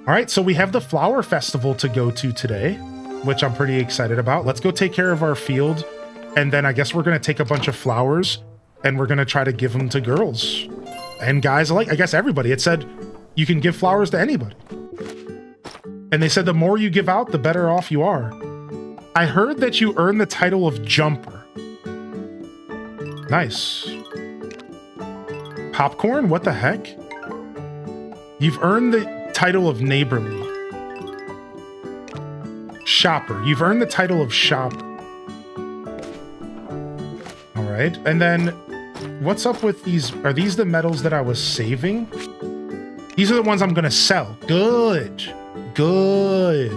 All right, so we have the flower festival to go to today, which I'm pretty excited about. Let's go take care of our field, and then I guess we're going to take a bunch of flowers, and we're going to try to give them to girls and guys alike. I guess everybody. It said you can give flowers to anybody. And they said the more you give out, the better off you are. I heard that you earn the title of jumper. Nice. Popcorn? What the heck? You've earned the title of neighborly. Shopper. You've earned the title of shopper. All right. And then what's up with these? Are these the medals that I was saving? These are the ones I'm going to sell. Good. Good.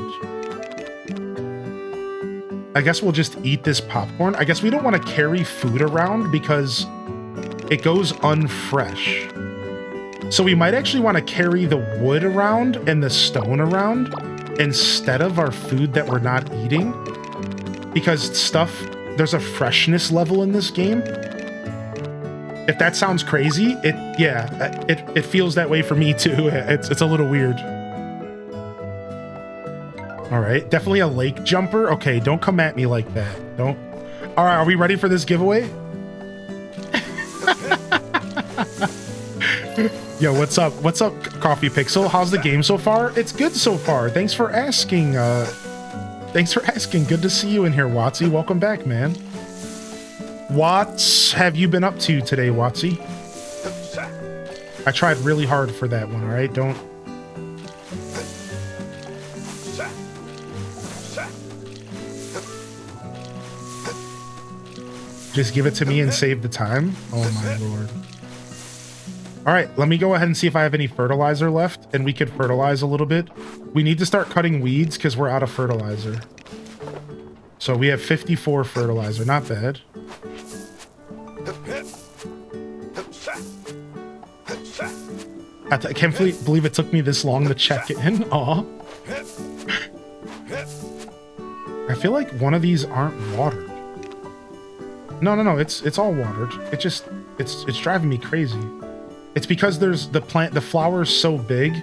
I guess we'll just eat this popcorn. I guess we don't want to carry food around because it goes unfresh. So we might actually want to carry the wood around and the stone around instead of our food that we're not eating, because there's a freshness level in this game. If that sounds crazy, it feels that way for me too. It's a little weird. All right, definitely a lake jumper. Okay, don't come at me like that. Don't. All right, are we ready for this giveaway? Yo, what's up? What's up, Coffee Pixel? How's the game so far? It's good so far. Thanks for asking. Good to see you in here, Watsy. Welcome back, man. Watts, have you been up to today, Watsy? I tried really hard for that one, all right? Don't. Just give it to me and save the time? Oh my lord. All right, let me go ahead and see if I have any fertilizer left, and we could fertilize a little bit. We need to start cutting weeds because we're out of fertilizer. So we have 54 fertilizer, not bad. I can't believe it took me this long to check in. Aw. I feel like one of these aren't watered. No, it's all watered. It's driving me crazy. It's because there's the flower is so big,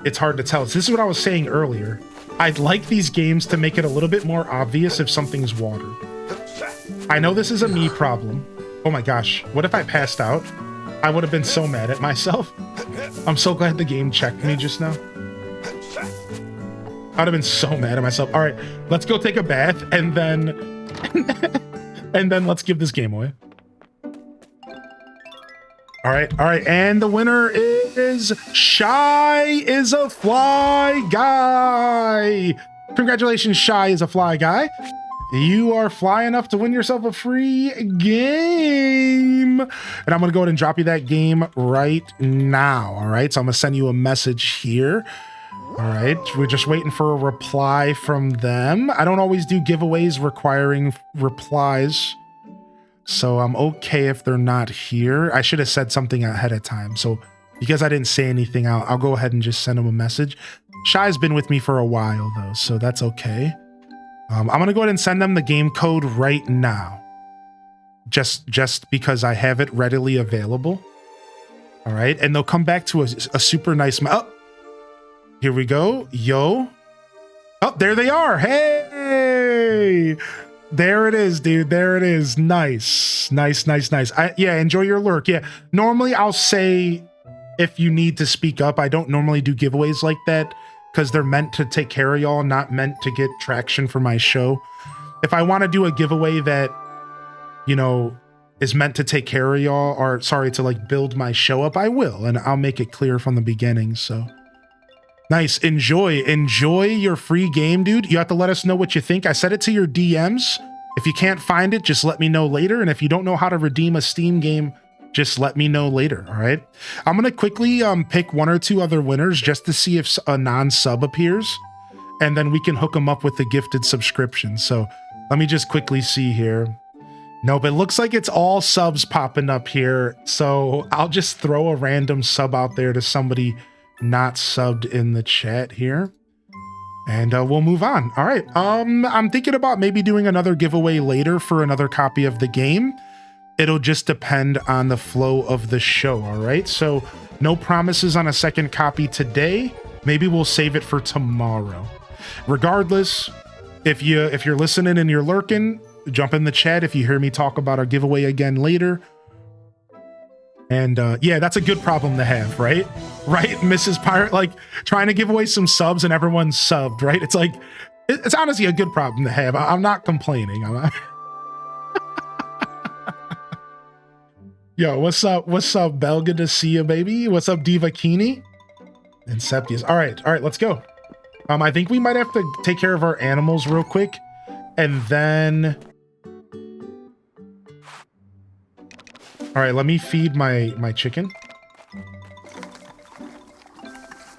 it's hard to tell. So this is what I was saying earlier. I'd like these games to make it a little bit more obvious if something's watered. I know this is a me problem. Oh my gosh, what if I passed out? I would have been so mad at myself. I'm so glad the game checked me just now. I'd have been so mad at myself. All right, let's go take a bath and then let's give this game away. All right, and the winner is Shy is a Fly Guy. Congratulations, Shy is a Fly Guy. You are fly enough to win yourself a free game. And I'm gonna go ahead and drop you that game right now, all right? So I'm gonna send you a message here. All right, we're just waiting for a reply from them. I don't always do giveaways requiring replies, so I'm okay if they're not here. I should have said something ahead of time. So because I didn't say anything, I'll go ahead and just send them a message. Shy's been with me for a while though, so that's okay. I'm gonna go ahead and send them the game code right now. Just because I have it readily available. All right, and they'll come back to a super nice, oh, here we go, yo. Oh, there they are, hey! There it is, dude. There it is. Nice. Yeah, enjoy your lurk. Yeah, normally I'll say if you need to speak up. I don't normally do giveaways like that because they're meant to take care of y'all, not meant to get traction for my show. If I want to do a giveaway that, you know, is meant to take care of y'all, or sorry, to like build my show up, I will, and I'll make it clear from the beginning. So nice. Enjoy your free game, dude. You have to let us know what you think. I set it to your DMs. If you can't find it, just let me know later. And if you don't know how to redeem a Steam game, just let me know later. All right. I'm going to quickly pick one or two other winners just to see if a non-sub appears, and then we can hook them up with the gifted subscription. So let me just quickly see here. Nope, it looks like it's all subs popping up here. So I'll just throw a random sub out there to somebody not subbed in the chat here, and we'll move on. All right, I'm thinking about maybe doing another giveaway later for another copy of the game. It'll just depend on the flow of the show. All right, so No promises on a second copy today. Maybe we'll save it for tomorrow. Regardless, if you're listening and you're lurking, jump in the chat if you hear me talk about our giveaway again later. And yeah, that's a good problem to have, right? Right, Mrs. Pirate, like trying to give away some subs and everyone's subbed, right? It's like, it's honestly a good problem to have. I'm not complaining. Yo, what's up? What's up, Bell? Good to see you, baby. What's up, Diva Kini? And Septius. All right, let's go. I think we might have to take care of our animals real quick, and then... All right, let me feed my chicken.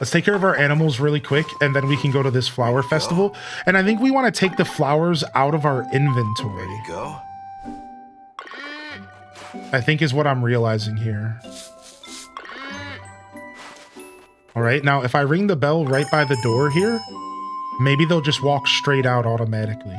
Let's take care of our animals really quick, and then we can go to this flower festival. And I think we want to take the flowers out of our inventory. Ready to go? I think is what I'm realizing here. All right, now if I ring the bell right by the door here, maybe they'll just walk straight out automatically.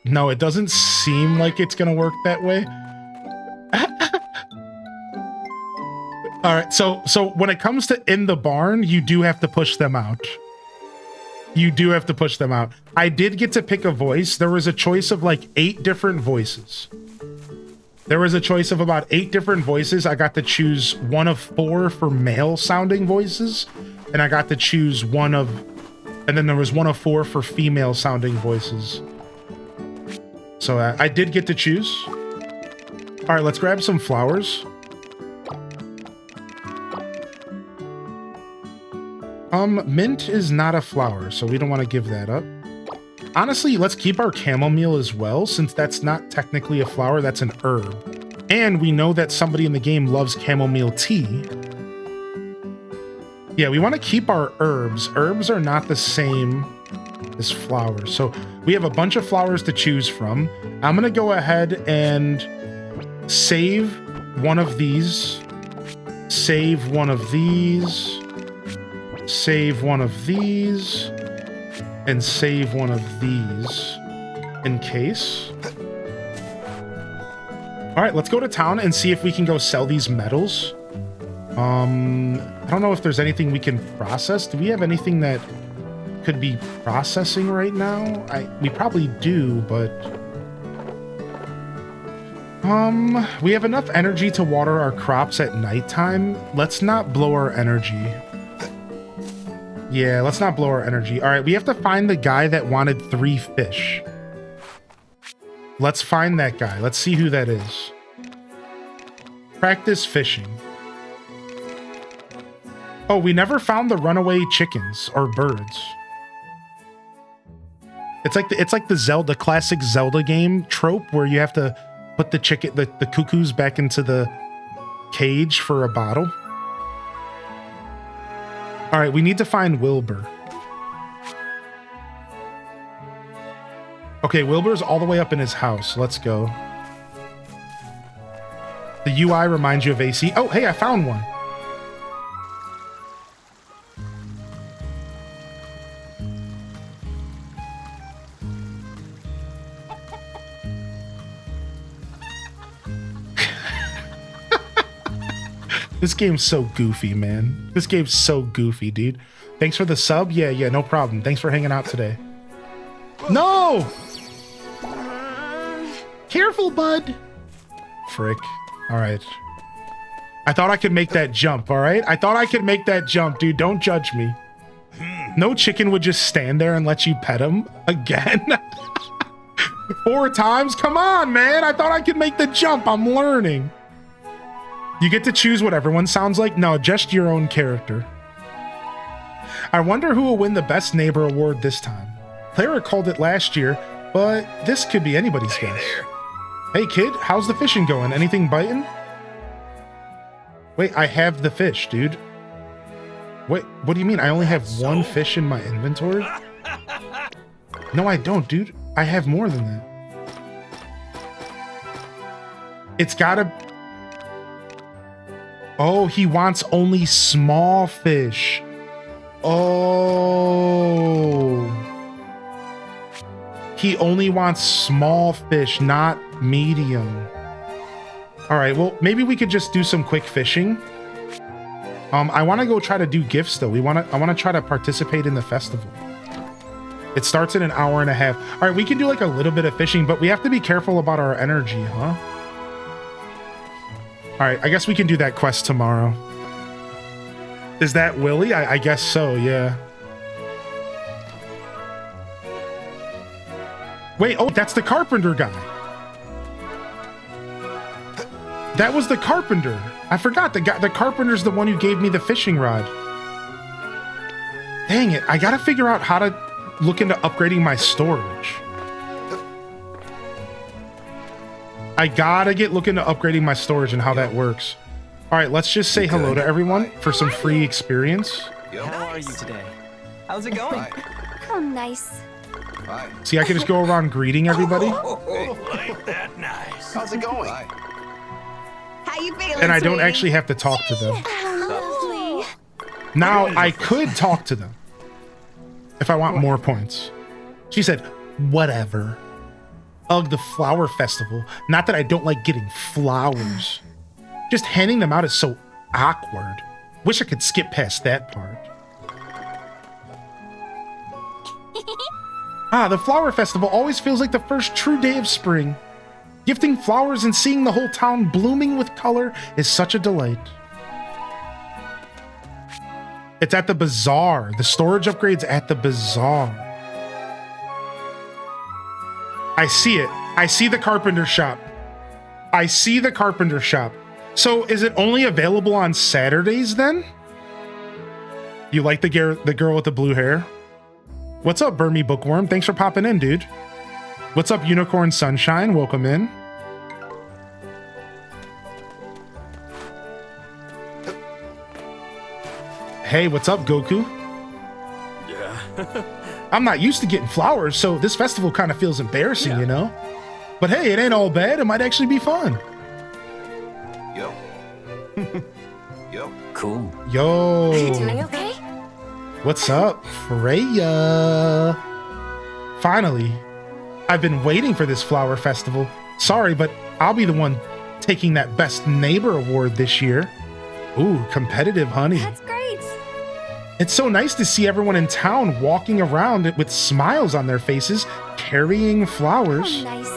No, it doesn't seem like it's gonna work that way. All right, so when it comes to in the barn, you do have to push them out. You do have to push them out. I did get to pick a voice. There was a choice of like 8 different voices. There was a choice of about 8 different voices. I got to choose one of 4 for male sounding voices, and I got to choose one of, and then there was one of 4 for female sounding voices. So I did get to choose. All right, let's grab some flowers. Mint is not a flower, so we don't want to give that up. Honestly, let's keep our chamomile as well, since that's not technically a flower, that's an herb. And we know that somebody in the game loves chamomile tea. Yeah, we want to keep our herbs. Herbs are not the same as flowers. So we have a bunch of flowers to choose from. I'm going to go ahead and save one of these, save one of these, save one of these, and save one of these in case. All right, let's go to town and see if we can go sell these metals. I don't know if there's anything we can process. Do we have anything that could be processing right now? We probably do, but we have enough energy to water our crops at nighttime. Let's not blow our energy. Yeah, let's not blow our energy. All right, we have to find the guy that wanted 3 fish. Let's find that guy. Let's see who that is. Practice fishing. Oh, we never found the runaway chickens or birds. It's like the classic Zelda game trope where you have to put the cuckoos back into the cage for a bottle. All right, we need to find Wilbur. Okay, Wilbur's all the way up in his house. Let's go. The UI reminds you of AC. Oh, hey, I found one. This game's so goofy, man. This game's so goofy, dude. Thanks for the sub. Yeah, no problem. Thanks for hanging out today. No! Careful, bud. Frick. All right. I thought I could make that jump, all right? I thought I could make that jump, dude. Don't judge me. No chicken would just stand there and let you pet him again. 4 times? Come on, man. I thought I could make the jump. I'm learning. You get to choose what everyone sounds like? No, just your own character. I wonder who will win the Best Neighbor award this time. Clara called it last year, but this could be anybody's guess. Hey kid, how's the fishing going? Anything biting? Wait, I have the fish, dude. Wait, what do you mean? I only have 1 fish in my inventory? No, I don't, dude. I have more than that. It's gotta... Oh, he wants only small fish. Oh. He only wants small fish, not medium. All right, well, maybe we could just do some quick fishing. I want to go try to do gifts though. I want to try to participate in the festival. It starts in an hour and a half. All right, we can do like a little bit of fishing, but we have to be careful about our energy, huh? All right, I guess we can do that quest tomorrow. Is that Willie? I guess so, yeah. Wait, oh, that's the carpenter guy. That was the carpenter. I forgot the carpenter's the one who gave me the fishing rod. Dang it, I gotta figure out how to look into upgrading my storage. I gotta look into upgrading my storage and how that works. All right, let's just say hello to everyone for some free experience. How are you today? How's it going? Oh, nice. See, I can just go around greeting everybody. Like that nice. How's it going? How you feeling, And I don't sweetie? actually have to talk to them. Oh, lovely. Now I could talk to them if I want more points. She said, whatever. Ugh, the flower festival. Not that I don't like getting flowers. Just handing them out is so awkward. Wish I could skip past that part. The flower festival always feels like the first true day of spring. Gifting flowers and seeing the whole town blooming with color is such a delight. It's at the Bazaar. The storage upgrade's at the Bazaar. I see it. I see the carpenter shop. I see the carpenter shop. So is it only available on Saturdays then? You like the girl with the blue hair? What's up, Burmy Bookworm? Thanks for popping in, dude. What's up, Unicorn Sunshine? Welcome in. Hey, what's up, Goku? Yeah. I'm not used to getting flowers, so this festival kind of feels embarrassing, you know? But hey, it ain't all bad. It might actually be fun. Yo. Yo. Cool. Yo. You doing okay? What's up, Freya? Finally. I've been waiting for this flower festival. Sorry, but I'll be the one taking that Best Neighbor award this year. Ooh, competitive, honey. That's great. It's so nice to see everyone in town walking around with smiles on their faces, carrying flowers. Oh, nice.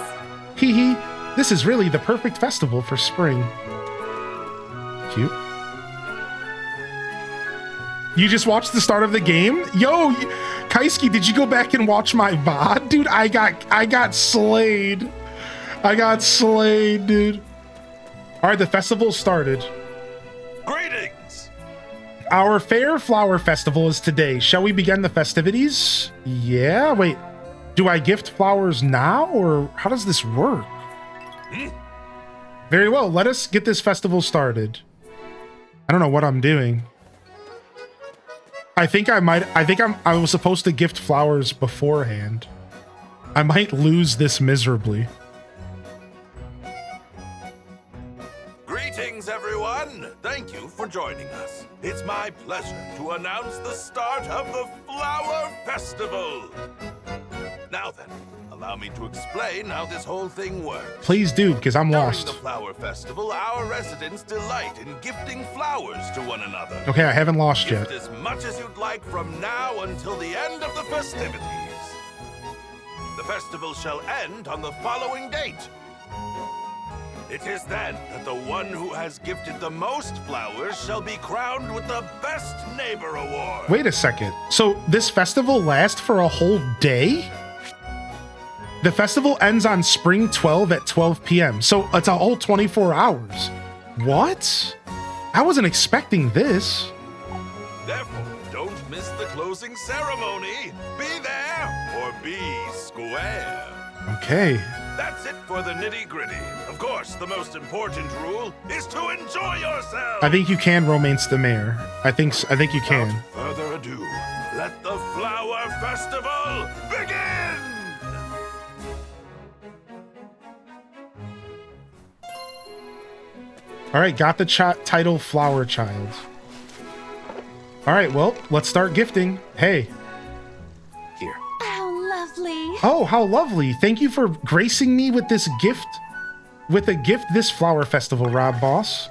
Hee hee, this is really the perfect festival for spring. Cute. You just watched the start of the game? Yo, Kaisuke, did you go back and watch my VOD? Dude, I got slayed. I got slayed, dude. All right, the festival started. Greetings. Our fair flower festival is today. Shall we begin the festivities? Yeah, wait. Do I gift flowers now, or how does this work? Very well, let us get this festival started. I don't know what I'm doing. I was supposed to gift flowers beforehand. I might lose this miserably. Greetings, everyone! Thank you for joining us. It's my pleasure to announce the start of the Flower Festival. Now then, allow me to explain how this whole thing works. Please do, because I'm During lost. the Flower Festival, our residents delight in gifting flowers to one another. Okay, I haven't lost yet. Gift as much as you'd like from now until the end of the festivities. The festival shall end on the following date. It is then that the one who has gifted the most flowers shall be crowned with the Best Neighbor Award. Wait a second. So this festival lasts for a whole day? The festival ends on Spring 12 at 12 p.m. So it's a whole 24 hours. What? I wasn't expecting this. Therefore, don't miss the closing ceremony. Be there or be square. Okay. That's it for the nitty-gritty. Of course, the most important rule is to enjoy yourself. I think you can romance the mayor. I think you can. Without further ado, let the Flower Festival begin! All right, got the title Flower Child. All right, well, let's start gifting. Hey. Here. Oh, lovely. Oh, how lovely. Thank you for gracing me with this gift. With a gift this flower festival, Rob Boss.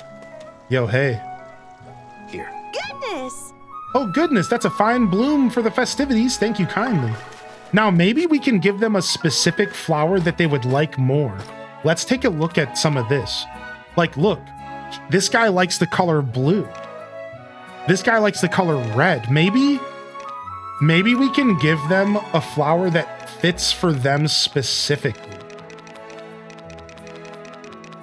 Yo, hey. Here. Goodness! Oh, goodness. That's a fine bloom for the festivities. Thank you kindly. Now, maybe we can give them a specific flower that they would like more. Let's take a look at some of this. Like, look. This guy likes the color blue. This guy likes the color red. Maybe we can give them a flower that fits for them specifically.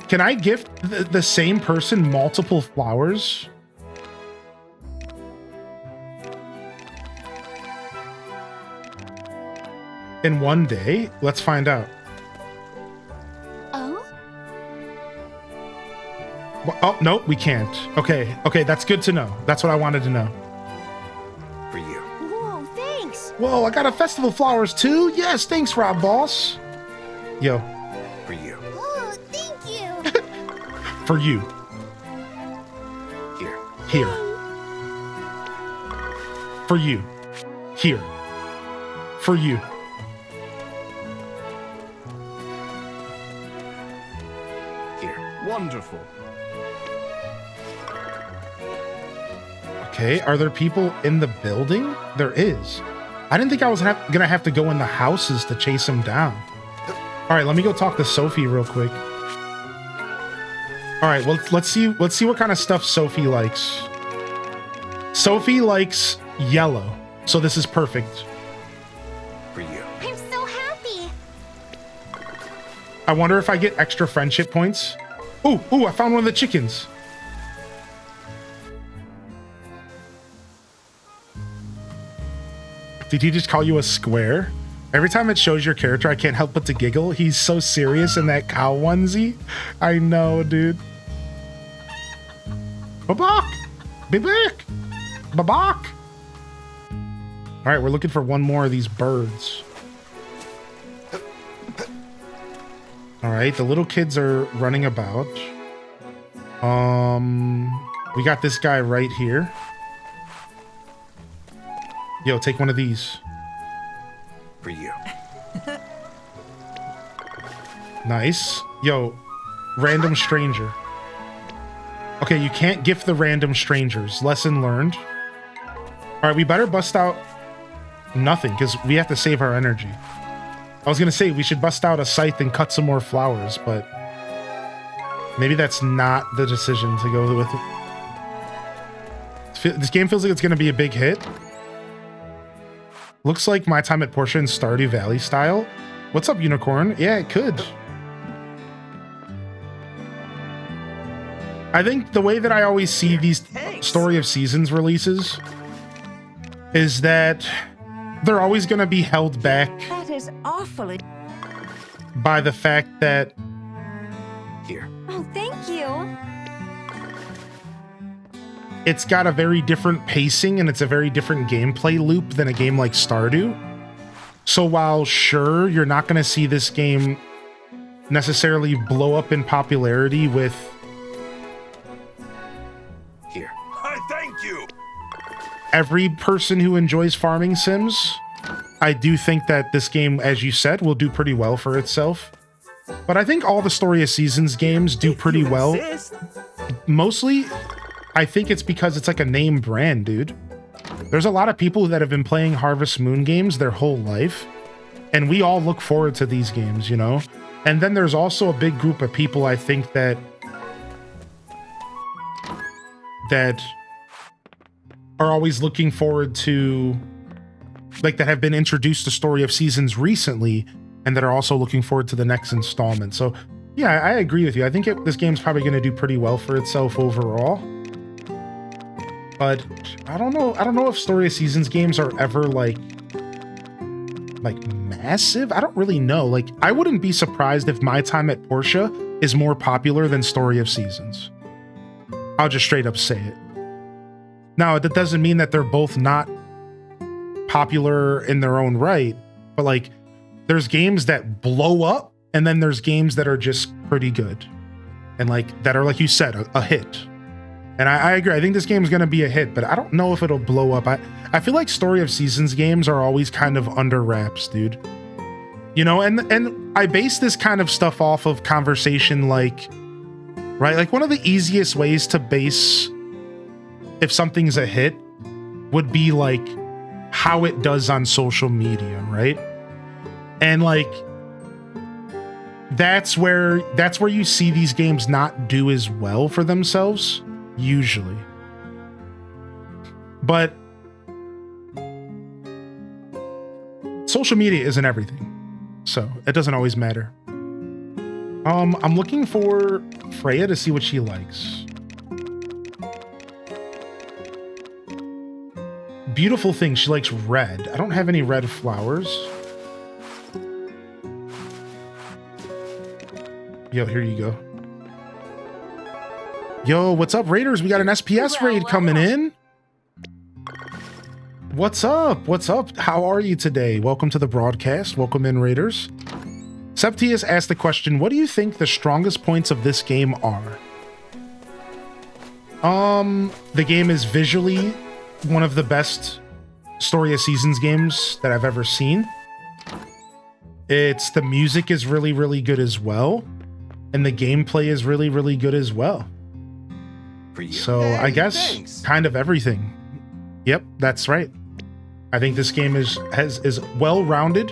Can I gift the same person multiple flowers? In one day? Let's find out. Oh? Oh, no, we can't. Okay, that's good to know. That's what I wanted to know. For you. Whoa, thanks! Whoa, I got a festival flowers too? Yes, thanks, Rob Boss. Yo. For you. Oh, thank you! For you. Here. Here. For you. Here. For you. Here. Wonderful. Okay, are there people in the building? There is. I didn't think I was gonna have to go in the houses to chase him down. All right, let me go talk to Sophie real quick. All right, well, let's see what kind of stuff Sophie likes. Sophie likes yellow, so this is perfect. For you. I'm so happy! I wonder if I get extra friendship points. Ooh, I found one of the chickens. Did he just call you a square? Every time it shows your character, I can't help but to giggle. He's so serious in that cow onesie. I know, dude. Babak! Bibik! Babak! All right, we're looking for one more of these birds. All right, the little kids are running about. We got this guy right here. Yo, take one of these. For you. Nice. Yo, random stranger. Okay, you can't gift the random strangers. Lesson learned. All right, we better bust out nothing because we have to save our energy. I was going to say we should bust out a scythe and cut some more flowers, but maybe that's not the decision to go with it. This game feels like it's going to be a big hit. Looks like My Time at Portia in Stardew Valley style. What's up, Unicorn? Yeah, it could. I think the way that I always see these Story of Seasons releases is that they're always going to be held back That is awfully... by the fact that Here. Oh, thank you! it's got a very different pacing and it's a very different gameplay loop than a game like Stardew. So while sure, you're not going to see this game necessarily blow up in popularity with... Here. I thank you. every person who enjoys farming sims, I do think that this game, as you said, will do pretty well for itself. But I think all the Story of Seasons games do pretty well. Mostly, I think it's because it's like a name brand, dude. There's a lot of people that have been playing Harvest Moon games their whole life, and we all look forward to these games, you know? And then there's also a big group of people, I think, that are always looking forward to, like, that have been introduced to Story of Seasons recently, and that are also looking forward to the next installment. So, yeah, I agree with you. I think this game's probably going to do pretty well for itself overall. But I don't know. I don't know if Story of Seasons games are ever like massive. I don't really know. Like, I wouldn't be surprised if My Time at Portia is more popular than Story of Seasons. I'll just straight up say it. Now, that doesn't mean that they're both not popular in their own right, but like, there's games that blow up, and then there's games that are just pretty good, and like that are, like you said, a hit. And I agree. I think this game is going to be a hit, but I don't know if it'll blow up. I feel like Story of Seasons games are always kind of under wraps, dude. You know, and I base this kind of stuff off of conversation like, right? Like one of the easiest ways to base if something's a hit would be like how it does on social media, right? And like that's where you see these games not do as well for themselves usually. But social media isn't everything. So it doesn't always matter. I'm looking for Freya to see what she likes. Beautiful thing, she likes red. I don't have any red flowers. Yo, here you go. Yo, what's up, Raiders? We got an SPS raid coming in. What's up? What's up? How are you today? Welcome to the broadcast. Welcome in, Raiders. Septius asked the question, what do you think the strongest points of this game are? The game is visually one of the best Story of Seasons games that I've ever seen. The music is really, really good as well. And the gameplay is really, really good as well. For you. So I guess kind of everything. Yep, that's right. I think this game is well-rounded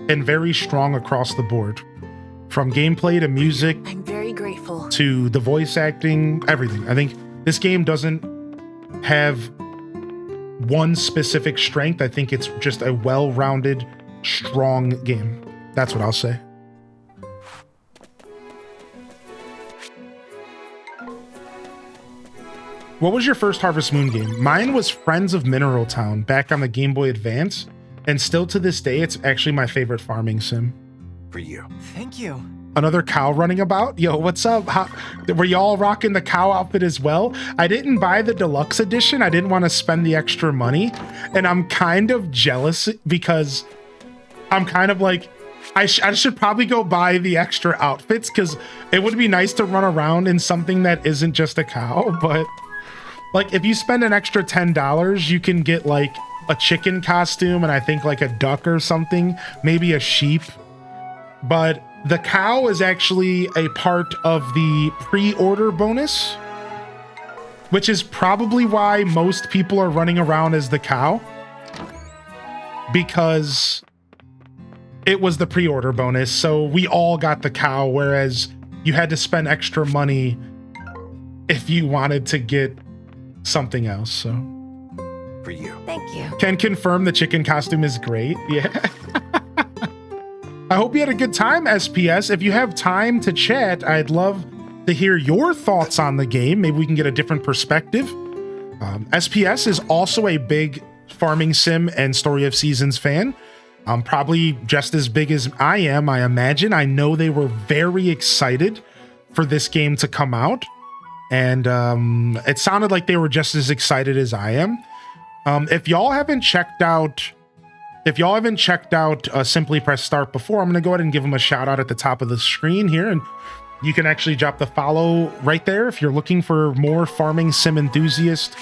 and very strong across the board. From gameplay to music, I'm very grateful. to the voice acting, everything. I think this game doesn't have one specific strength. I think it's just a well-rounded, strong game. That's what I'll say. What was your first Harvest Moon game? Mine was Friends of Mineral Town back on the Game Boy Advance, and still to this day, it's actually my favorite farming sim. For you. Thank you. Another cow running about? Yo, what's up? Were y'all rocking the cow outfit as well? I didn't buy the deluxe edition. I didn't want to spend the extra money, and I'm kind of jealous because I'm kind of like, I should probably go buy the extra outfits because it would be nice to run around in something that isn't just a cow, but like if you spend an extra $10, you can get like a chicken costume and I think like a duck or something, maybe a sheep. But the cow is actually a part of the pre-order bonus, which is probably why most people are running around as the cow, because it was the pre-order bonus. So we all got the cow, whereas you had to spend extra money if you wanted to get something else. So For you. Thank you. can confirm the chicken costume is great. Yeah. I hope you had a good time, SPS. If you have time to chat, I'd love to hear your thoughts on the game. Maybe we can get a different perspective. SPS is also a big farming sim and Story of Seasons fan. Probably just as big as I am, I imagine. I know they were very excited for this game to come out. And it sounded like they were just as excited as I am. If y'all haven't checked out Simply Press Start before, I'm going to go ahead and give them a shout out at the top of the screen here. And you can actually drop the follow right there if you're looking for more farming sim enthusiast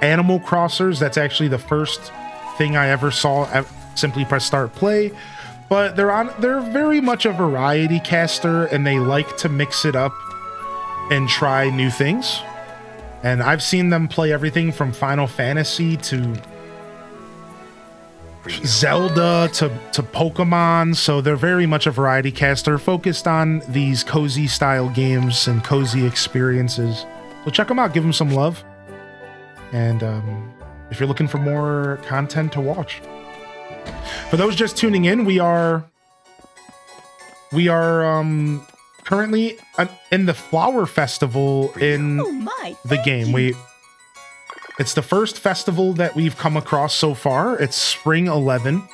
Animal Crossers. That's actually the first thing I ever saw at Simply Press Start play. But they're very much a variety caster, and they like to mix it up and try new things. And I've seen them play everything from Final Fantasy to Zelda to Pokemon. So they're very much a variety caster focused on these cozy style games and cozy experiences. So check them out, give them some love. And if you're looking for more content to watch. For those just tuning in, we are currently in the Flower Festival in the game. It's the first festival that we've come across so far. It's Spring 11.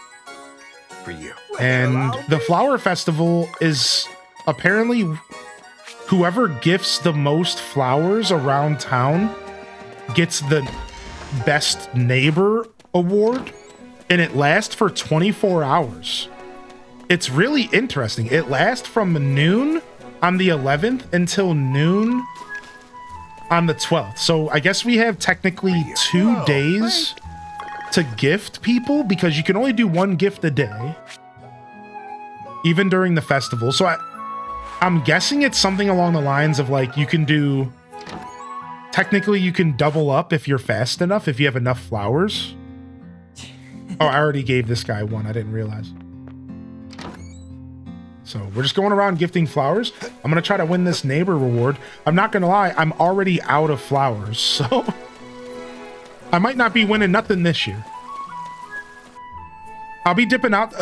For you. And the Flower Festival is apparently whoever gifts the most flowers around town gets the Best Neighbor award, and it lasts for 24 hours. It's really interesting. It lasts from noon on the 11th until noon on the 12th. So I guess we have technically 2 days to gift people because you can only do one gift a day. even during the festival. So I'm guessing it's something along the lines of like you can do, technically you can double up if you're fast enough, if you have enough flowers. Oh, I already gave this guy one. I didn't realize. So we're just going around gifting flowers. I'm going to try to win this neighbor reward. I'm not going to lie. I'm already out of flowers. So I might not be winning nothing this year. I'll be dipping out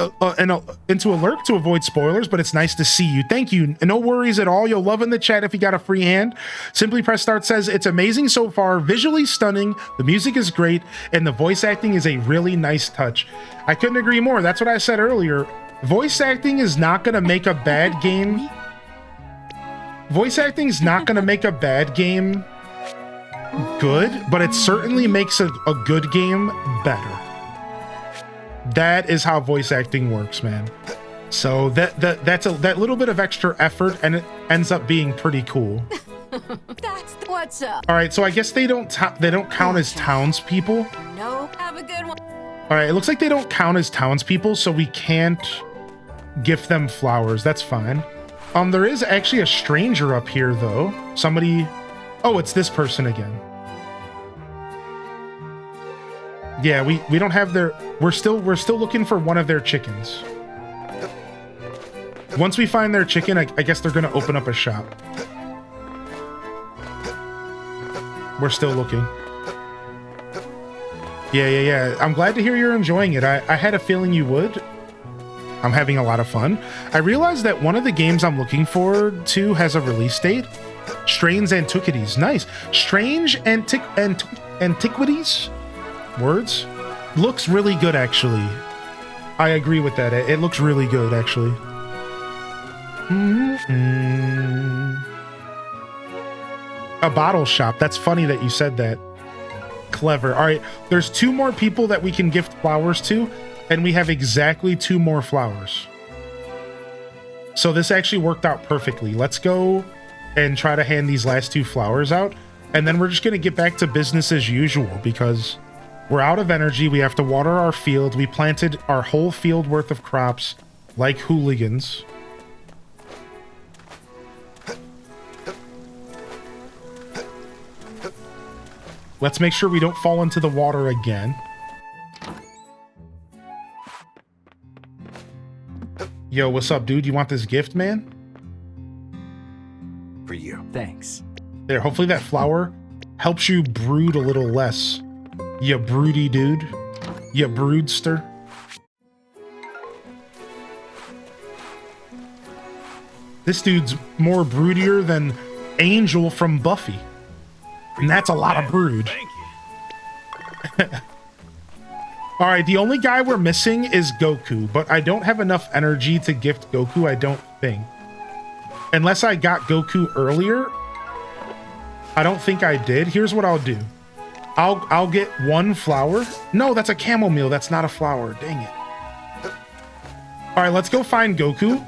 into a lurk to avoid spoilers, but it's nice to see you. Thank you. No worries at all. You'll love in the chat if you got a free hand. Simply Press Start says, it's amazing so far, visually stunning, the music is great, and the voice acting is a really nice touch. I couldn't agree more. That's what I said earlier. Voice acting is not going to make a bad game. Voice acting is not going to make a bad game good, but it certainly makes a good game better. That is how voice acting works, man. So that little bit of extra effort, and it ends up being pretty cool. That's what's up. All right, so I guess they don't count as townspeople. No, have a good one. All right, it looks like they don't count as townspeople, so we can't gift them flowers. That's fine. There is actually a stranger up here, though. Somebody. Oh, it's this person again. Yeah, we don't have their. We're still looking for one of their chickens. Once we find their chicken, I guess they're gonna open up a shop. We're still looking. Yeah. I'm glad to hear you're enjoying it. I had a feeling you would. I'm having a lot of fun. I realized that one of the games I'm looking forward to has a release date. Strange Antiquities. Nice. Strange Antiquities? Words? Looks really good, actually. I agree with that. It looks really good, actually. A bottle shop. That's funny that you said that. Clever. All right. There's 2 more people that we can gift flowers to, and we have exactly 2 more flowers. So this actually worked out perfectly. Let's go and try to hand these last 2 flowers out, and then we're just going to get back to business as usual because we're out of energy. We have to water our field. We planted our whole field worth of crops like hooligans. Let's make sure we don't fall into the water again. Yo, what's up, dude? You want this gift, man? For you. Thanks. There, hopefully that flower helps you brood a little less. You broody dude. You broodster. This dude's more broodier than Angel from Buffy. And that's a lot of brood. Thank you. All right, the only guy we're missing is Goku, but I don't have enough energy to gift Goku, I don't think. Unless I got Goku earlier. I don't think I did. Here's what I'll do. I'll get 1 flower. No, that's a chamomile. That's not a flower. Dang it. All right, let's go find Goku.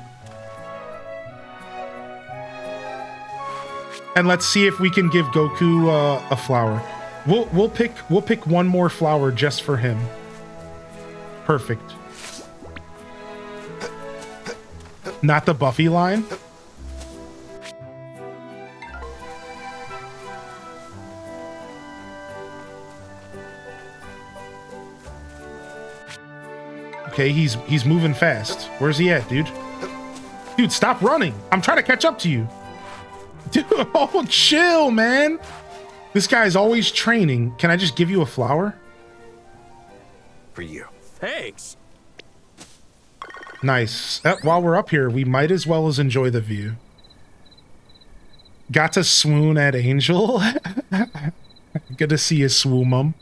And let's see if we can give Goku a flower. We'll pick 1 more flower just for him. Perfect. Not the Buffy line. Okay, he's moving fast. Where's he at, dude? Dude, stop running. I'm trying to catch up to you. Dude, oh, chill, man. This guy's always training. Can I just give you a flower? For you. Thanks. Nice. While we're up here, we might as well as enjoy the view. Got to swoon at Angel. Good to see you, swoon.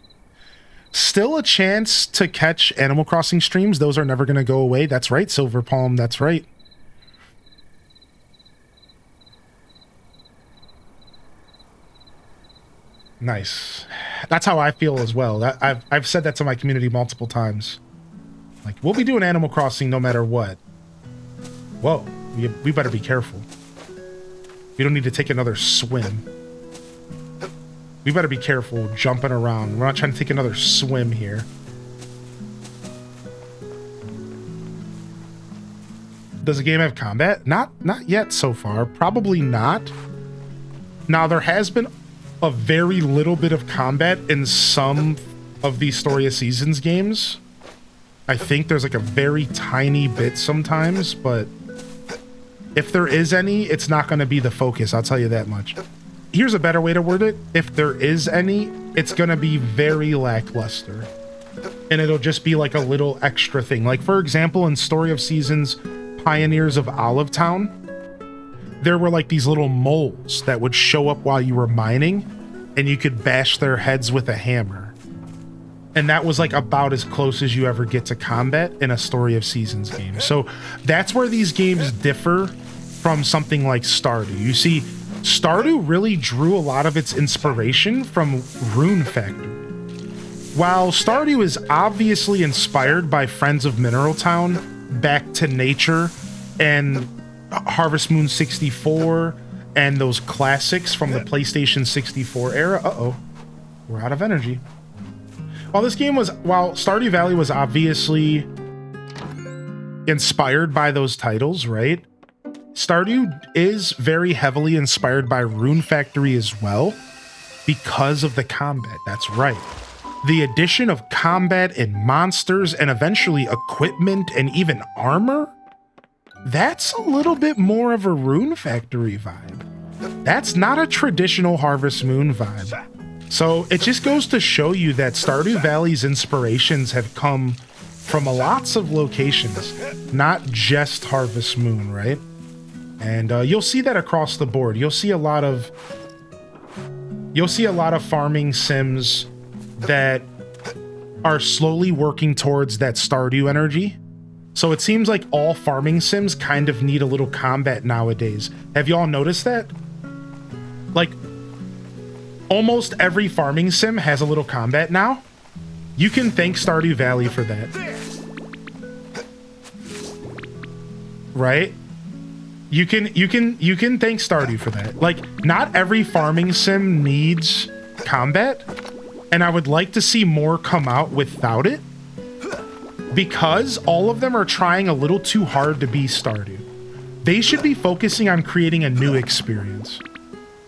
Still a chance to catch Animal Crossing streams. Those are never going to go away. That's right, Silver Palm. That's right. Nice. That's how I feel as well. I've said that to my community multiple times. Like, we'll be doing Animal Crossing no matter what. Whoa, we better be careful. We don't need to take another swim. We better be careful jumping around. We're not trying to take another swim here. Does the game have combat? Not yet so far. Probably not. Now, there has been a very little bit of combat in some of the Story of Seasons games. I think there's like a very tiny bit sometimes, but if there is any, it's not going to be the focus. I'll tell you that much. Here's a better way to word it. If there is any, it's going to be very lackluster. And it'll just be like a little extra thing. Like, for example, in Story of Seasons, Pioneers of Olive Town, there were like these little moles that would show up while you were mining, and you could bash their heads with a hammer. And that was like about as close as you ever get to combat in a Story of Seasons game. So that's where these games differ from something like Stardew. You see, Stardew really drew a lot of its inspiration from Rune Factory. While Stardew is obviously inspired by Friends of Mineral Town, Back to Nature, and Harvest Moon 64, and those classics from the PlayStation 64 era. Uh-oh, we're out of energy. While Stardew Valley was obviously inspired by those titles, right? Stardew is very heavily inspired by Rune Factory as well because of the combat. That's right. The addition of combat and monsters and eventually equipment and even armor, that's a little bit more of a Rune Factory vibe. That's not a traditional Harvest Moon vibe. So it just goes to show you that Stardew Valley's inspirations have come from lots of locations, not just Harvest Moon, right? And you'll see that across the board. You'll see a lot of farming sims that are slowly working towards that Stardew energy. So it seems like all farming sims kind of need a little combat nowadays. Have y'all noticed that? Like, almost every farming sim has a little combat now. You can thank Stardew Valley for that. Right? You can thank Stardew for that. Like, not every farming sim needs combat, and I would like to see more come out without it, because all of them are trying a little too hard to be Stardew. They should be focusing on creating a new experience.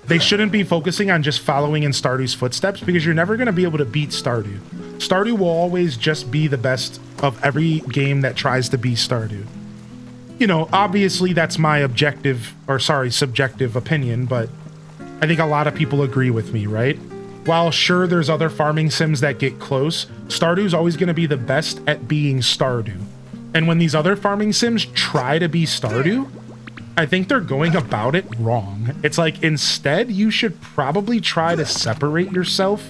They shouldn't be focusing on just following in Stardew's footsteps, because you're never going to be able to beat Stardew. Stardew will always just be the best of every game that tries to be Stardew. You know, obviously that's my subjective opinion, but I think a lot of people agree with me, right? While sure, there's other farming sims that get close, Stardew's always going to be the best at being Stardew. And when these other farming sims try to be Stardew, I think they're going about it wrong. It's like, instead, you should probably try to separate yourself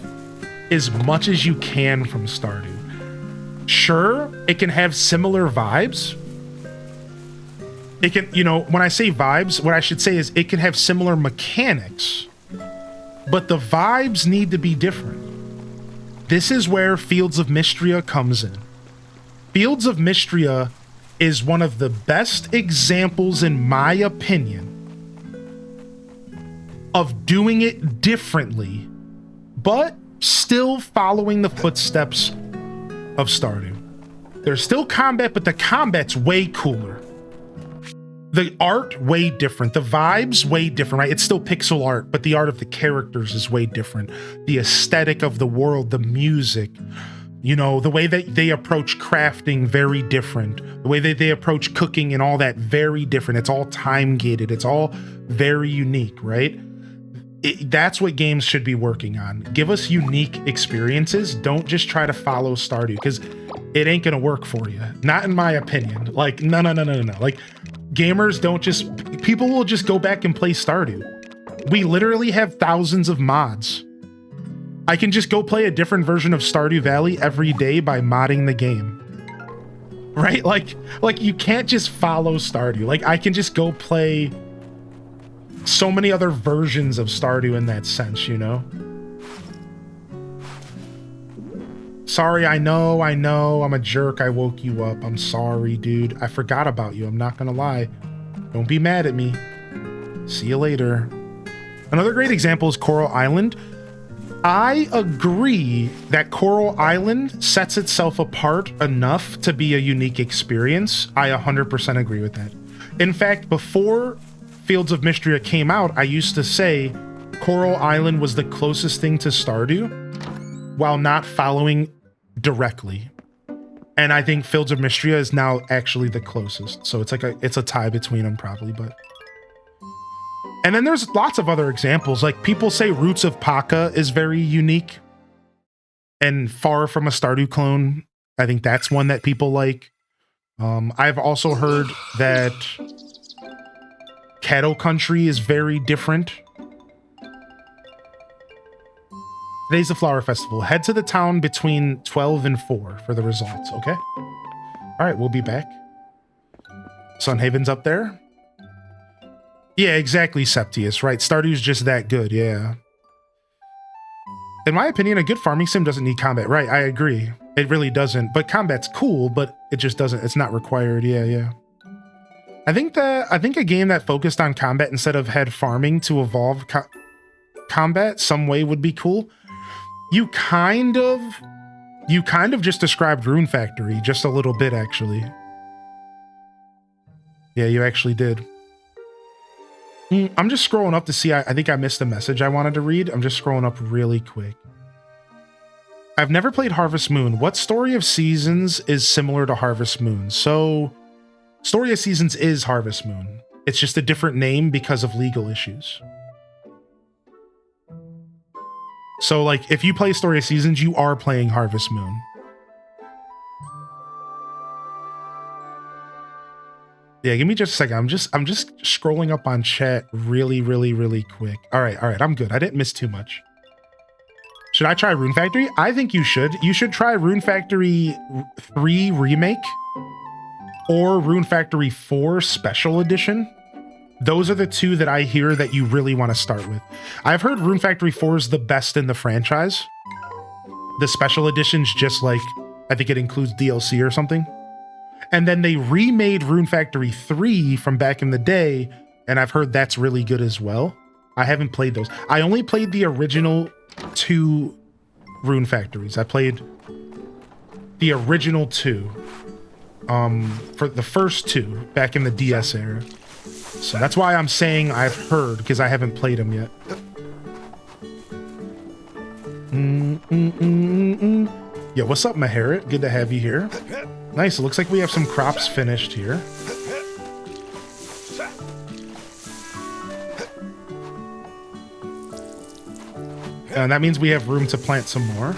as much as you can from Stardew. Sure, it can have similar vibes. It can, you know, when I say vibes, what I should say is it can have similar mechanics, but the vibes need to be different. This is where Fields of Mystria comes in. Fields of Mystria is one of the best examples, in my opinion, of doing it differently, but still following the footsteps of Stardew. There's still combat, but the combat's way cooler. The art, way different. The vibes, way different, right? It's still pixel art, but the art of the characters is way different. The aesthetic of the world, the music, you know, the way that they approach crafting, very different. The way that they approach cooking and all that, very different. It's all time-gated. It's all very unique, right? That's what games should be working on. Give us unique experiences. Don't just try to follow Stardew, because it ain't gonna work for you. Not in my opinion. Like, no. Like, gamers don't just... People will just go back and play Stardew. We literally have thousands of mods. I can just go play a different version of Stardew Valley every day by modding the game. Right? Like you can't just follow Stardew. Like, I can just go play so many other versions of Stardew in that sense, you know? Sorry, I know, I'm a jerk, I woke you up. I'm sorry, dude. I forgot about you, I'm not gonna lie. Don't be mad at me. See you later. Another great example is Coral Island. I agree that Coral Island sets itself apart enough to be a unique experience. I 100% agree with that. In fact, before Fields of Mystria came out, I used to say Coral Island was the closest thing to Stardew while not following directly. And I think Fields of Mystria is now actually the closest. So it's like it's a tie between them probably, but. And then there's lots of other examples. Like people say Roots of Paka is very unique and far from a Stardew clone. I think that's one that people like. I've also heard that Cattle Country is very different. Today's the Flower Festival. Head to the town between 12 and 4 for the results, okay? All right, we'll be back. Sunhaven's up there. Yeah, exactly, Septius, right? Stardew's just that good, yeah. In my opinion, a good farming sim doesn't need combat. Right, I agree. It really doesn't. But combat's cool, but it just doesn't. It's not required. Yeah. I think a game that focused on combat instead of had farming to evolve combat some way would be cool. You kind of just described Rune Factory just a little bit, actually. Yeah, you actually did. I'm just scrolling up to see. I think I missed a message I wanted to read. I'm just scrolling up really quick. I've never played Harvest Moon. What Story of Seasons is similar to Harvest Moon? So, Story of Seasons is Harvest Moon. It's just a different name because of legal issues. So, like, if you play Story of Seasons, you are playing Harvest Moon. Yeah, give me just a second. I'm just scrolling up on chat really quick. All right. I'm good. I didn't miss too much. Should I try Rune Factory? I think you should. You should try Rune Factory 3 Remake or Rune Factory 4 Special Edition. Those are the two that I hear that you really want to start with. I've heard Rune Factory 4 is the best in the franchise. The Special Edition's just like, I think it includes DLC or something. And then they remade Rune Factory 3 from back in the day, and I've heard that's really good as well. I haven't played those. I only played the original 2 Rune Factories. I played the original 2 for the first 2 back in the DS era. So that's why I'm saying I've heard, because I haven't played them yet. Yo, what's up, Maharit? Good to have you here. Nice, it looks like we have some crops finished here. And that means we have room to plant some more.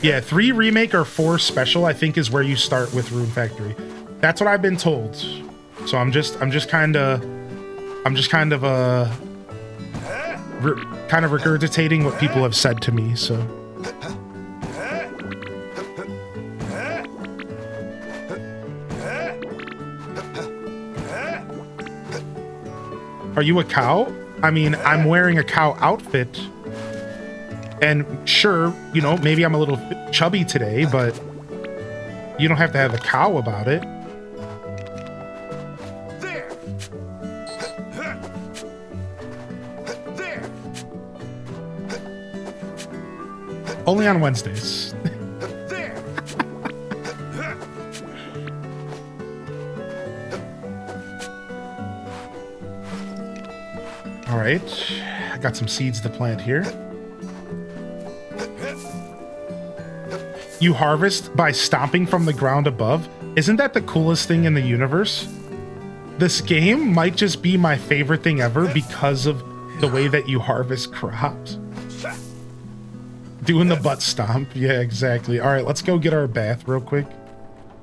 Yeah, 3 Remake or 4 Special, I think, is where you start with Rune Factory. That's what I've been told. So I'm just kind of regurgitating what people have said to me, so. Are you a cow? I mean, I'm wearing a cow outfit. And sure, you know, maybe I'm a little chubby today, but you don't have to have a cow about it. There. There. Only on Wednesdays. There. All right, I got some seeds to plant here. You harvest by stomping from the ground above. Isn't that the coolest thing in the universe? This game might just be my favorite thing ever because of the way that you harvest crops. Doing the butt stomp. Yeah, exactly. All right, let's go get our bath real quick.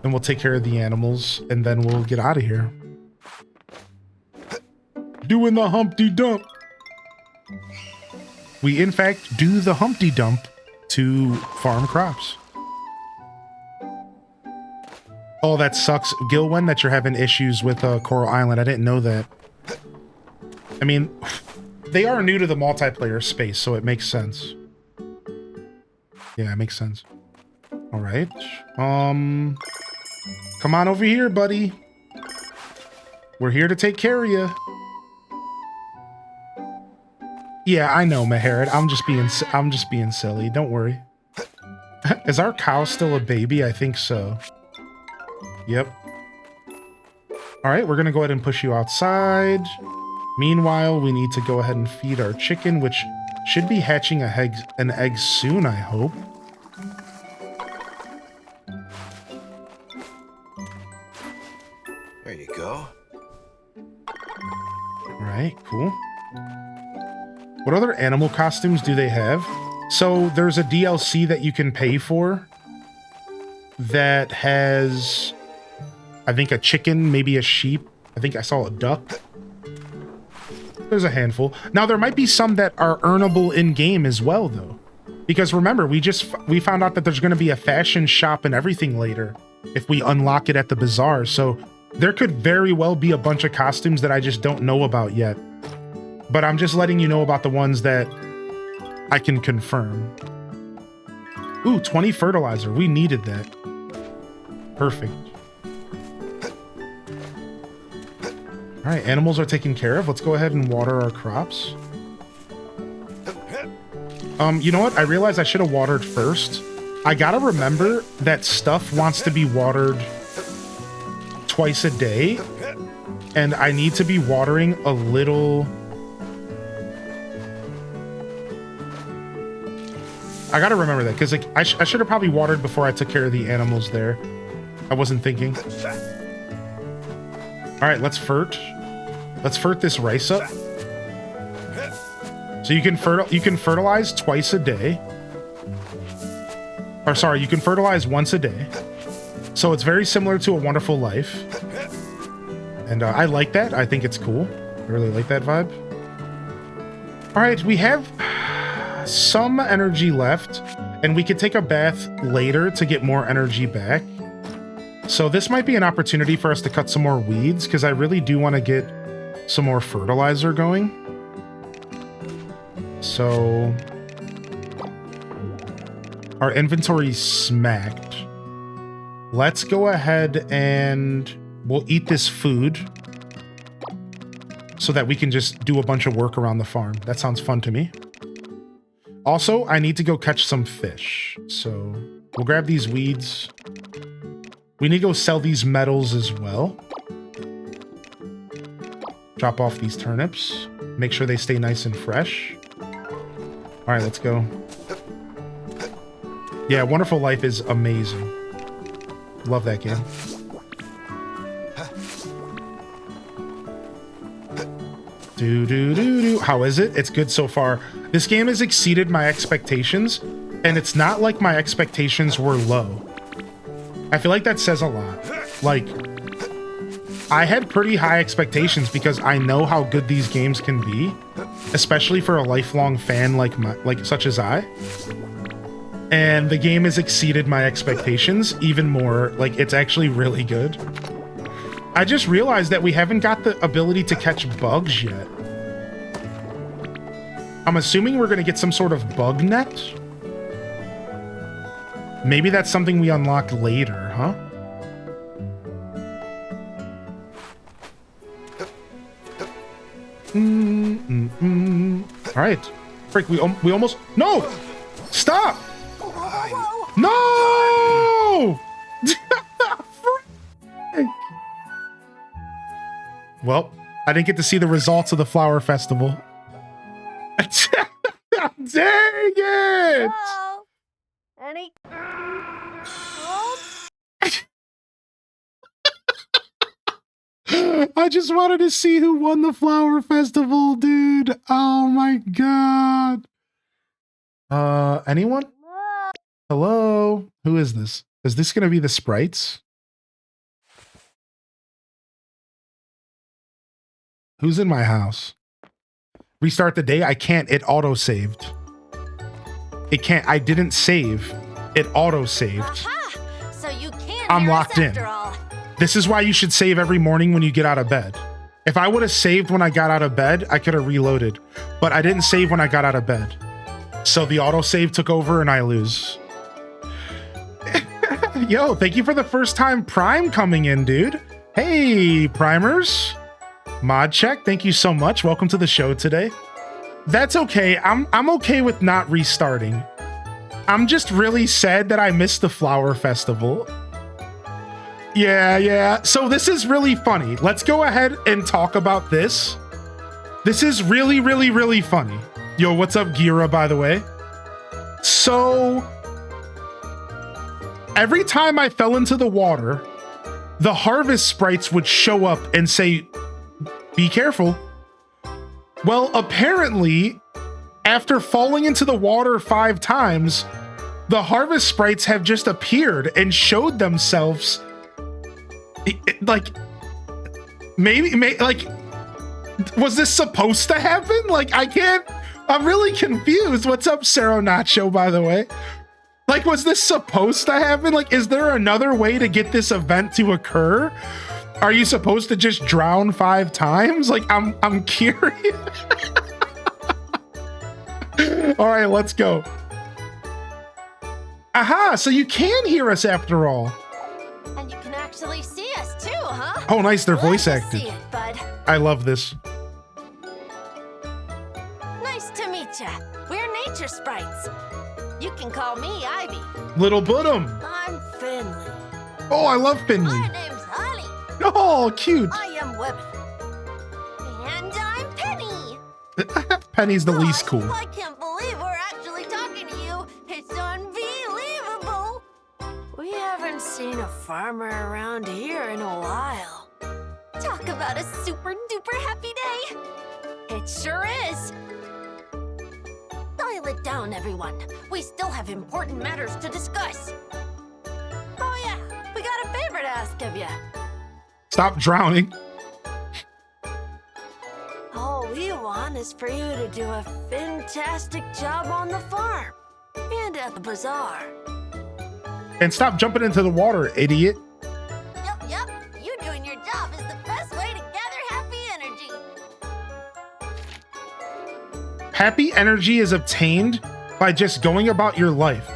And we'll take care of the animals, and then we'll get out of here. Doing the Humpty Dump. We, in fact, do the Humpty Dump to farm crops. Oh, that sucks, Gilwen, that you're having issues with Coral Island. I didn't know that. I mean, they are new to the multiplayer space, so it makes sense. Yeah, it makes sense. All right. Come on over here, buddy. We're here to take care of you. Yeah, I know, Maharit. I'm just being silly. Don't worry. Is our cow still a baby? I think so. Yep. All right, we're gonna go ahead and push you outside. Meanwhile, we need to go ahead and feed our chicken, which should be hatching an egg soon, I hope. There you go. All right, cool. What other animal costumes do they have? So there's a DLC that you can pay for that has, I think, a chicken, maybe a sheep. I think I saw a duck. There's a handful. Now, there might be some that are earnable in-game as well, though. Because remember, we found out that there's going to be a fashion shop and everything later if we unlock it at the Bazaar. So there could very well be a bunch of costumes that I just don't know about yet. But I'm just letting you know about the ones that I can confirm. Ooh, 20 fertilizer. We needed that. Perfect. All right, animals are taken care of. Let's go ahead and water our crops. You know what? I realized I should have watered first. I gotta remember that stuff wants to be watered twice a day, and I need to be watering a little. I gotta remember that, because like, I should have probably watered before I took care of the animals there. I wasn't thinking. All right, let's fert. Let's fert this rice up. So you can fertilize twice a day. Or sorry, you can fertilize once a day. So it's very similar to A Wonderful Life. And I like that. I think it's cool. I really like that vibe. All right, we have some energy left, and we could take a bath later to get more energy back. So this might be an opportunity for us to cut some more weeds, because I really do want to get some more fertilizer going. So our inventory's smacked. Let's go ahead and we'll eat this food so that we can just do a bunch of work around the farm. That sounds fun to me. Also, I need to go catch some fish. So we'll grab these weeds. We need to go sell these metals as well. Drop off these turnips. Make sure they stay nice and fresh. All right, let's go. Yeah, Wonderful Life is amazing. Love that game. How is it? It's good so far. This game has exceeded my expectations, and it's not like my expectations were low. I feel like that says a lot. Like, I had pretty high expectations because I know how good these games can be, especially for a lifelong fan like such as I. And the game has exceeded my expectations even more. Like, it's actually really good. I just realized that we haven't got the ability to catch bugs yet. I'm assuming we're going to get some sort of bug net. Maybe that's something we unlock later, huh? All right. Frick, we almost... No! Stop! No! Frick. Well, I didn't get to see the results of the flower festival. Dang it! Hello? Any? I just wanted to see who won the flower festival, dude. Oh my god. Anyone? Hello? Who is this? Is this gonna be the sprites? Who's in my house? Restart the day? I can't. It auto-saved. It can't. I didn't save. It auto-saved. Aha! So you can't I'm hear us locked in. after all. This is why you should save every morning when you get out of bed. If I would have saved when I got out of bed, I could have reloaded. But I didn't save when I got out of bed. So the autosave took over and I lose. Yo, thank you for the first time Prime coming in, dude. Hey, Primers. Mod check, thank you so much. Welcome to the show today. That's okay. I'm okay with not restarting. I'm just really sad that I missed the flower festival. Yeah. So this is really funny. Let's go ahead and talk about this. This is really, really, really funny. Yo, what's up, Gira, by the way? So every time I fell into the water, the harvest sprites would show up and say, be careful. Well, apparently, after falling into the water 5 times, the harvest sprites have just appeared and showed themselves. Like, maybe, like, was this supposed to happen? Like, I'm really confused. What's up, Sero Nacho, by the way? Like, was this supposed to happen? Like, is there another way to get this event to occur? Are you supposed to just drown 5 times? Like, I'm curious. All right, let's go. Aha, so you can hear us after all. And you can actually see us too, huh? Oh, nice, they're voice Glad to acted. see it, bud. I love this. Nice to meet ya. We're nature sprites. You can call me Ivy. Little Budum. I'm Finley. Oh, I love Finley. My name's Honey. Oh, cute. I am Webby. And I'm Penny. Penny's the least Gosh, cool. I can't believe we're actually talking to you. It's unbelievable. We haven't seen a farmer around here in a while. Talk about a super duper happy day. It sure is. Dial it down, everyone. We still have important matters to discuss. Oh yeah, we got a favor to ask of you. Stop drowning. All we want is for you to do a fantastic job on the farm and at the bazaar. And stop jumping into the water, idiot. Yep. You doing your job is the best way to gather happy energy. Happy energy is obtained by just going about your life.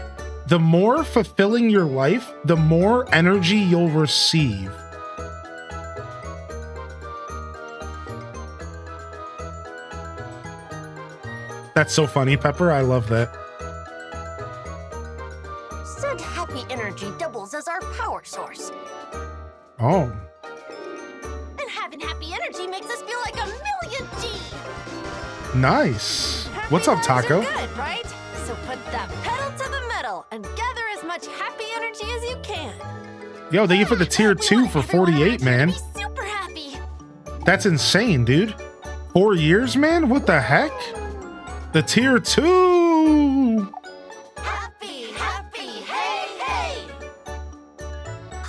The more fulfilling your life, the more energy you'll receive. That's so funny, Pepper. I love that. Said happy energy doubles as our power source. Oh, And having happy energy makes us feel like a million G. nice. Happy What's up, vibes Taco? are good, right? So put that pedal to the metal and gather as much happy energy as you can. Yo, thank you for the tier 2 for 48, man. Be super happy. That's insane, dude. 4 years, man? What the heck? The tier 2. Happy, hey.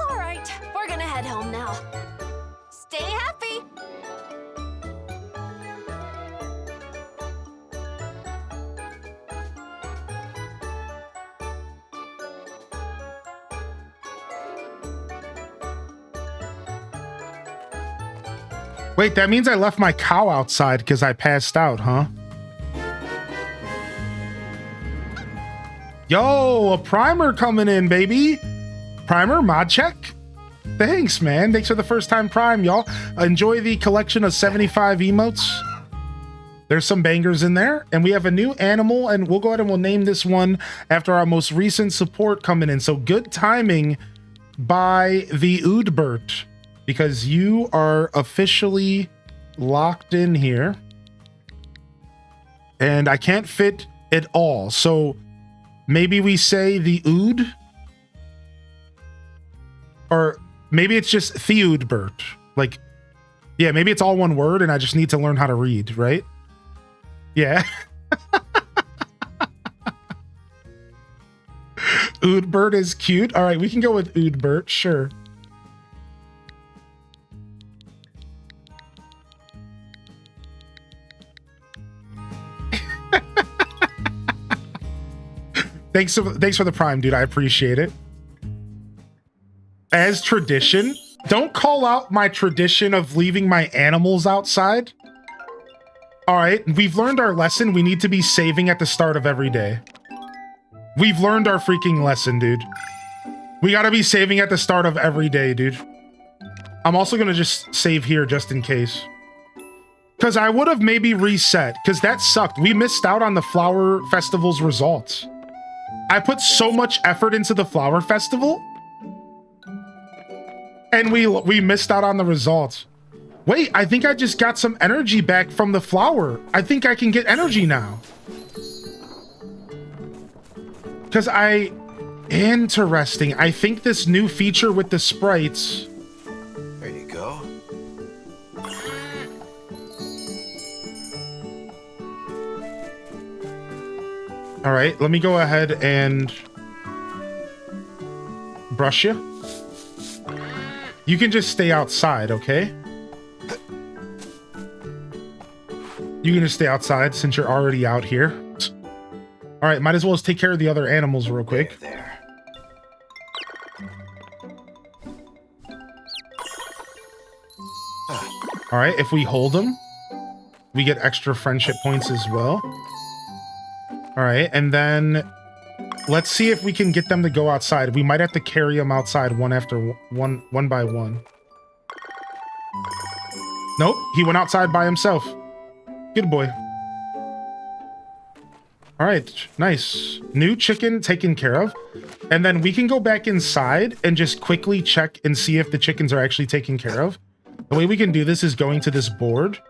All right, we're gonna head home now. Stay happy. Wait, that means I left my cow outside because I passed out, huh? Yo, a primer coming in, baby. Primer, mod check. Thanks, man. Thanks for the first time prime, y'all. Enjoy the collection of 75 emotes. There's some bangers in there. And we have a new animal, and we'll go ahead and we'll name this one after our most recent support coming in. So good timing by the Oodbert, because you are officially locked in here. And I can't fit it all. So maybe we say the Ood? Or maybe it's just Theodbert. Like, yeah, maybe it's all one word and I just need to learn how to read, right? Yeah. Oodbert is cute. All right, we can go with Oodbert, sure. Thanks for the prime, dude. I appreciate it. As tradition, don't call out my tradition of leaving my animals outside. All right, we've learned our lesson. We need to be saving at the start of every day. We've learned our freaking lesson, dude. We gotta be saving at the start of every day, dude. I'm also gonna just save here just in case. Because I would have maybe reset, because that sucked. We missed out on the Flower Festival's results. I put so much effort into the Flower Festival. And we missed out on the results. Wait, I think I just got some energy back from the flower. I think I can get energy now. Because interesting. I think this new feature with the sprites. There you go. All right, let me go ahead and brush you. You can just stay outside, okay? You can just stay outside since you're already out here. All right, might as well just take care of the other animals real quick. There. All right, if we hold them, we get extra friendship points as well. All right, and then let's see if we can get them to go outside. We might have to carry them outside one by one. Nope, he went outside by himself. Good boy. All right, nice. New chicken taken care of. And then we can go back inside and just quickly check and see if the chickens are actually taken care of. The way we can do this is going to this board,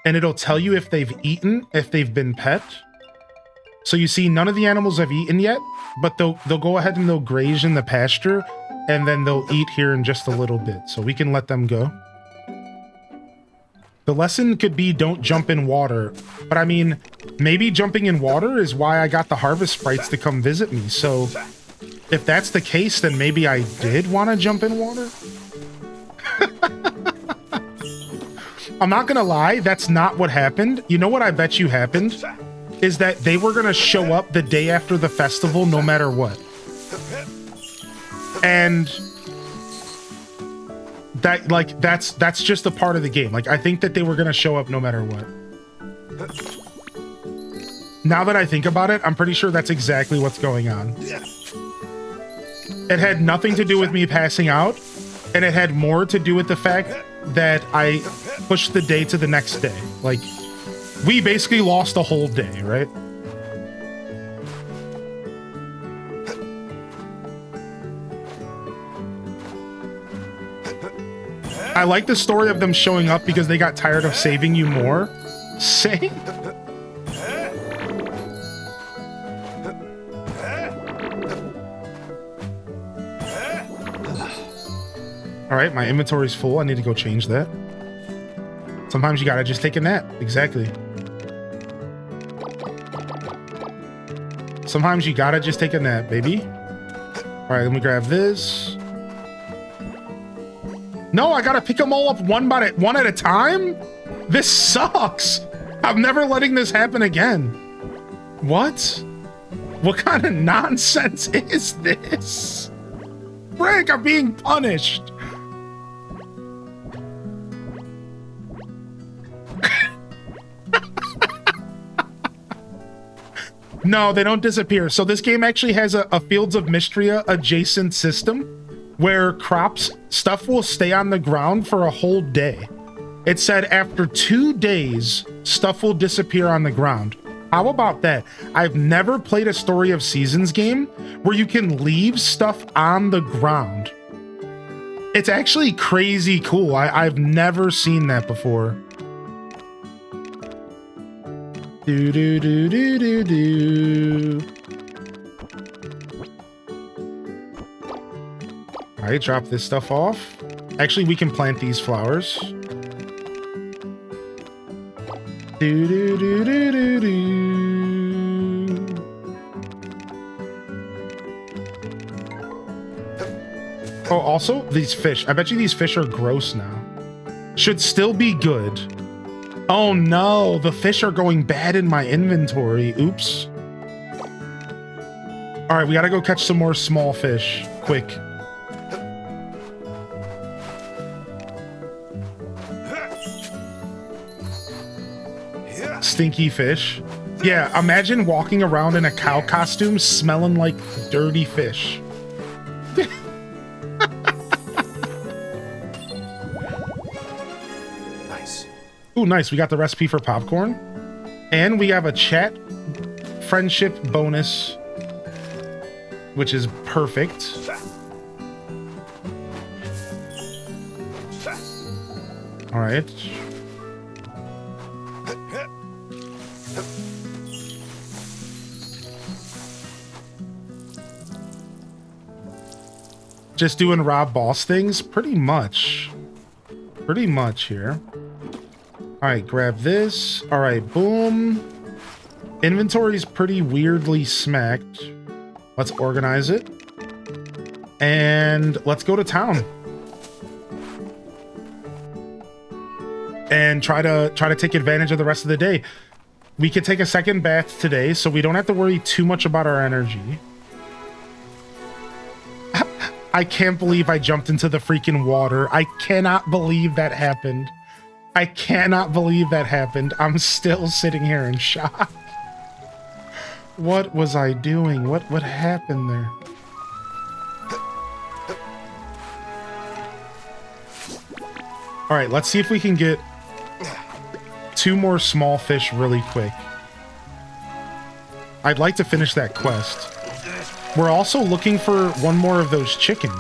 and it'll tell you if they've eaten, if they've been pet. So you see none of the animals have eaten yet, but they'll go ahead and they'll graze in the pasture, and then they'll eat here in just a little bit. So we can let them go. The lesson could be don't jump in water, but I mean, maybe jumping in water is why I got the harvest sprites to come visit me. So if that's the case, then maybe I did want to jump in water. I'm not gonna lie, that's not what happened. You know what I bet you happened? Is that they were gonna show up the day after the festival no matter what. And that, like, that's just a part of the game. Like, I think that they were gonna show up no matter what. Now that I think about it, I'm pretty sure that's exactly what's going on. It had nothing to do with me passing out, and it had more to do with the fact that I pushed the day to the next day. Like, we basically lost a whole day, right? I like the story of them showing up because they got tired of saving you more. Same. All right, my inventory's full. I need to go change that. Sometimes you gotta just take a nap. Exactly. Sometimes you gotta just take a nap, baby. All right, let me grab this. No, I gotta pick them all up one at a time? This sucks. I'm never letting this happen again. What? What kind of nonsense is this? Frank, I'm being punished. No, they don't disappear. So this game actually has a Fields of Mystria adjacent system where stuff will stay on the ground for a whole day. It said after 2 days, stuff will disappear on the ground. How about that? I've never played a Story of Seasons game where you can leave stuff on the ground. It's actually crazy cool. I've never seen that before. Do do do do do do. All right, drop this stuff off. Actually, we can plant these flowers. Do do do do do do. Oh, also these fish. I bet you these fish are gross now. Should still be good. Oh no, the fish are going bad in my inventory. Oops. All right, we gotta go catch some more small fish. Quick. Stinky fish. Yeah, imagine walking around in a cow costume smelling like dirty fish. Ooh, nice. We got the recipe for popcorn. And we have a chat friendship bonus, which is perfect. All right. Just doing Rob Boss things? Pretty much. Pretty much here. All right, grab this. All right, boom. Inventory's pretty weirdly smacked. Let's organize it. And let's go to town. And try to take advantage of the rest of the day. We could take a second bath today, so we don't have to worry too much about our energy. I can't believe I jumped into the freaking water. I cannot believe that happened. I cannot believe that happened. I'm still sitting here in shock. What was I doing? What happened there? All right, let's see if we can get 2 more small fish really quick. I'd like to finish that quest. We're also looking for 1 more of those chickens.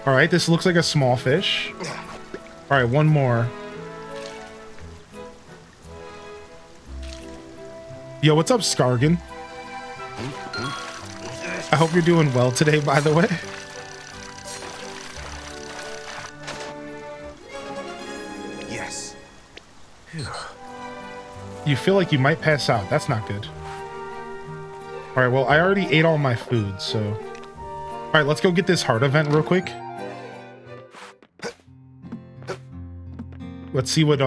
All right, this looks like a small fish. All right, 1 more. Yo, what's up, Skargan? I hope you're doing well today, by the way. Yes. You feel like you might pass out. That's not good. All right, well, I already ate all my food, so... All right, let's go get this heart event real quick. Let's see what,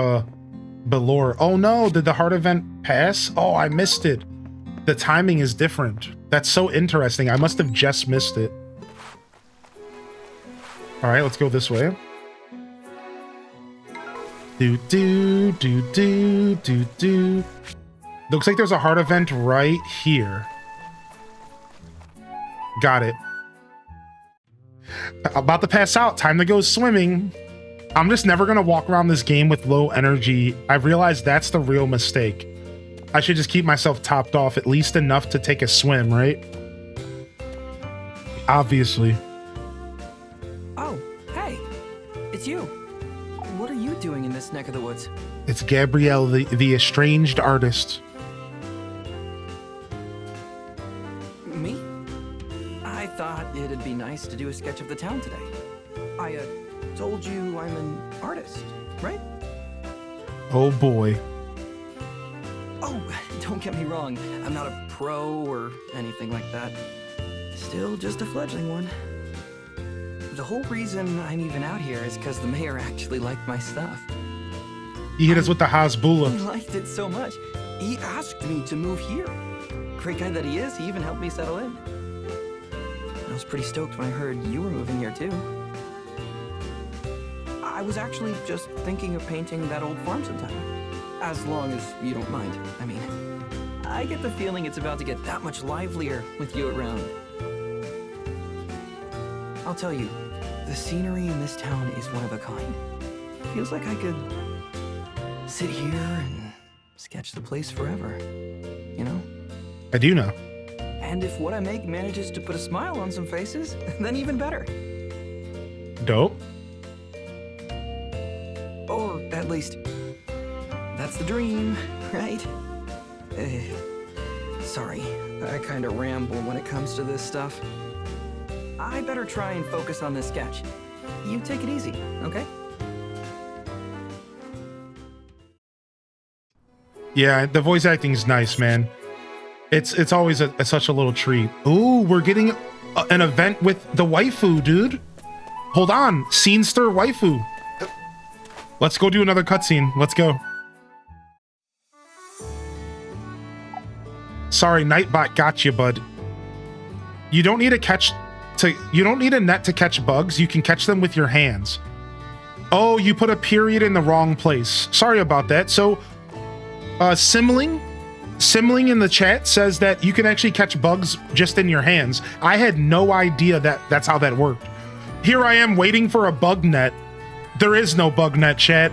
Belore... Oh, no! Did the heart event pass? Oh, I missed it. The timing is different. That's so interesting. I must have just missed it. All right, let's go this way. Do. Looks like there's a heart event right here. Got it. About to pass out. Time to go swimming. I'm just never gonna walk around this game with low energy. I've realized that's the real mistake. I should just keep myself topped off at least enough to take a swim, right? Obviously. Oh, hey. It's you. What are you doing in this neck of the woods? It's Gabrielle, the estranged artist. Me? I thought it'd be nice to do a sketch of the town today. I told you I'm an artist, right? Oh boy. Oh, don't get me wrong. I'm not a pro or anything like that. Still just a fledgling one. The whole reason I'm even out here is because the mayor actually liked my stuff. He hit us with the Hasbula. He liked it so much, he asked me to move here. Great guy that he is, he even helped me settle in. I was pretty stoked when I heard you were moving here too. I was actually just thinking of painting that old farm sometime. As long as you don't mind. I mean, I get the feeling it's about to get that much livelier with you around. I'll tell you, the scenery in this town is one of a kind. Feels like I could sit here and sketch the place forever, you know? I do know. And if what I make manages to put a smile on some faces, then even better. Dope. Or at least, that's the dream, right? Sorry, I kinda ramble when it comes to this stuff. I better try and focus on this sketch. You take it easy, okay? Yeah, the voice acting is nice, man. It's always such a little treat. Ooh, we're getting an event with the waifu, dude. Hold on, Scenester waifu. Let's go do another cutscene. Let's go. Sorry, Nightbot got you, bud. You don't need you don't need a net to catch bugs. You can catch them with your hands. Oh, you put a period in the wrong place. Sorry about that. So, Simling in the chat says that you can actually catch bugs just in your hands. I had no idea that that's how that worked. Here I am waiting for a bug net. There is no bug net, chat.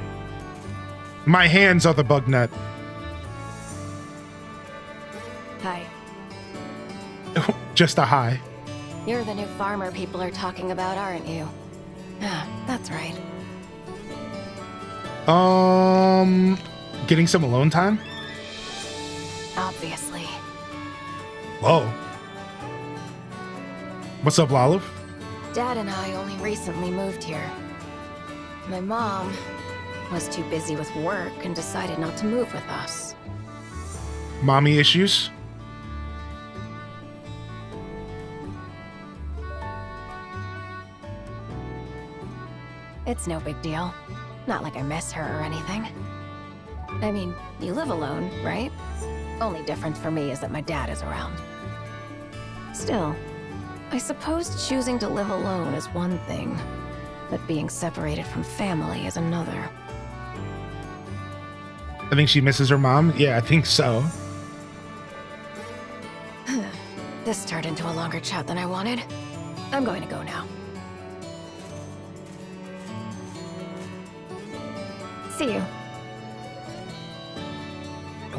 My hands are the bug net. Hi. Just a hi. You're the new farmer people are talking about, aren't you? Ah, that's right. Getting some alone time? Obviously. Whoa. What's up, Lolive? Dad and I only recently moved here. My mom was too busy with work and decided not to move with us. Mommy issues? It's no big deal. Not like I miss her or anything. I mean, you live alone, right? Only difference for me is that my dad is around. Still, I suppose choosing to live alone is one thing, but being separated from family is another. I think she misses her mom. Yeah, I think so. This turned into a longer chat than I wanted. I'm going to go now. See you.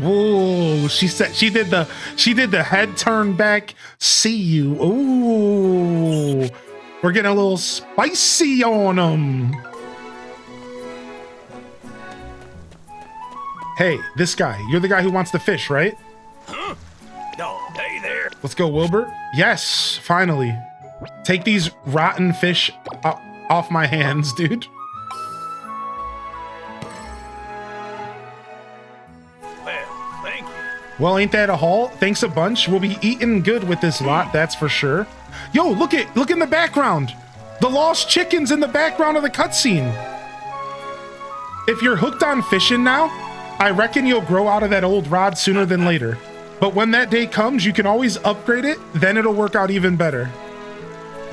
Ooh, she said she did the head turn back. See you. Ooh, we're getting a little spicy on them. Hey, this guy. You're the guy who wants the fish, right? Huh? No, hey there. Let's go, Wilbur. Yes, finally. Take these rotten fish off my hands, dude. Well, thank you. Well, ain't that a haul? Thanks a bunch. We'll be eating good with this lot, that's for sure. Yo, look in the background. The lost chickens in the background of the cutscene. If you're hooked on fishing now, I reckon you'll grow out of that old rod sooner than later. But when that day comes, you can always upgrade it, then it'll work out even better.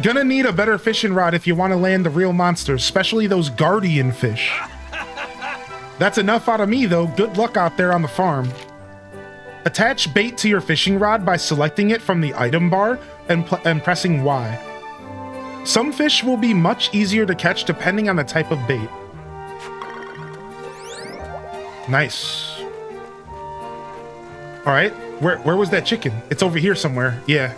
Gonna need a better fishing rod if you want to land the real monsters, especially those guardian fish. That's enough out of me, though. Good luck out there on the farm. Attach bait to your fishing rod by selecting it from the item bar and pressing Y. Some fish will be much easier to catch depending on the type of bait. Nice. All right, where was that chicken? It's over here somewhere. Yeah.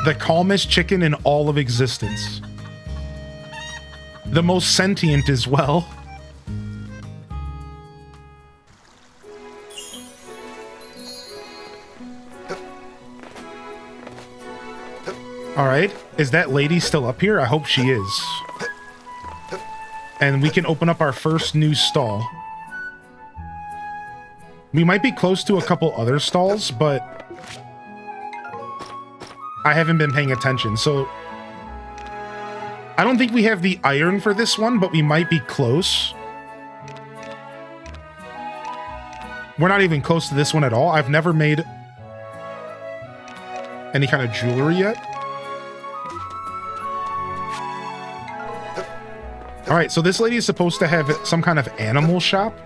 The calmest chicken in all of existence. The most sentient as well. All right, is that lady still up here? I hope she is. And we can open up our first new stall. We might be close to a couple other stalls, but I haven't been paying attention, so I don't think we have the iron for this one, but we might be close. We're not even close to this one at all. I've never made any kind of jewelry yet. All right, so this lady is supposed to have some kind of animal shop.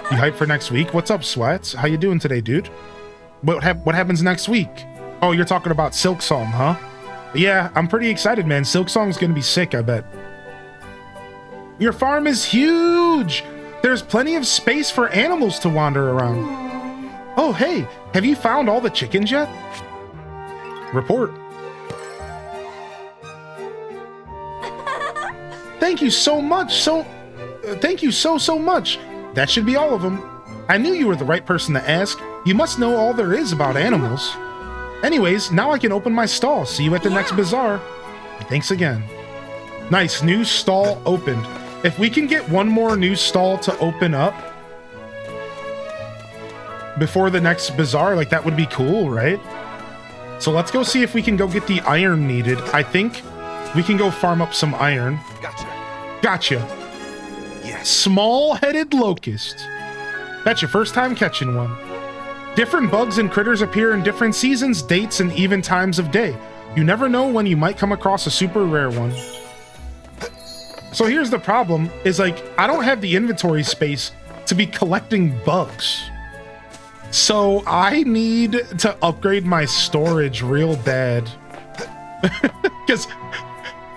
You hyped for next week? What's up, Sweats? How you doing today, dude? What happens next week? Oh, you're talking about Silk Song, huh? Yeah, I'm pretty excited, man. Silk Song's gonna be sick, I bet. Your farm is huge! There's plenty of space for animals to wander around. Oh, hey, have you found all the chickens yet? Report. Thank you so much. Thank you so much. That should be all of them. I knew you were the right person to ask. You must know all there is about animals. Anyways, now I can open my stall. See you at the next bazaar. Thanks again. Nice, new stall opened. If we can get one more new stall to open up before the next bazaar, like that would be cool, right? So let's go see if we can go get the iron needed. I think we can go farm up some iron. Gotcha. Yes. Small-headed locust. That's your first time catching one. Different bugs and critters appear in different seasons, dates, and even times of day. You never know when you might come across a super rare one. So here's the problem, is like, I don't have the inventory space to be collecting bugs. So I need to upgrade my storage real bad. Because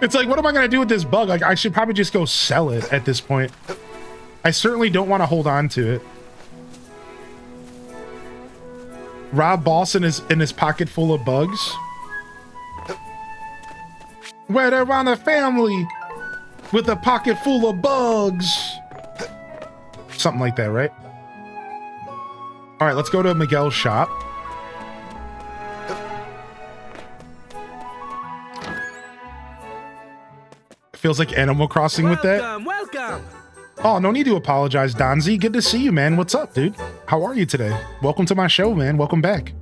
It's like, what am I going to do with this bug? Like, I should probably just go sell it at this point. I certainly don't want to hold on to it. Rob Boston is in his pocket full of bugs. Where they're on a family with a pocket full of bugs. Something like that, right? All right, let's go to Miguel's shop. Feels like Animal Crossing with that. Welcome. Oh, no need to apologize, Donzi. Good to see you, man. What's up, dude? How are you today? Welcome to my show, man. Welcome back.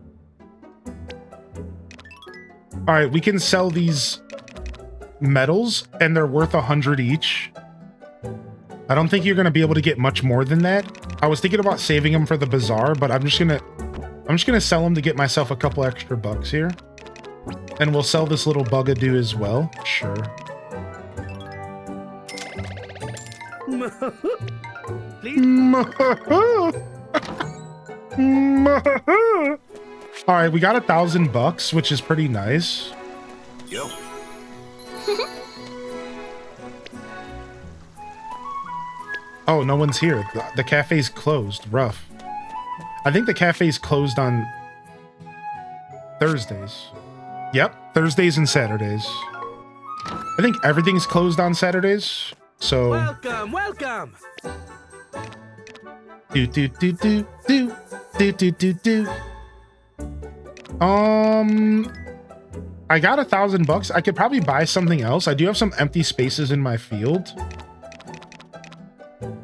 All right, we can sell these medals, and they're worth 100 each. I don't think you're gonna be able to get much more than that. I was thinking about saving them for the bazaar, but I'm just gonna sell them to get myself a couple extra bucks here, and we'll sell this little bugadoo as well. Sure. All right, we got $1,000, which is pretty nice. Yo. Oh, no one's here. The cafe's closed. Rough. I think the cafe's closed on Thursdays. Yep, Thursdays and Saturdays. I think everything's closed on Saturdays. So Welcome. do do do do do do do do do. I got $1,000. I could probably buy something else. I do have some empty spaces in my field.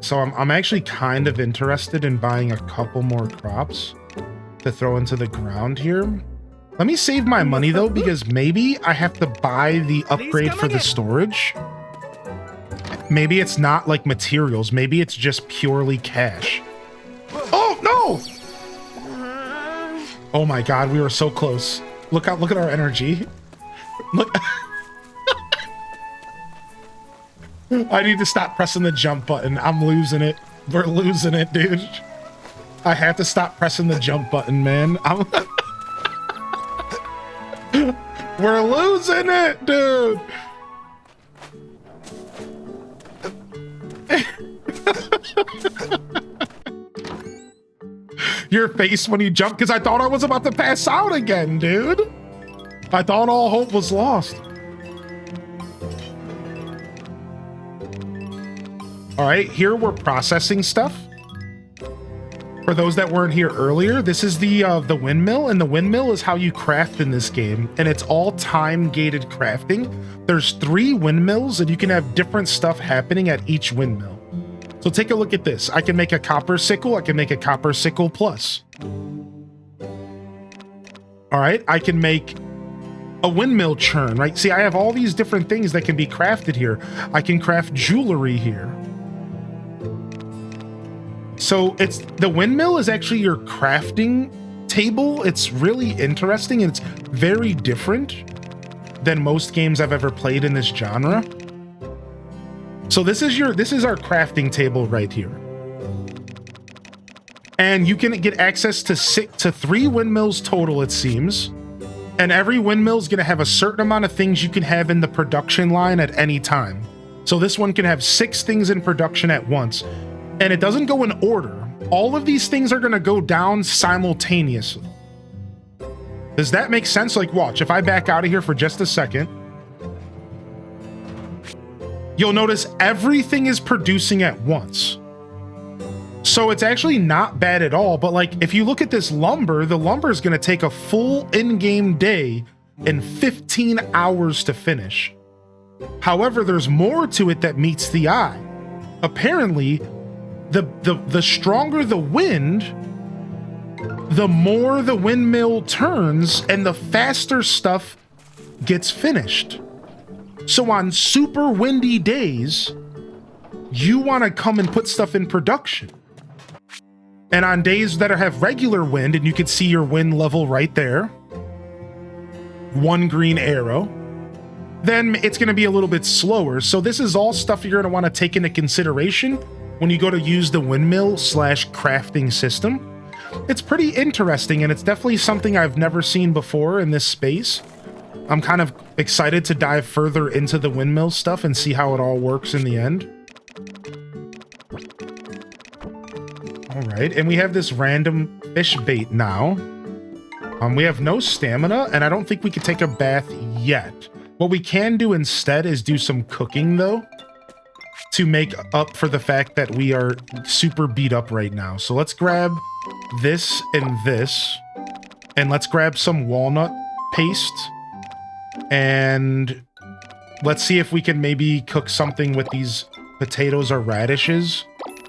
So I'm actually kind of interested in buying a couple more crops to throw into the ground here. Let me save my money though, because maybe I have to buy the upgrade for the storage. Maybe it's not like materials. Maybe it's just purely cash. Oh, no! Oh my God, we were so close. Look at our energy. Look. I need to stop pressing the jump button. I'm losing it. We're losing it, dude. I have to stop pressing the jump button, man. We're losing it, dude. Your face when you jumped, because I thought I was about to pass out again, dude. I thought all hope was lost. All right, here we're processing stuff. For those that weren't here earlier, this is the windmill, and the windmill is how you craft in this game, and it's all time-gated crafting. There's 3 windmills, and you can have different stuff happening at each windmill. So take a look at this. I can make a copper sickle. I can make a copper sickle plus. All right, I can make a windmill churn, right? See, I have all these different things that can be crafted here. I can craft jewelry here. So the windmill is actually your crafting table. It's really interesting, and it's very different than most games I've ever played in this genre. So this is our crafting table right here. And you can get access to 3 windmills total, it seems. And every windmill is going to have a certain amount of things you can have in the production line at any time. So this one can have 6 things in production at once. And it doesn't go in order. All of these things are going to go down simultaneously. Does that make sense? Like, watch, if I back out of here for just a second, you'll notice everything is producing at once. So it's actually not bad at all. But like, if you look at this lumber, the lumber is going to take a full in-game day and 15 hours to finish. However, there's more to it that meets the eye. Apparently, the stronger the wind, the more the windmill turns and the faster stuff gets finished. So on super windy days, you want to come and put stuff in production. And on days that have regular wind, and you can see your wind level right there, 1 green arrow, then it's going to be a little bit slower. So this is all stuff you're going to want to take into consideration when you go to use the windmill/crafting system. It's pretty interesting, and it's definitely something I've never seen before in this space. I'm kind of excited to dive further into the windmill stuff and see how it all works in the end. All right, and we have this random fish bait now. We have no stamina, and I don't think we could take a bath yet. What we can do instead is do some cooking, though, to make up for the fact that we are super beat up right now. So let's grab this and this, and let's grab some walnut paste, and let's see if we can maybe cook something with these potatoes or radishes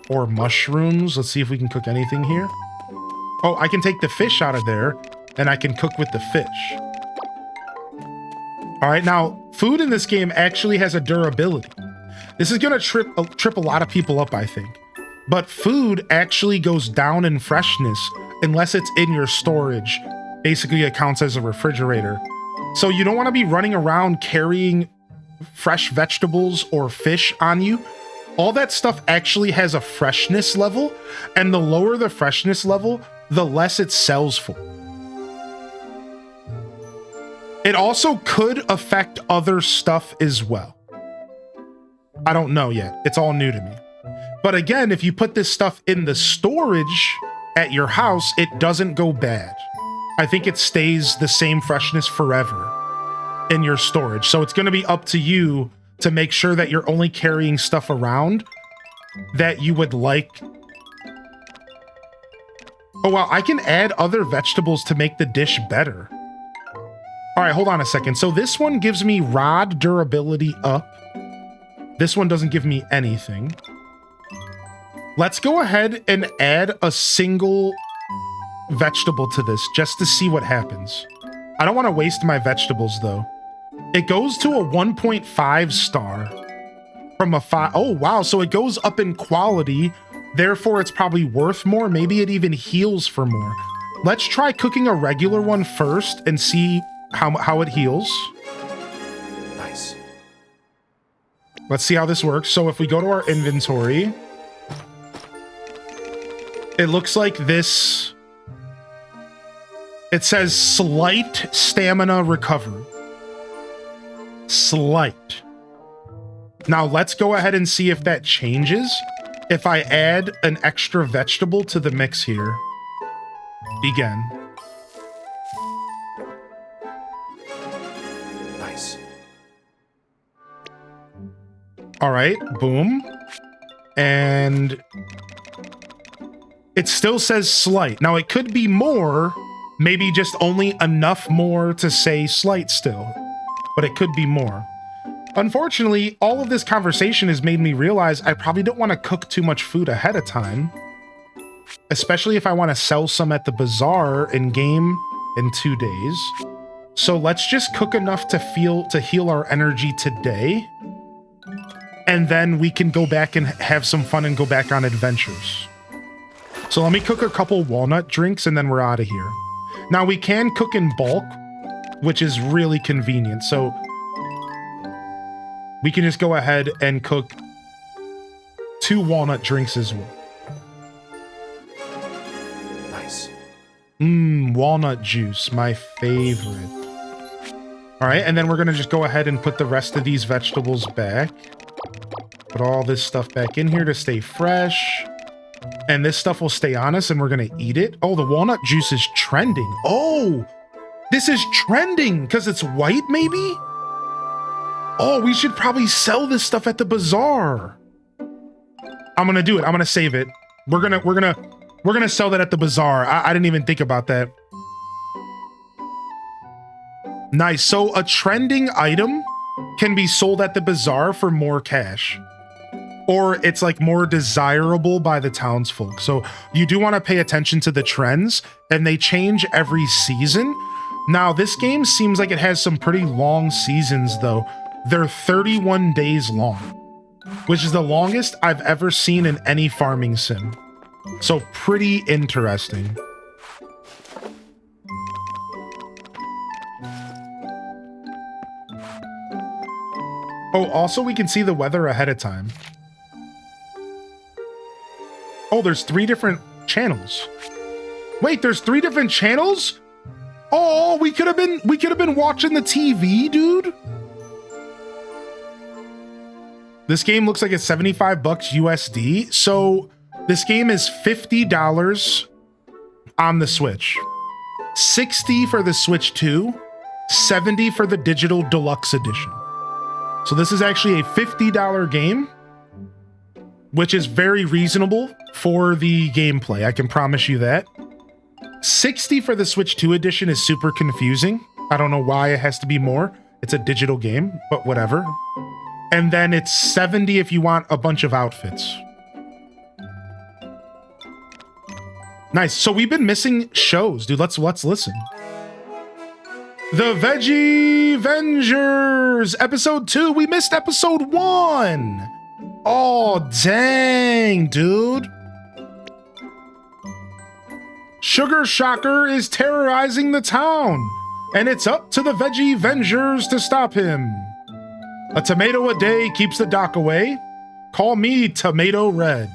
or mushrooms. Let's see if we can cook anything here. Oh, I can take the fish out of there, and I can cook with the fish. All right, now, food in this game actually has a durability. This is going to trip a lot of people up, I think. But food actually goes down in freshness unless it's in your storage. Basically, it counts as a refrigerator. So you don't want to be running around carrying fresh vegetables or fish on you. All that stuff actually has a freshness level, and the lower the freshness level, the less it sells for. It also could affect other stuff as well. I don't know yet. It's all new to me. But again, if you put this stuff in the storage at your house, it doesn't go bad. I think it stays the same freshness forever in your storage. So it's going to be up to you to make sure that you're only carrying stuff around that you would like. Oh, wow, I can add other vegetables to make the dish better. All right, hold on a second. So this one gives me rod durability up. This one doesn't give me anything. Let's go ahead and add a single vegetable to this just to see what happens. I don't want to waste my vegetables, though. It goes to a 1.5 star from a 5. Oh, wow. So it goes up in quality. Therefore, it's probably worth more. Maybe it even heals for more. Let's try cooking a regular one first and see how it heals. Nice. Let's see how this works. So if we go to our inventory, it looks like this. It says slight stamina recovery. Slight. Now let's go ahead and see if that changes if I add an extra vegetable to the mix here. Begin. Nice. All right, boom. And it still says slight. Now it could be more, maybe just only enough more to say slight still, but it could be more. Unfortunately, all of this conversation has made me realize I probably don't want to cook too much food ahead of time, especially if I want to sell some at the bazaar in game in 2 days. So let's just cook enough to heal our energy today, and then we can go back and have some fun and go back on adventures. So let me cook a couple walnut drinks and then we're out of here. Now we can cook in bulk, which is really convenient. So we can just go ahead and cook 2 walnut drinks as well. Nice. Walnut juice, my favorite. All right, and then we're gonna just go ahead and put the rest of these vegetables back. Put all this stuff back in here to stay fresh. And this stuff will stay on us and we're gonna eat it. Oh, the walnut juice is trending. Oh, this is trending because it's white, maybe? Oh, we should probably sell this stuff at the bazaar. I'm gonna do it. I'm gonna save it. We're gonna sell that at the bazaar. I didn't even think about that. Nice. So a trending item can be sold at the bazaar for more cash, or it's like more desirable by the townsfolk. So you do want to pay attention to the trends, and they change every season. Now, this game seems like it has some pretty long seasons, though. They're 31 days long, which is the longest I've ever seen in any farming sim. So pretty interesting. Oh, also we can see the weather ahead of time. Oh, there's 3 different channels. Wait, there's 3 different channels? Oh, we could have been watching the TV, dude. This game looks like it's 75 bucks USD. So this game is $50 on the Switch. 60 for the Switch 2, 70 for the digital deluxe edition. So this is actually a $50 game, which is very reasonable for the gameplay. I can promise you that. 60 for the Switch 2 edition is super confusing. I don't know why it has to be more. It's a digital game, but whatever. And then it's 70 if you want a bunch of outfits. Nice. So we've been missing shows, dude. Let's listen. The Veggie Vengers, episode 2. We missed episode 1. Oh, dang, dude. Sugar Shocker is terrorizing the town, and it's up to the Veggie Vengers to stop him. A tomato a day keeps the doc away. Call me Tomato Red.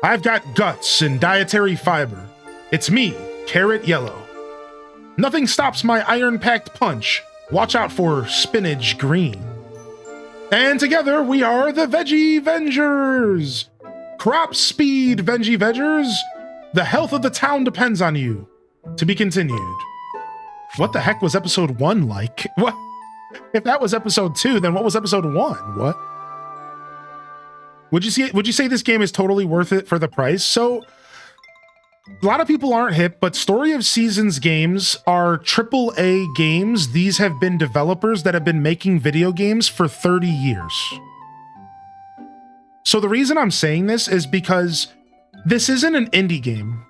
I've got guts and dietary fiber. It's me, Carrot Yellow. Nothing stops my iron-packed punch. Watch out for Spinach Green. And together we are the Veggie Vengers. Crop speed, Veggie Vengers. The health of the town depends on you. To be continued. What the heck was episode 1 like? What? If that was episode 2, then what was episode 1? What? Would you say this game is totally worth it for the price? So, a lot of people aren't hip, but Story of Seasons games are AAA games. These have been developers that have been making video games for 30 years. So the reason I'm saying this is because this isn't an indie game.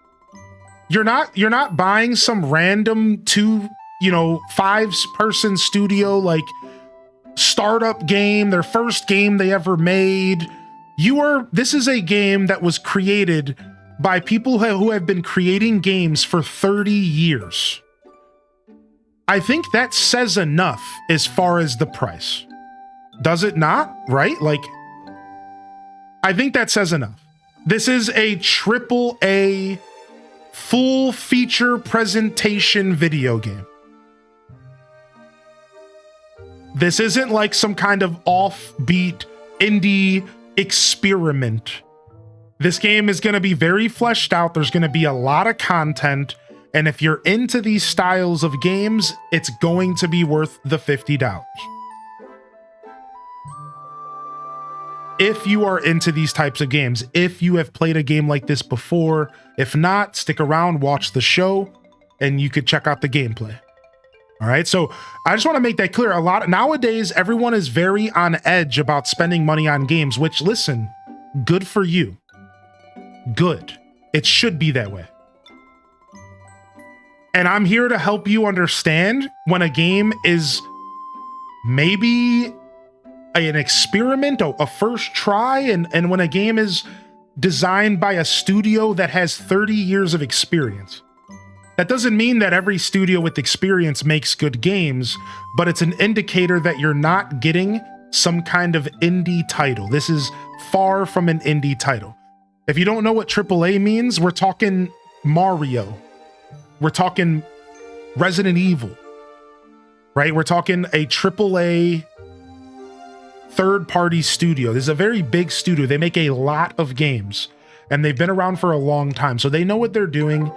You're not buying some random 5-person studio like startup game, their first game they ever made. This is a game that was created by people who have been creating games for 30 years. I think that says enough as far as the price. Does it not? Right? Like, I think that says enough. This is a AAA full feature presentation video game. This isn't like some kind of offbeat indie experiment. This game is going to be very fleshed out. There's going to be a lot of content. And if you're into these styles of games, it's going to be worth the $50. If you are into these types of games, if you have played a game like this before, if not, stick around, watch the show, and you could check out the gameplay. All right, so I just want to make that clear. Nowadays, everyone is very on edge about spending money on games, which, listen, good for you. Good. It should be that way. And I'm here to help you understand when a game is maybe an experiment, a first try, and when a game is designed by a studio that has 30 years of experience. That doesn't mean that every studio with experience makes good games, but it's an indicator that you're not getting some kind of indie title. This is far from an indie title. If you don't know what AAA means, we're talking Mario. We're talking Resident Evil, right? We're talking a AAA third-party studio. This is a very big studio. They make a lot of games, and they've been around for a long time, so they know what they're doing,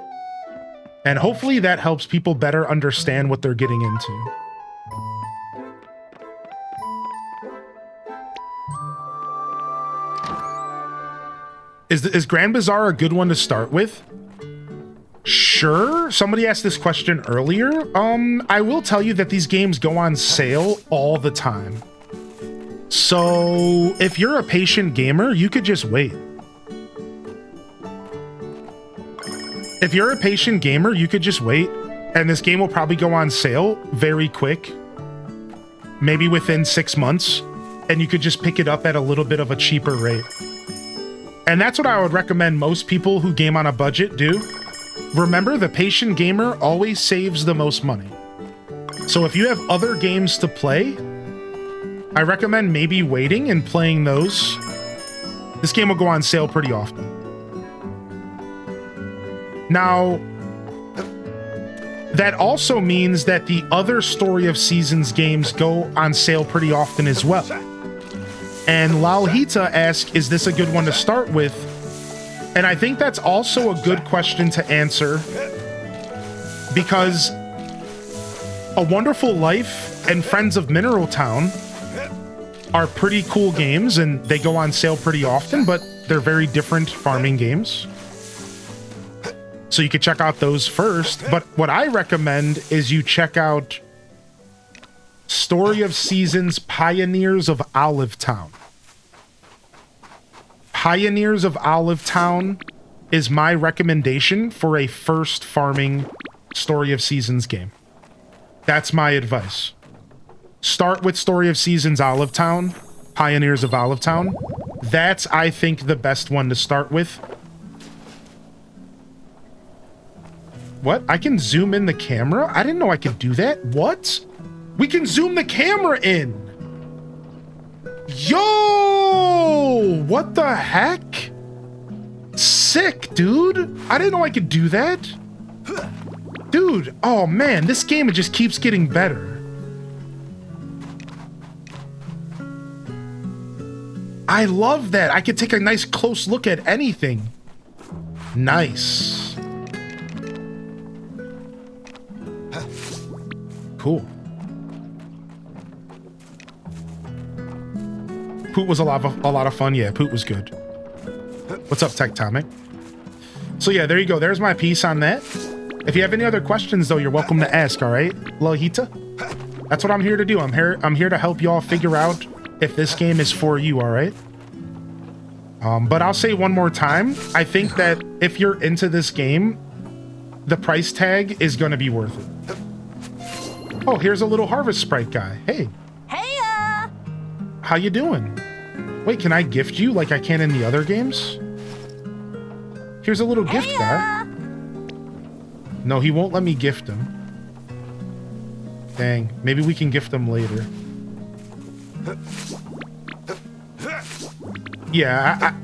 and hopefully that helps people better understand what they're getting into. Is Grand Bazaar a good one to start with? Sure. Somebody asked this question earlier. I will tell you that these games go on sale all the time. So if you're a patient gamer, you could just wait. If you're a patient gamer, you could just wait, and this game will probably go on sale very quick, maybe within 6 months, and you could just pick it up at a little bit of a cheaper rate. And that's what I would recommend most people who game on a budget do. Remember, the patient gamer always saves the most money. So if you have other games to play, I recommend maybe waiting and playing those. This game will go on sale pretty often. Now, that also means that the other Story of Seasons games go on sale pretty often as well. And Lalhita asks, is this a good one to start with? And I think that's also a good question to answer, because A Wonderful Life and Friends of Mineral Town are pretty cool games, and they go on sale pretty often, but they're very different farming games. So you could check out those first. But what I recommend is you check out Story of Seasons Pioneers of Olive Town. Pioneers of Olive Town is my recommendation for a first farming Story of Seasons game. That's my advice. Start with Story of Seasons Olive Town, Pioneers of Olive Town. That's, I think, the best one to start with. What? I can zoom in the camera? I didn't know I could do that. What? We can zoom the camera in. Yo! What the heck? Sick, dude. I didn't know I could do that. Dude, oh man, this game, it just keeps getting better. I love that. I could take a nice close look at anything. Nice. Cool. Poot was a lot of fun. Yeah, Poot was good. What's up, Tectonic? So yeah, there you go. There's my piece on that. If you have any other questions, though, you're welcome to ask, all right? Lohita? That's what I'm here to do. I'm here to help y'all figure out if this game is for you, all right? But I'll say one more time. I think that if you're into this game, the price tag is going to be worth it. Oh, here's a little Harvest Sprite guy. Hey. Heya! How you doing? Wait, can I gift you like I can in the other games? Here's a little gift guy. No, he won't let me gift him. Dang, maybe we can gift him later. Yeah,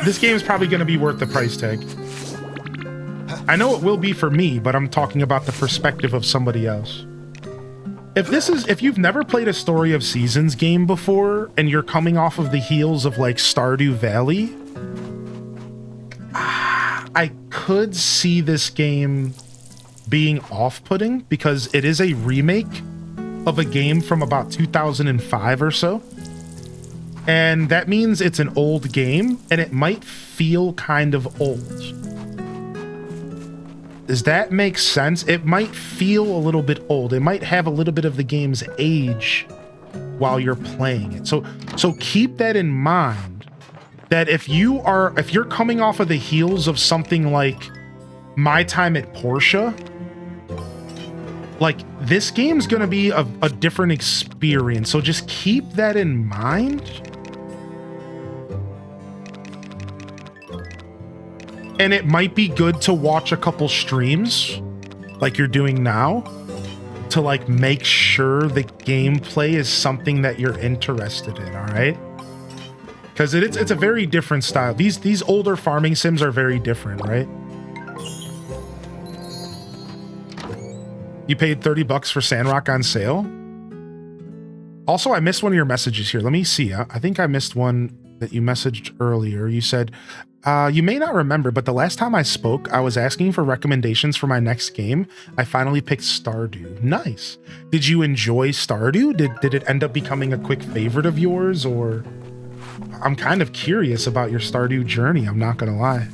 this game is probably going to be worth the price tag. I know it will be for me, but I'm talking about the perspective of somebody else. If you've never played a Story of Seasons game before, and you're coming off of the heels of like Stardew Valley, I could see this game being off-putting because it is a remake of a game from about 2005 or so. And that means it's an old game, and it might feel kind of old. Does that make sense? It might feel a little bit old. It might have a little bit of the game's age while you're playing it. So keep that in mind, that if you're coming off of the heels of something like My Time at Portia, like this game's gonna be a different experience. So just keep that in mind. And it might be good to watch a couple streams like you're doing now to like make sure the gameplay is something that you're interested in, all right? Because it's a very different style. These older farming sims are very different, right? You paid $30 for Sandrock on sale. Also, I missed one of your messages here. Let me see. I think I missed one that you messaged earlier. You said, you may not remember, but the last time I spoke, I was asking for recommendations for my next game. I finally picked Stardew. Nice. Did you enjoy Stardew? Did it end up becoming a quick favorite of yours? Or I'm kind of curious about your Stardew journey. I'm not going to lie.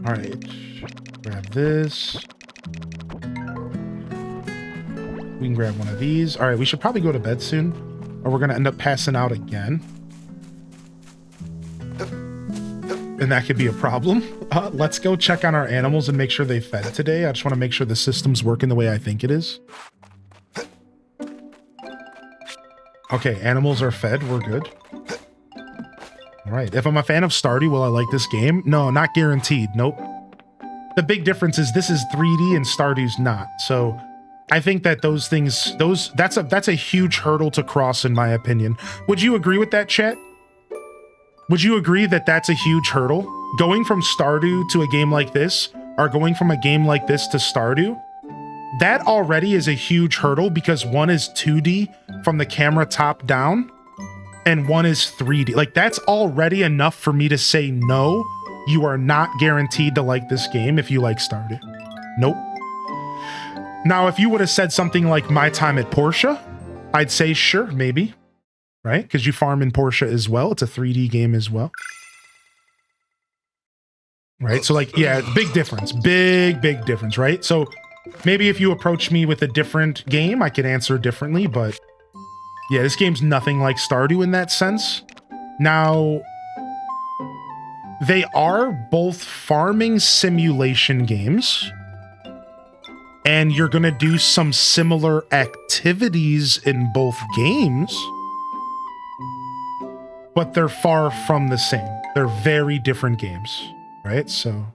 All right, grab this. We can grab one of these. All right, we should probably go to bed soon, or we're gonna end up passing out again. And that could be a problem. Let's go check on our animals and make sure they fed today. I just want to make sure the system's working the way I think it is. Okay, animals are fed. We're good. All right, if I'm a fan of Stardew, will I like this game? No, not guaranteed. Nope. The big difference is this is 3D and Stardew's not. So I think that those things, that's a huge hurdle to cross, in my opinion. Would you agree with that, chat? Would you agree that that's a huge hurdle? Going from Stardew to a game like this, or going from a game like this to Stardew, that already is a huge hurdle because one is 2D from the camera top down, and one is 3D. Like, that's already enough for me to say, no, you are not guaranteed to like this game if you like Stardew. Nope. Now, if you would have said something like My Time at Portia, I'd say, sure, maybe. Right? Because you farm in Portia as well. It's a 3D game as well. Right? So, like, yeah, big difference. Big difference, right? So maybe if you approach me with a different game, I could answer differently, but yeah, this game's nothing like Stardew in that sense. Now, they are both farming simulation games, and you're going to do some similar activities in both games, but they're far from the same. They're very different games, right? So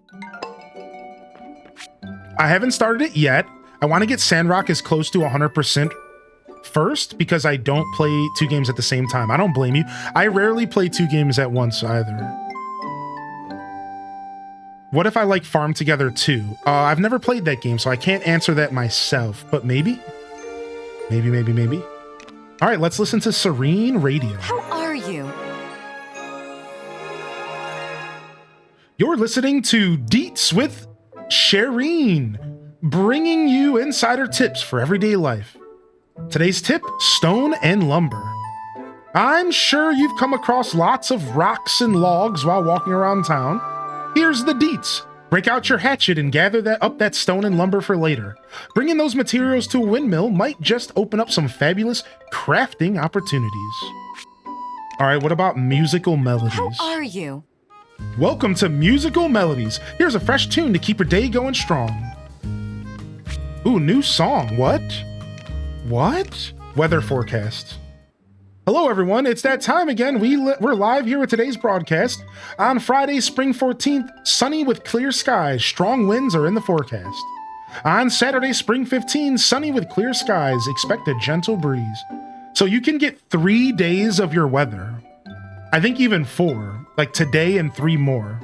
I haven't started it yet. I want to get Sandrock as close to 100% first because I don't play two games at the same time. I don't blame you. I rarely play two games at once either. What if I like Farm Together 2? I've never played that game, so I can't answer that myself, but maybe. Maybe. All right, let's listen to Serene Radio. How are you? You're listening to Deets with Shireen, bringing you insider tips for everyday life. Today's tip, stone and lumber. I'm sure you've come across lots of rocks and logs while walking around town. Here's the deets. Break out your hatchet and gather that stone and lumber for later. Bringing those materials to a windmill might just open up some fabulous crafting opportunities. All right, what about musical melodies? How are you? Welcome to Musical Melodies. Here's a fresh tune to keep your day going strong. Ooh, new song. What? Weather forecast. Hello, everyone. It's that time again. We're live here with today's broadcast. On Friday, spring 14th, sunny with clear skies. Strong winds are in the forecast. On Saturday, spring 15th, sunny with clear skies. Expect a gentle breeze. So you can get 3 days of your weather. I think even 4, like today and 3 more.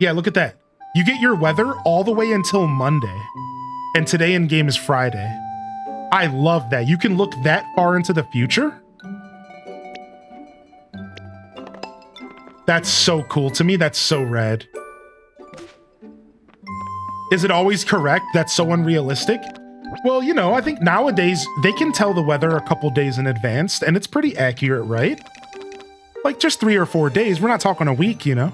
Yeah, look at that. You get your weather all the way until Monday. And today in game is Friday. I love that. You can look that far into the future. That's so cool. To me, that's so rad. Is it always correct? That's so unrealistic. Well, you know, I think nowadays they can tell the weather a couple days in advance, and it's pretty accurate, right? Like just 3 or 4 days. We're not talking a week, you know?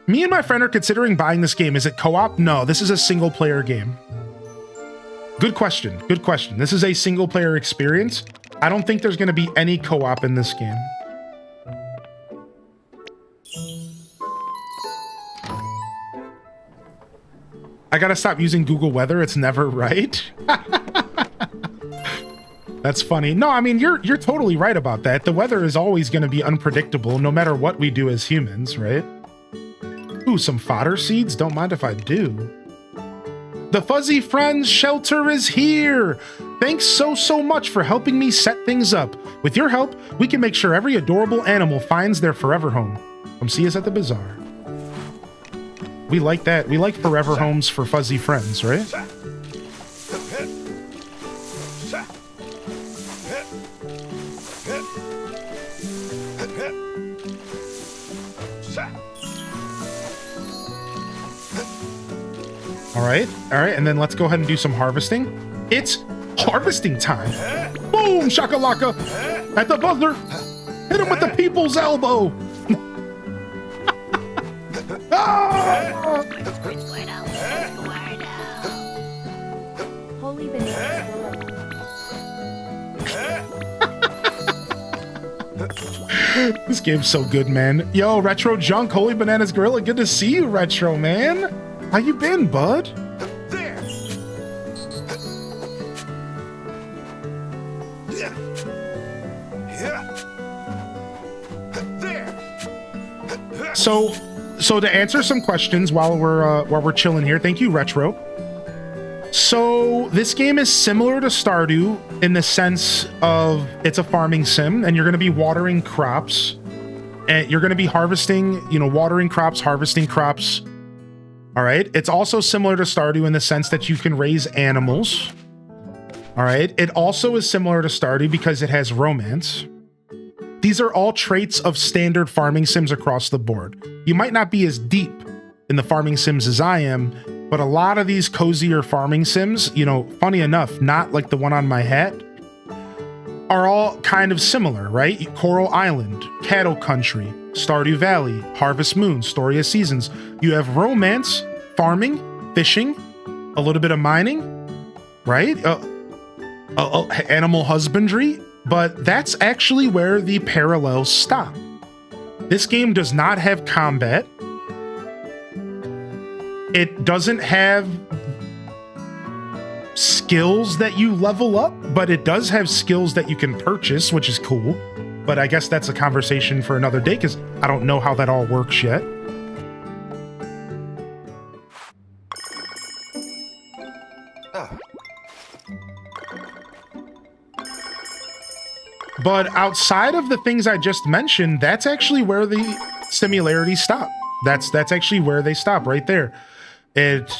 Me and my friend are considering buying this game. Is it co-op? No, this is a single player game. Good question. This is a single player experience. I don't think there's going to be any co-op in this game. I gotta stop using Google Weather. It's never right. That's funny. No, I mean, you're totally right about that. The weather is always going to be unpredictable no matter what we do as humans, right? Ooh, some fodder seeds? Don't mind if I do. The Fuzzy Friends Shelter is here! Thanks so much for helping me set things up. With your help, we can make sure every adorable animal finds their forever home. Come see us at the bazaar. We like that. We like forever homes for fuzzy friends, right? All right, and then let's go ahead and do some harvesting. It's harvesting time. Boom, shakalaka, at the buzzer. Hit him with the people's elbow. Ah! Holy banana. This game's so good, man. Yo, Retro Junk, Holy Bananas Gorilla, good to see you, Retro, man. How you been, bud? There. So to answer some questions while we're chilling here, thank you, Retro. So this game is similar to Stardew in the sense of it's a farming sim, and you're going to be watering crops, and you're going to be harvesting, watering crops, harvesting crops. All right. It's also similar to Stardew in the sense that you can raise animals. All right. It also is similar to Stardew because it has romance. These are all traits of standard farming sims across the board. You might not be as deep in the farming sims as I am, but a lot of these cozier farming sims, funny enough, not like the one on my hat, are all kind of similar, right? Coral Island, Cattle Country, Stardew Valley, Harvest Moon, Story of Seasons. You have romance, farming, fishing, a little bit of mining, right? Animal husbandry, but that's actually where the parallels stop. This game does not have combat. It doesn't have skills that you level up, but it does have skills that you can purchase, which is cool. But I guess that's a conversation for another day because I don't know how that all works yet. But outside of the things I just mentioned, that's actually where the similarities stop. That's actually where they stop, right there. It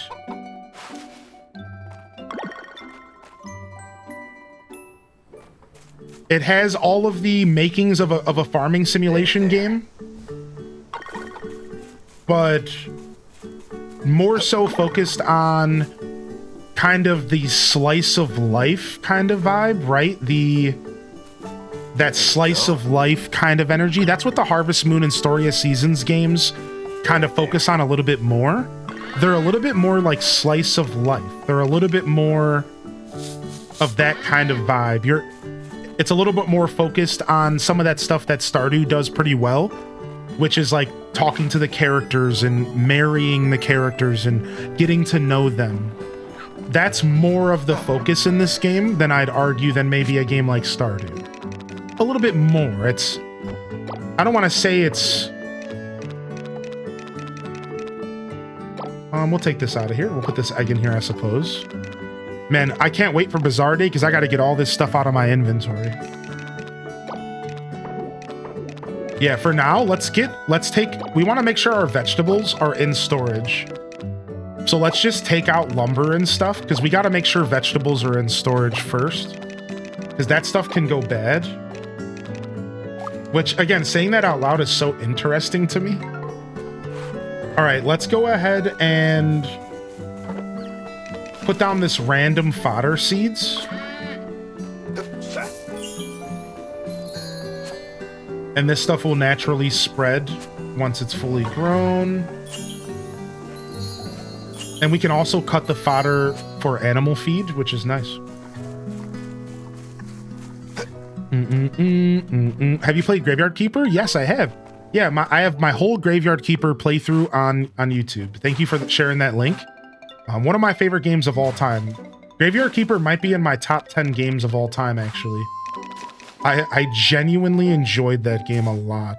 has all of the makings of a farming simulation game, but more so focused on kind of the slice of life kind of vibe, right? That slice of life kind of energy. That's what the Harvest Moon and Story of Seasons games kind of focus on a little bit more. They're a little bit more like slice of life. They're a little bit more of that kind of vibe. It's a little bit more focused on some of that stuff that Stardew does pretty well, which is like talking to the characters and marrying the characters and getting to know them. That's more of the focus in this game than I'd argue than maybe a game like Stardew. A little bit more. I don't want to say it's... we'll take this out of here. We'll put this egg in here, I suppose. Man, I can't wait for Bazaar Day because I got to get all this stuff out of my inventory. Yeah, for now, we want to make sure our vegetables are in storage. So let's just take out lumber and stuff because we got to make sure vegetables are in storage first because that stuff can go bad. Which, again, saying that out loud is so interesting to me. All right, let's go ahead and put down this random fodder seeds. And this stuff will naturally spread once it's fully grown. And we can also cut the fodder for animal feed, which is nice. Have you played Graveyard Keeper? Yes, I have. Yeah, I have my whole Graveyard Keeper playthrough on YouTube. Thank you for sharing that link. One of my favorite games of all time. Graveyard Keeper might be in my top 10 games of all time, actually. I genuinely enjoyed that game a lot.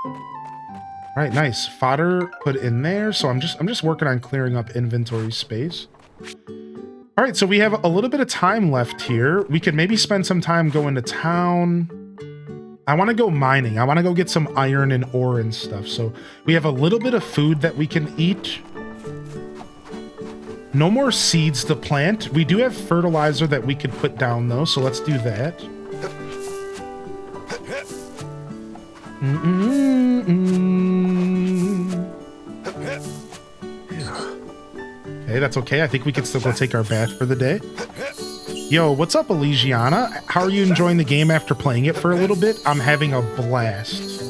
All right, nice. Fodder put in there. So I'm just working on clearing up inventory space. All right, so we have a little bit of time left here. We could maybe spend some time going to town. I want to go mining. I want to go get some iron and ore and stuff. So we have a little bit of food that we can eat. No more seeds to plant. We do have fertilizer that we could put down though, so let's do that. Okay, that's okay. I think we can still go take our bath for the day. Yo, what's up, Elysiana? How are you enjoying the game after playing it for a little bit? I'm having a blast.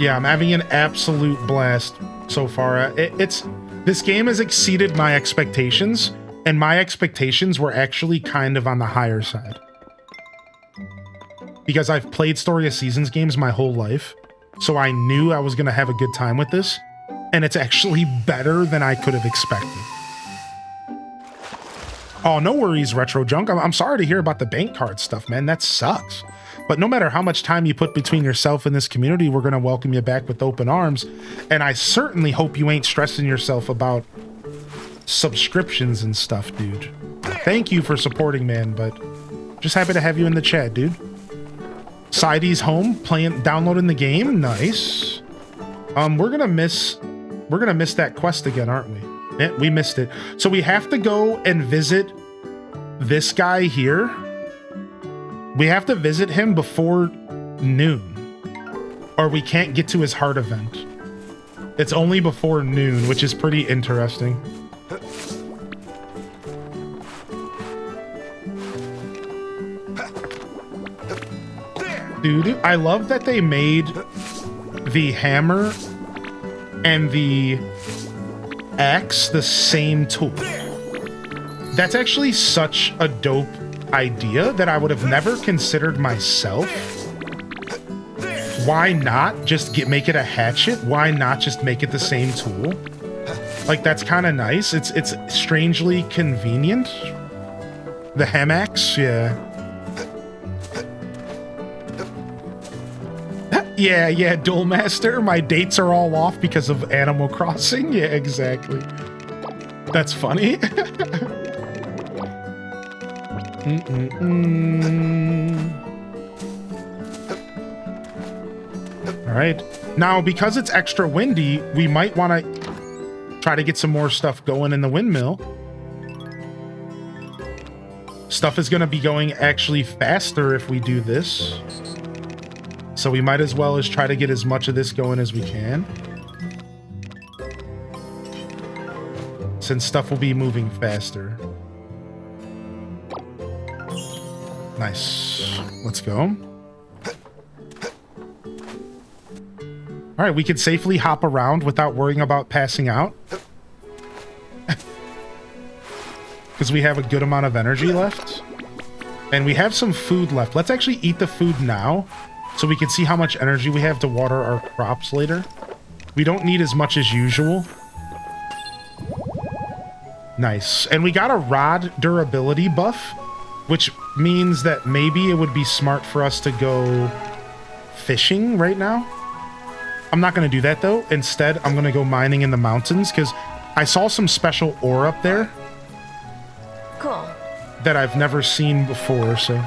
Yeah, I'm having an absolute blast so far. This game has exceeded my expectations, and my expectations were actually kind of on the higher side. Because I've played Story of Seasons games my whole life, so I knew I was going to have a good time with this, and it's actually better than I could have expected. Oh, no worries, Retro Junk. I'm sorry to hear about the bank card stuff, man. That sucks. But no matter how much time you put between yourself and this community, we're going to welcome you back with open arms. And I certainly hope you ain't stressing yourself about subscriptions and stuff, dude. Thank you for supporting, man, but just happy to have you in the chat, dude. Sidey's home, downloading the game. Nice. We're gonna miss that quest again, aren't we? Yeah, we missed it. So we have to go and visit this guy here. We have to visit him before noon, or we can't get to his heart event. It's only before noon, which is pretty interesting. Dude, I love that they made the hammer and the axe the same tool. That's actually such a dope idea that I would have never considered myself. Why not just make it a hatchet? Why not just make it the same tool? Like, that's kind of nice. It's strangely convenient. The hamax, yeah. Yeah, Duel Master. My dates are all off because of Animal Crossing. Yeah, exactly. That's funny. All right. Now, because it's extra windy, we might want to try to get some more stuff going in the windmill. Stuff is going to be going actually faster if we do this. So we might as well try to get as much of this going as we can. Since stuff will be moving faster. Nice. Let's go. All right, we can safely hop around without worrying about passing out. Because we have a good amount of energy left. And we have some food left. Let's actually eat the food now, so we can see how much energy we have to water our crops later. We don't need as much as usual. Nice. And we got a rod durability buff, which means that maybe it would be smart for us to go fishing right now. I'm not going to do that, though. Instead, I'm going to go mining in the mountains, because I saw some special ore up there. Cool. That I've never seen before, so...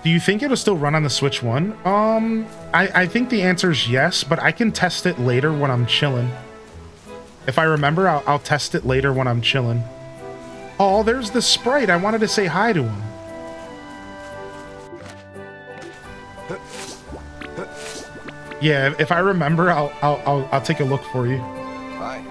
Do you think it'll still run on the Switch 1? I think the answer is yes, but I can test it later when I'm chilling. If I remember, I'll test it later when I'm chilling. Oh, there's the sprite. I wanted to say hi to him. Yeah, if I remember, I'll take a look for you. Hi.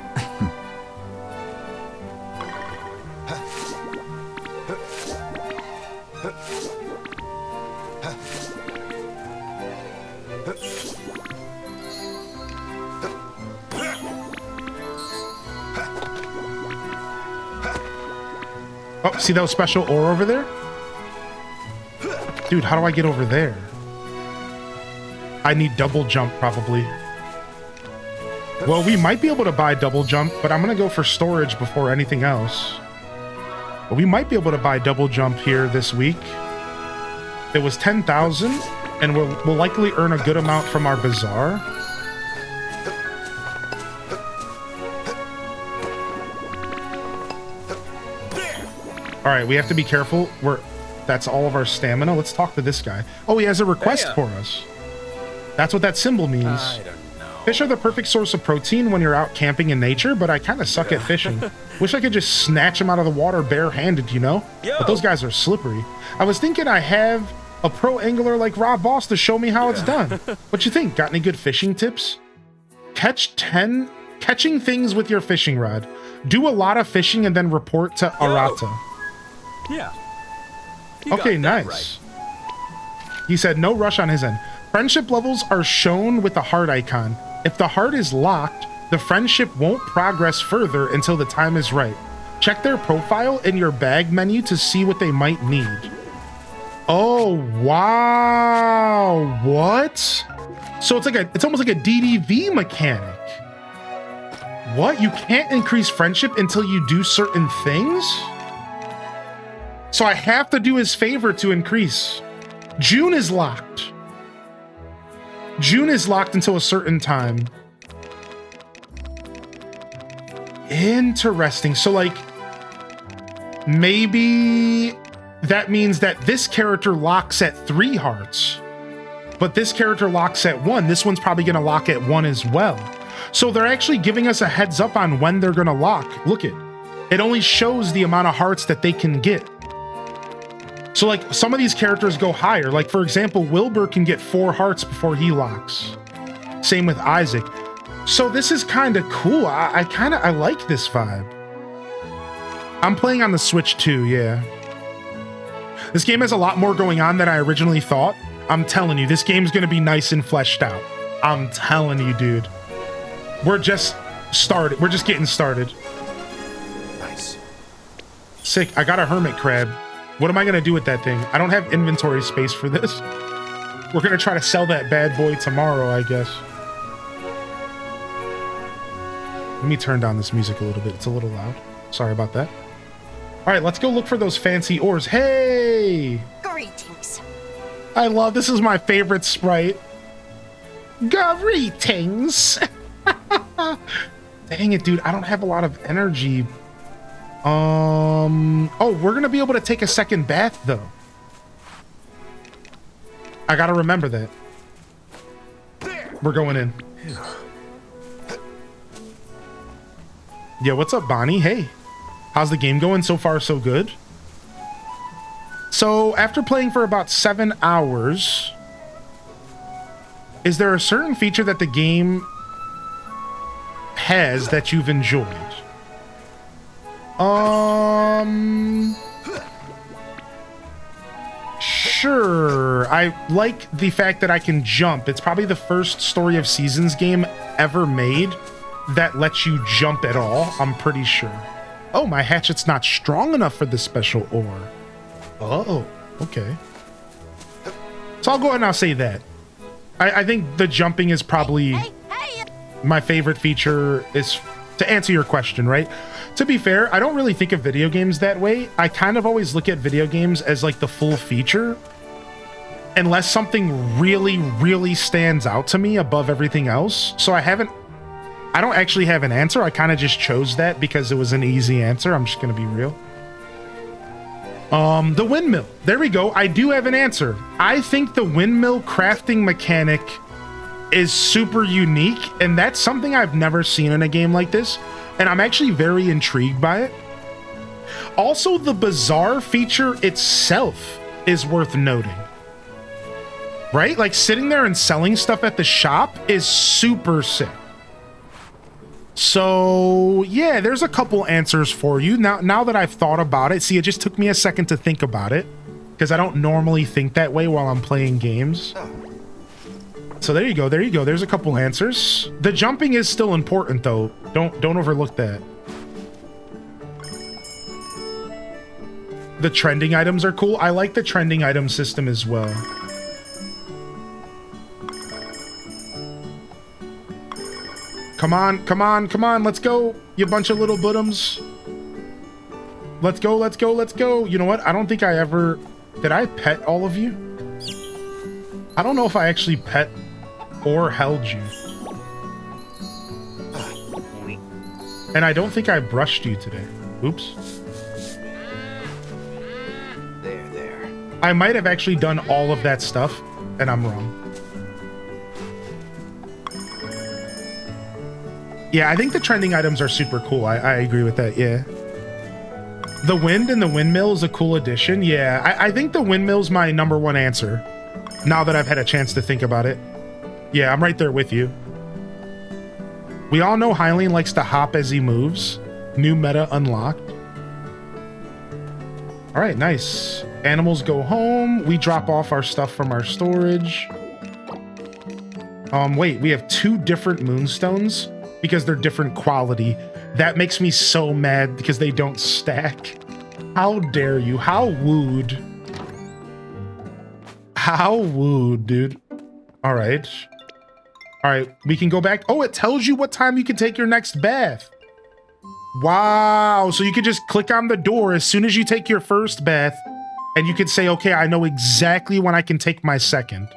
Oh, see those special ore over there? Dude, how do I get over there? I need double jump, probably. Well, we might be able to buy double jump, but I'm going to go for storage before anything else. But we might be able to buy double jump here this week. It was 10,000, and we'll likely earn a good amount from our Bazaar. All right, we have to be careful. That's all of our stamina. Let's talk to this guy. Oh, he has a request for us. That's what that symbol means. I don't know. Fish are the perfect source of protein when you're out camping in nature, but I kind of suck at fishing. Wish I could just snatch them out of the water barehanded, you know? But those guys are slippery. I was thinking I have a pro angler like Rob Boss to show me how it's done. What you think? Got any good fishing tips? Catching things with your fishing rod. Do a lot of fishing and then report to Arata. Yeah. Okay, nice. Right. He said no rush on his end. Friendship levels are shown with the heart icon. If the heart is locked, the friendship won't progress further until the time is right. Check their profile in your bag menu to see what they might need. Oh, wow. What? So it's almost like a DDV mechanic. What? You can't increase friendship until you do certain things? So I have to do his favor to increase. June is locked. June is locked until a certain time. Interesting. So like, maybe that means that this character locks at 3 hearts, but this character locks at 1. This one's probably gonna lock at 1 as well. So they're actually giving us a heads up on when they're gonna lock. Look it only shows the amount of hearts that they can get. So like some of these characters go higher. Like for example, Wilbur can get 4 hearts before he locks. Same with Isaac. So this is kind of cool. I like this vibe. I'm playing on the Switch too, yeah. This game has a lot more going on than I originally thought. I'm telling you, this game's gonna be nice and fleshed out. I'm telling you, dude. We're just started. We're just getting started. Nice. Sick. I got a hermit crab. What am I gonna do with that thing? I don't have inventory space for this. We're gonna try to sell that bad boy tomorrow, I guess. Let me turn down this music a little bit. It's a little loud. Sorry about that. All right, let's go look for those fancy ores. Hey! Greetings. I love, this is my favorite sprite. Greetings! Dang it, dude. I don't have a lot of energy. Oh, we're gonna be able to take a second bath, though. I gotta remember that. We're going in. Yeah, what's up, Bonnie? Hey. How's the game going? So far, so good. So, after playing for about 7 hours, is there a certain feature that the game has that you've enjoyed? Sure. I like the fact that I can jump. It's probably the first Story of Seasons game ever made that lets you jump at all, I'm pretty sure. Oh, my hatchet's not strong enough for this special ore. Oh, okay. So I'll go ahead and I'll say that. I think the jumping is probably my favorite feature, is to answer your question, right? To be fair, I don't really think of video games that way. I kind of always look at video games as like the full feature, unless something really, really stands out to me above everything else. So I don't actually have an answer. I kind of just chose that because it was an easy answer. I'm just going to be real. The windmill. There we go. I do have an answer. I think the windmill crafting mechanic is super unique, and that's something I've never seen in a game like this, and I'm actually very intrigued by it. Also, the Bazaar feature itself is worth noting. Right? Like, sitting there and selling stuff at the shop is super sick. So, yeah, there's a couple answers for you. Now that I've thought about it, see, it just took me a second to think about it, because I don't normally think that way while I'm playing games. So there you go, there you go. There's a couple answers. The jumping is still important, though. Don't overlook that. The trending items are cool. I like the trending item system as well. Come on, come on, come on, let's go, you bunch of little buttums. Let's go, let's go, let's go. You know what? I don't think I ever... Did I pet all of you? I don't know if I actually pet or held you. And I don't think I brushed you today. Oops. There. I might have actually done all of that stuff, and I'm wrong. Yeah, I think the trending items are super cool. I agree with that, yeah. The wind and the windmill is a cool addition. Yeah, I think the windmill's my #1 answer, now that I've had a chance to think about it. Yeah, I'm right there with you. We all know Hylian likes to hop as he moves. New meta unlocked. All right, nice. Animals go home. We drop off our stuff from our storage. Wait, we have 2 different moonstones because they're different quality. That makes me so mad because they don't stack. How dare you? How wooed. How wooed, dude. All right. All right, we can go back. Oh, it tells you what time you can take your next bath. Wow. So you could just click on the door as soon as you take your first bath, and you could say, okay, I know exactly when I can take my second.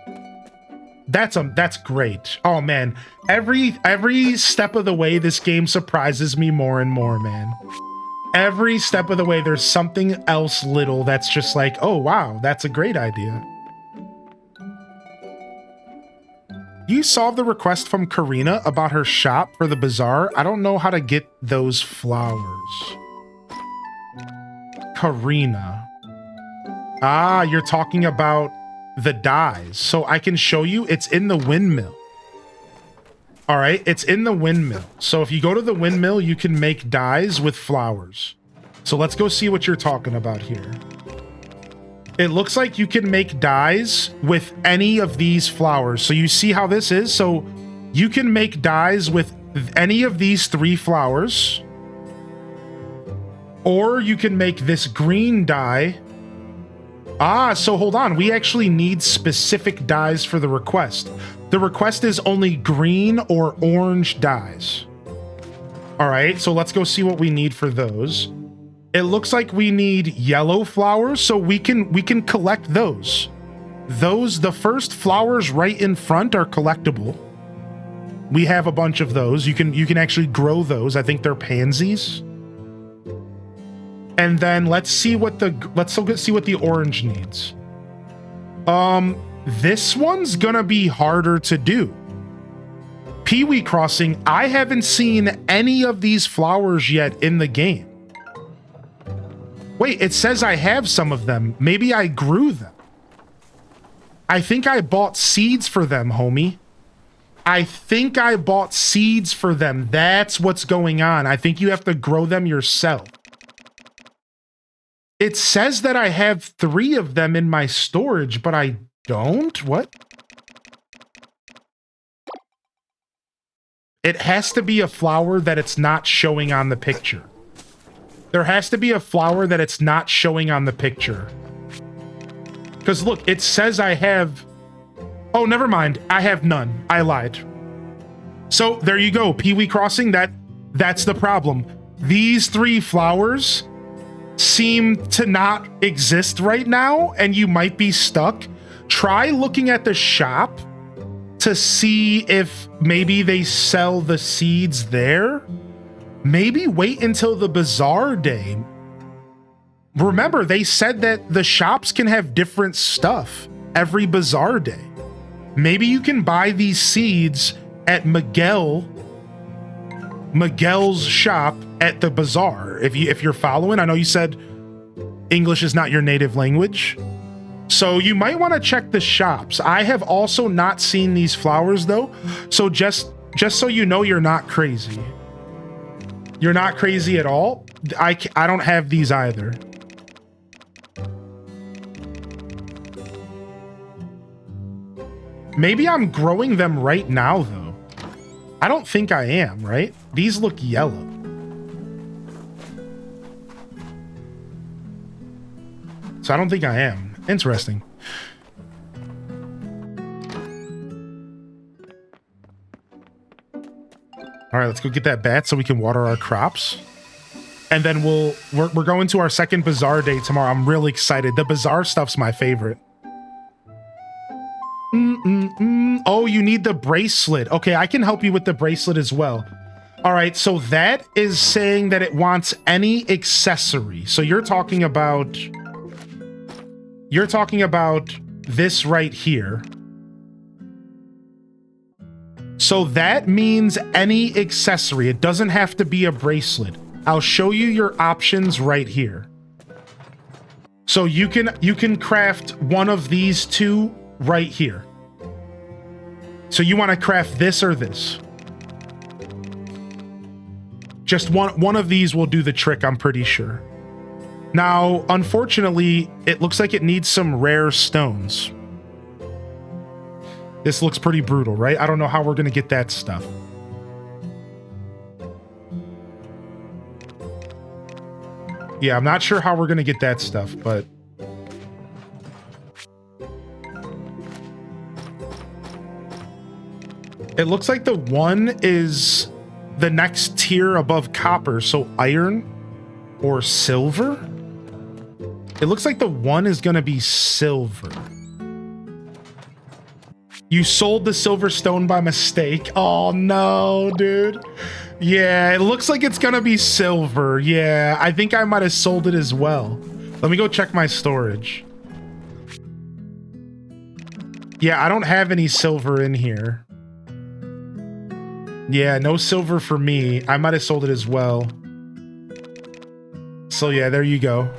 That's great. Oh man, every step of the way this game surprises me more and more, man. Every step of the way there's something else little that's just like, oh wow, that's a great idea. You solved the request from Karina about her shop for the bazaar. I don't know how to get those flowers. Karina. Ah, you're talking about the dyes. So I can show you, it's in the windmill. All right, it's in the windmill. So if you go to the windmill, you can make dyes with flowers. So let's go see what you're talking about here. It looks like you can make dyes with any of these flowers. So you see how this is? So you can make dyes with any of these 3 flowers. Or you can make this green dye. Ah, so hold on. We actually need specific dyes for the request. The request is only green or orange dyes. All right, so let's go see what we need for those. It looks like we need yellow flowers, so we can collect those. The first flowers right in front are collectible. We have a bunch of those. You can actually grow those. I think they're pansies. And then let's see what the orange needs. This one's gonna be harder to do. Pee-wee Crossing, I haven't seen any of these flowers yet in the game. Wait, it says I have some of them. Maybe I grew them. I think I bought seeds for them, homie. I think I bought seeds for them. That's what's going on. I think you have to grow them yourself. It says that I have 3 of them in my storage, but I don't? What? It has to be a flower that it's not showing on the picture. There has to be a flower that it's not showing on the picture. Because look, it says I have... Oh, never mind. I have none. I lied. So there you go. Pee-wee Crossing, that's the problem. These 3 flowers seem to not exist right now, and you might be stuck. Try looking at the shop to see if maybe they sell the seeds there. Maybe wait until the bazaar day. Remember, they said that the shops can have different stuff every bazaar day. Maybe you can buy these seeds at Miguel's shop at the bazaar. If you're following, I know you said English is not your native language. So you might want to check the shops. I have also not seen these flowers though. So just so you know, you're not crazy. You're not crazy at all. I don't have these either. Maybe I'm growing them right now though. I don't think I am, right? These look yellow. So I don't think I am. Interesting. All right, let's go get that bat so we can water our crops. And then we're going to our second bazaar day tomorrow. I'm really excited. The bazaar stuff's my favorite. Oh, you need the bracelet. Okay, I can help you with the bracelet as well. All right, so that is saying that it wants any accessory. So you're talking about this right here. So that means any accessory. It doesn't have to be a bracelet. I'll show you your options right here. So you can craft one of these 2 right here. So you want to craft this or this. Just one of these will do the trick, I'm pretty sure. Now, unfortunately, it looks like it needs some rare stones. This looks pretty brutal, right? I don't know how we're going to get that stuff. Yeah, I'm not sure how we're going to get that stuff, but... It looks like the one is the next tier above copper, so iron or silver? It looks like the 1 is gonna be silver. You sold the silver stone by mistake. Oh no, dude. Yeah, it looks like it's gonna be silver. Yeah, I think I might have sold it as well. Let me go check my storage. Yeah, I don't have any silver in here. Yeah, no silver for me. I might have sold it as well. So yeah, there you go.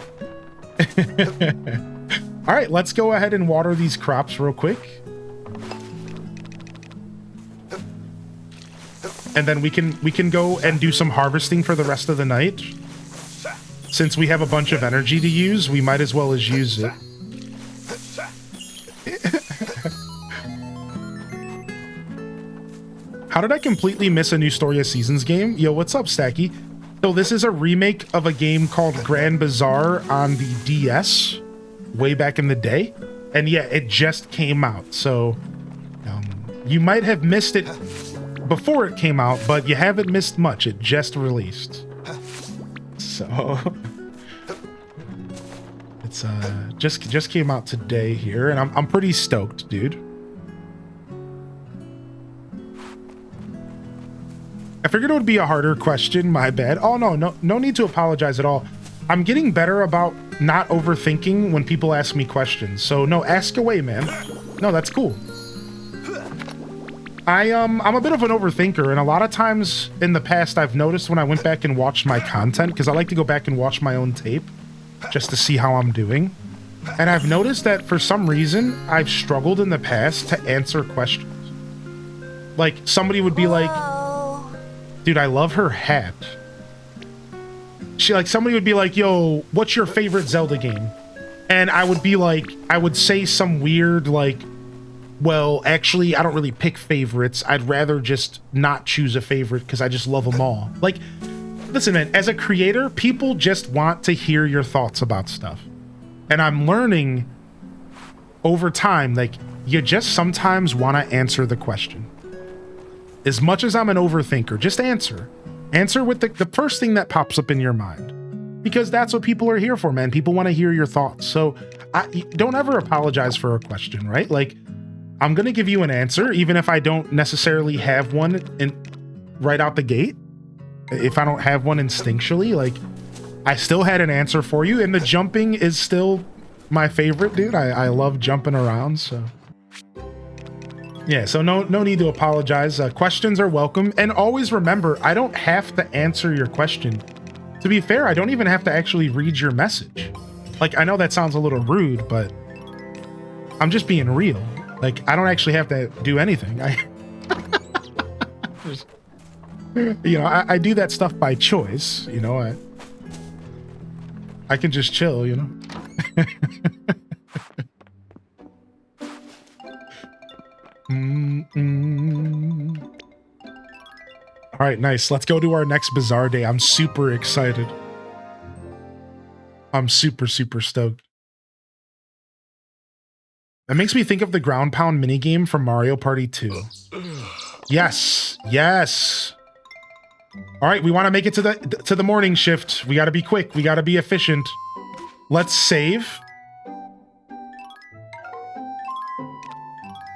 All right, let's go ahead and water these crops real quick. And then we can go and do some harvesting for the rest of the night. Since we have a bunch of energy to use, we might as well as use it. How did I completely miss a new Story of Seasons game? Yo, what's up, Stacky? So this is a remake of a game called Grand Bazaar on the DS way back in the day. And yeah, it just came out. So you might have missed it before it came out, but you haven't missed much. It just released. So it's just came out today here, and I'm pretty stoked, dude. I figured it would be a harder question, my bad. Oh no need to apologize at all. I'm getting better about not overthinking when people ask me questions. So no, ask away, man. No, that's cool. I'm a bit of an overthinker, and a lot of times in the past I've noticed when I went back and watched my content, because I like to go back and watch my own tape just to see how I'm doing. And I've noticed that for some reason I've struggled in the past to answer questions. Like somebody would be like, dude, I love her hat. Somebody would be like, yo, what's your favorite Zelda game? And I would be like, I would say some weird like, well, actually, I don't really pick favorites. I'd rather just not choose a favorite because I just love them all. Like, listen, man, as a creator, people just want to hear your thoughts about stuff. And I'm learning over time, like, you just sometimes want to answer the question. As much as I'm an overthinker, just answer. Answer with the first thing that pops up in your mind. Because that's what people are here for, man. People want to hear your thoughts. So don't ever apologize for a question, right? Like, I'm going to give you an answer, even if I don't necessarily have one right out the gate. If I don't have one instinctually, like, I still had an answer for you, and the jumping is still my favorite, dude. I love jumping around, so. Yeah, so no need to apologize. Questions are welcome, and always remember, I don't have to answer your question. To be fair, I don't even have to actually read your message. Like, I know that sounds a little rude, but I'm just being real. Like, I don't actually have to do anything. I do that stuff by choice, you know. I can just chill, you know. All right, nice. Let's go to our next Bazaar day. I'm super excited. I'm super stoked. That makes me think of the ground pound minigame from Mario Party 2. Yes. All right, we want to make it to the morning shift. We got to be quick. We got to be efficient. Let's save.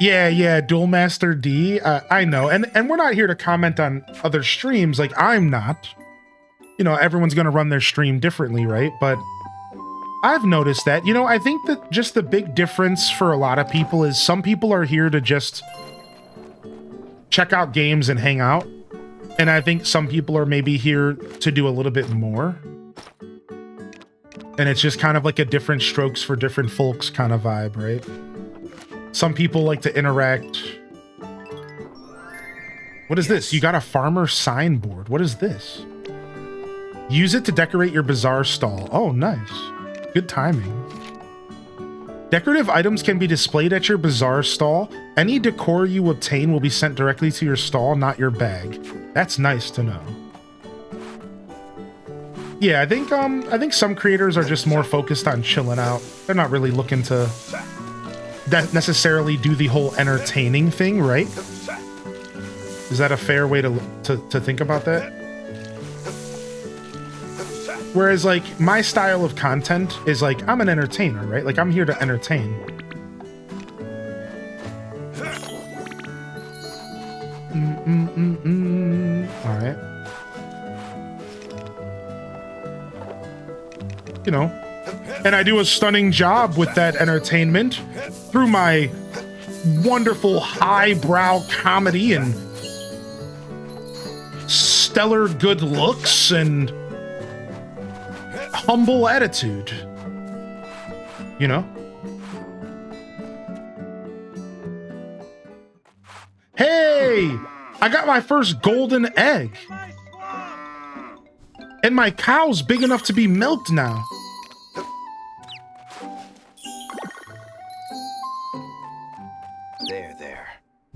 Yeah, Duel Master D. I know, and we're not here to comment on other streams. Like, I'm not. You know, everyone's gonna run their stream differently, right? But I've noticed that, you know, I think that just the big difference for a lot of people is some people are here to just check out games and hang out. And I think some people are maybe here to do a little bit more. And it's just kind of like a different strokes for different folks kind of vibe, right? Some people like to interact. What is this? You got a farmer signboard. What is this? Use it to decorate your bazaar stall. Oh, nice. Good timing. Decorative items can be displayed at your bazaar stall. Any decor you obtain will be sent directly to your stall, not your bag. That's nice to know. Yeah, I think some creators are just more focused on chilling out. They're not really looking to necessarily do the whole entertaining thing, right? Is that a fair way to think about that? Whereas, like, my style of content is like, I'm an entertainer, right? Like, I'm here to entertain. All right. You know, and I do a stunning job with that entertainment through my wonderful highbrow comedy and stellar good looks and humble attitude. You know? Hey! I got my first golden egg. And my cow's big enough to be milked now.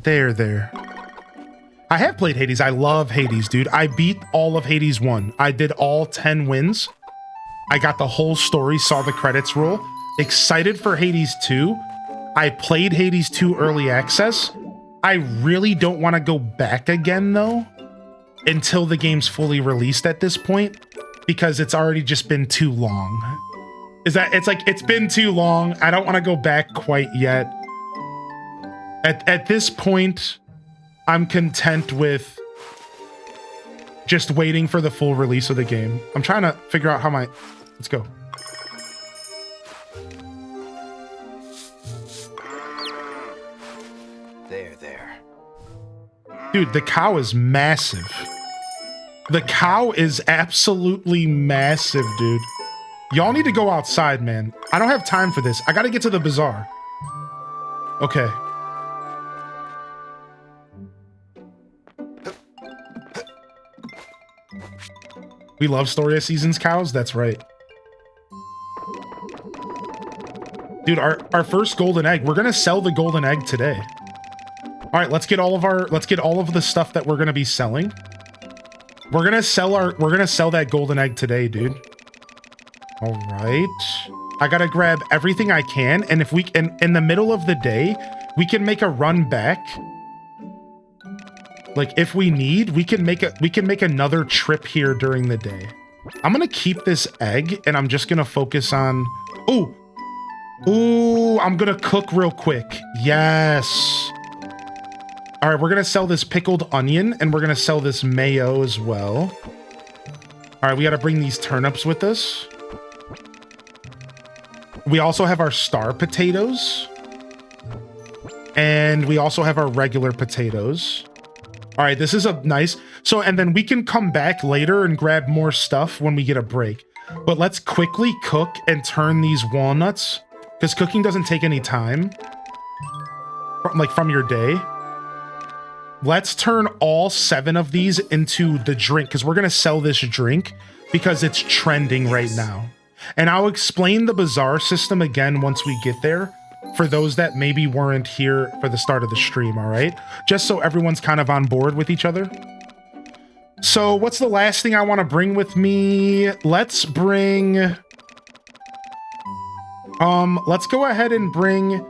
There. I have played Hades. I love Hades, dude. I beat all of Hades 1. I did all 10 wins. I got the whole story, saw the credits roll. Excited for Hades 2. I played Hades 2 early access. I really don't want to go back again, though, until the game's fully released at this point, because it's already just been too long. It's been too long. I don't want to go back quite yet. At this point, I'm content with just waiting for the full release of the game. I'm trying to figure out how my... Let's go. There. Dude, the cow is massive. The cow is absolutely massive, dude. Y'all need to go outside, man. I don't have time for this. I gotta get to the bazaar. Okay. We love Story of Seasons cows? That's right. Dude, our first golden egg. We're gonna sell the golden egg today. All right, let's get all of the stuff that we're gonna be selling. We're gonna sell that golden egg today, dude. All right. I gotta grab everything I can, and if we can, in the middle of the day, we can make a run back. Like, if we need, we can make another trip here during the day. I'm gonna keep this egg, and I'm just gonna focus on... Ooh, I'm gonna cook real quick. Yes. All right, we're gonna sell this pickled onion, and we're gonna sell this mayo as well. All right, we gotta bring these turnips with us. We also have our star potatoes. And we also have our regular potatoes. All right, this is a nice... So, and then we can come back later and grab more stuff when we get a break. But let's quickly cook and turn these walnuts, because cooking doesn't take any time. From your day. Let's turn all 7 of these into the drink, because we're going to sell this drink because it's trending right now. And I'll explain the Bazaar system again once we get there, for those that maybe weren't here for the start of the stream, all right? Just so everyone's kind of on board with each other. So what's the last thing I want to bring with me? Let's bring... let's go ahead and bring...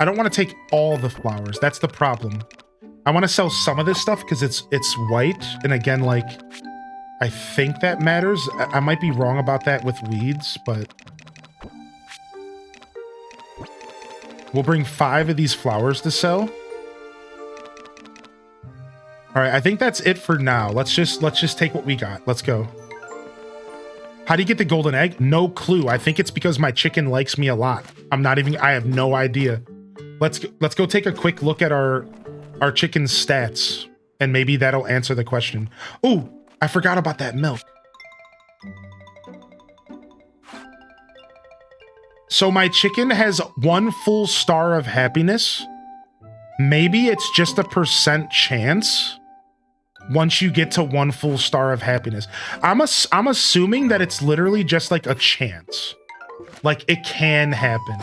I don't want to take all the flowers. That's the problem. I want to sell some of this stuff because it's white. And again, like, I think that matters. I might be wrong about that with weeds, but... We'll bring 5 of these flowers to sell. All right, I think that's it for now. Let's just take what we got. Let's go. How do you get the golden egg? No clue. I think it's because my chicken likes me a lot. I have no idea. Let's go take a quick look at our chicken's stats, and maybe that'll answer the question. Oh, I forgot about that milk. So my chicken has 1 full star of happiness. Maybe it's just a % chance once you get to 1 full star of happiness. I'm assuming that it's literally just like a chance. Like, it can happen.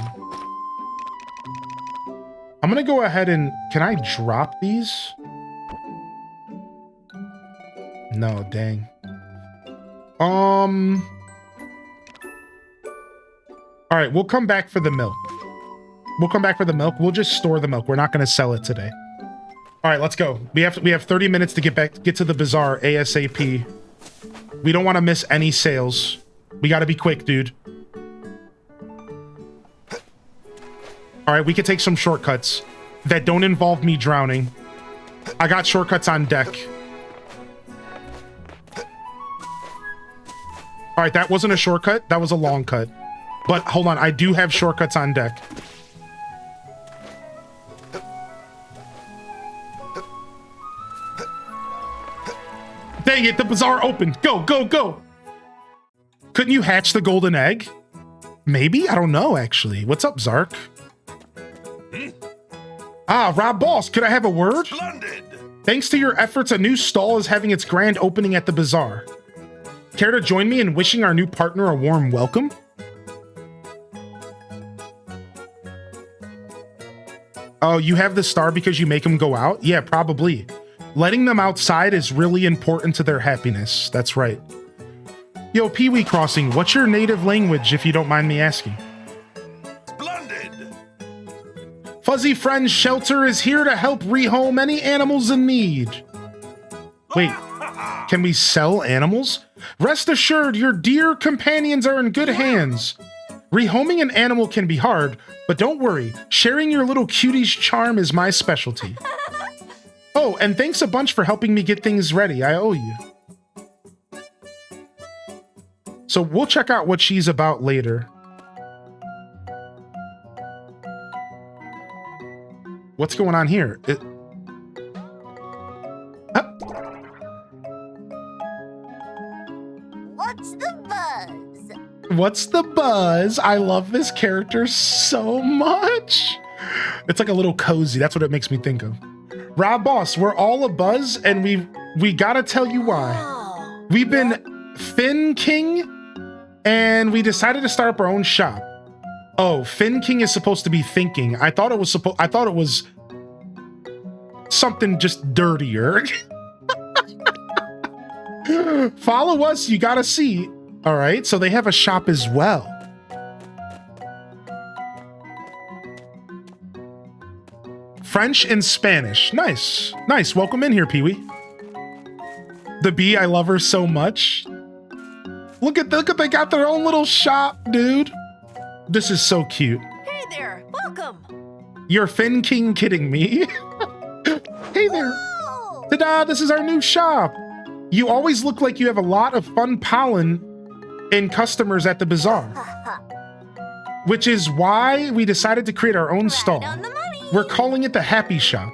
I'm gonna go ahead and... Can I drop these? No, dang. All right, we'll come back for the milk. We'll come back for the milk. We'll just store the milk. We're not going to sell it today. All right, let's go. We have 30 minutes to get to the bazaar ASAP. We don't want to miss any sales. We got to be quick, dude. All right, we can take some shortcuts that don't involve me drowning. I got shortcuts on deck. All right, that wasn't a shortcut. That was a long cut. But hold on, I do have shortcuts on deck. Dang it, the bazaar opened. Go, go, go. Couldn't you hatch the golden egg? Maybe? I don't know, actually. What's up, Zark? Ah, Rob Boss, could I have a word? Splendid! Thanks to your efforts, a new stall is having its grand opening at the bazaar. Care to join me in wishing our new partner a warm welcome? Oh, you have the star because you make them go out? Yeah, probably. Letting them outside is really important to their happiness. That's right. Yo, Pee-wee Crossing, what's your native language, if you don't mind me asking? Splendid! Fuzzy Friends Shelter is here to help rehome any animals in need. Wait, can we sell animals? Rest assured, your dear companions are in good hands. Rehoming an animal can be hard, but don't worry, sharing your little cutie's charm is my specialty. Oh, and thanks a bunch for helping me get things ready. I owe you. So we'll check out what she's about later. What's going on here? What's the buzz? What's the buzz? I love this character so much. It's like a little cozy. That's what it makes me think of. Rob Boss, we're all a buzz, and we gotta tell you why. Oh, We've been Fin King, and we decided to start up our own shop. Oh, Fin King is supposed to be thinking. I thought it was something just dirtier. Follow us, you gotta see. All right, so they have a shop as well. French and Spanish. Nice. Nice. Welcome in here, Pee-wee. The bee, I love her so much. Look at they got their own little shop, dude. This is so cute. hey there, welcome. You're Fin King kidding me. Hey there. Oh, Ta-da, this is our new shop. You always look like you have a lot of fun pollen and customers at the bazaar, which is why we decided to create our own stall. right on the money. We're calling it the Happy Shop.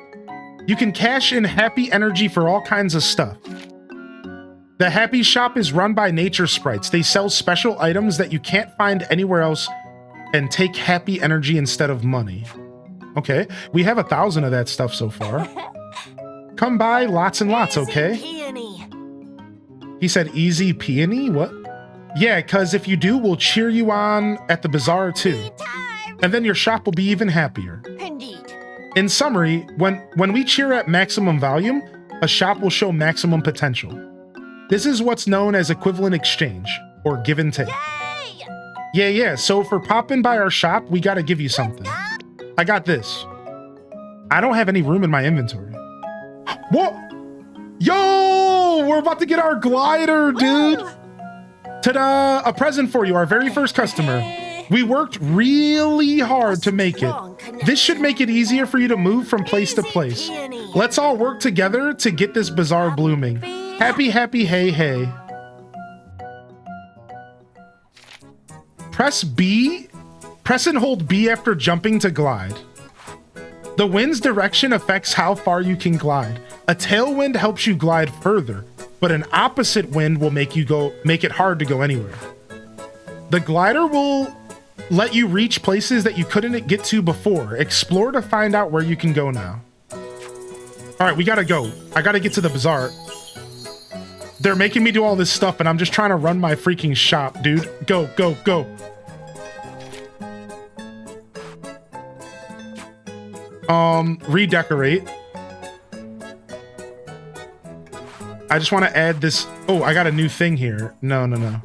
You can cash in happy energy for all kinds of stuff. The Happy Shop is run by nature sprites. They sell special items that you can't find anywhere else and take happy energy instead of money. Okay, we have 1,000 of that stuff so far. Come by, lots and lots, Easy okay? peony. He said easy peony? What? Yeah, because if you do, we'll cheer you on at the bazaar too. Time. And then your shop will be even happier. Indeed. In summary, when we cheer at maximum volume, a shop will show maximum potential. This is what's known as equivalent exchange, or give and take. Yay! Yeah, so for popping by our shop, we gotta give you something. I got this. I don't have any room in my inventory. What? Yo! We're about to get our glider, dude! Ta-da! A present for you, our very first customer. We worked really hard to make it. This should make it easier for you to move from place to place. Let's all work together to get this bazaar blooming. Happy, happy, hey, hey. Press B. Press and hold B after jumping to glide. The wind's direction affects how far you can glide. A tailwind helps you glide further, but an opposite wind will make it hard to go anywhere. The glider will let you reach places that you couldn't get to before. Explore to find out where you can go now. All right, we gotta go. I gotta get to the bazaar. They're making me do all this stuff, and I'm just trying to run my freaking shop, dude. Go, go, go. Redecorate. I just want to add this. Oh, I got a new thing here. No.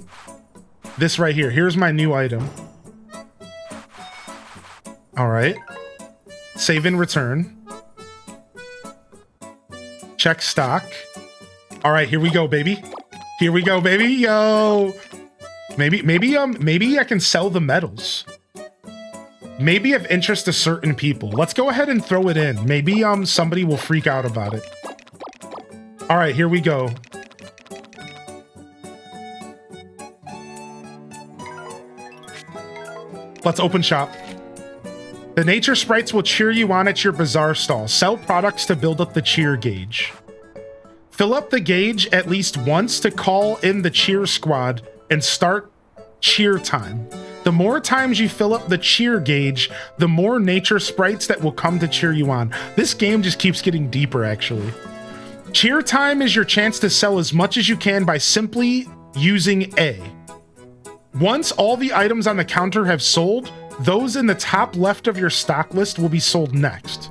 This right here. Here's my new item. All right. Save and return. Check stock. All right, here we go, baby. Here we go, baby. Yo. Maybe I can sell the medals. Maybe of interest to certain people. Let's go ahead and throw it in. Maybe somebody will freak out about it. All right, here we go. Let's open shop. The nature sprites will cheer you on at your bazaar stall. Sell products to build up the cheer gauge. Fill up the gauge at least once to call in the cheer squad and start cheer time. The more times you fill up the cheer gauge, the more nature sprites that will come to cheer you on. This game just keeps getting deeper, actually. Cheer time is your chance to sell as much as you can by simply using A. Once all the items on the counter have sold, those in the top left of your stock list will be sold next.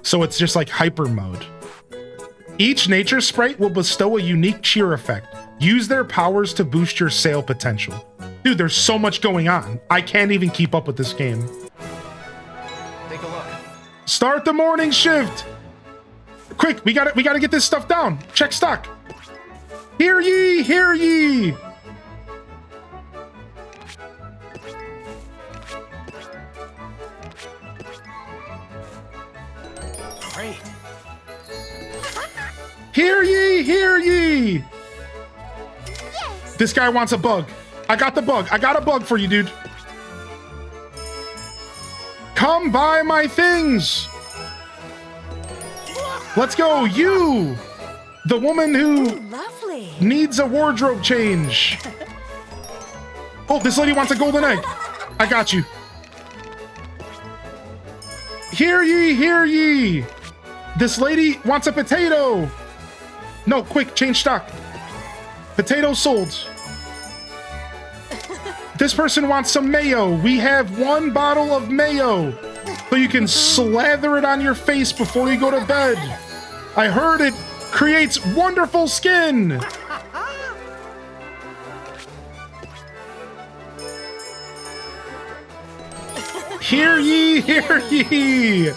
So it's just like hyper mode. Each nature sprite will bestow a unique cheer effect. Use their powers to boost your sale potential. Dude, there's so much going on. I can't even keep up with this game. Take a look. Start the morning shift. Quick, we gotta get this stuff down. Check stock. Hear ye, hear ye. Great. Hear ye, hear ye. Yes! This guy wants a bug. I got the bug. I got a bug for you, dude. Come buy my things. Let's go. You, the woman who Lovely. needs a wardrobe change. Oh, this lady wants a golden egg. I got you. Hear ye, hear ye. This lady wants a potato. No, quick, change stock. Potato sold. This person wants some mayo. We have one bottle of mayo, so you can slather it on your face before you go to bed. I heard it creates wonderful skin. Hear ye, hear ye.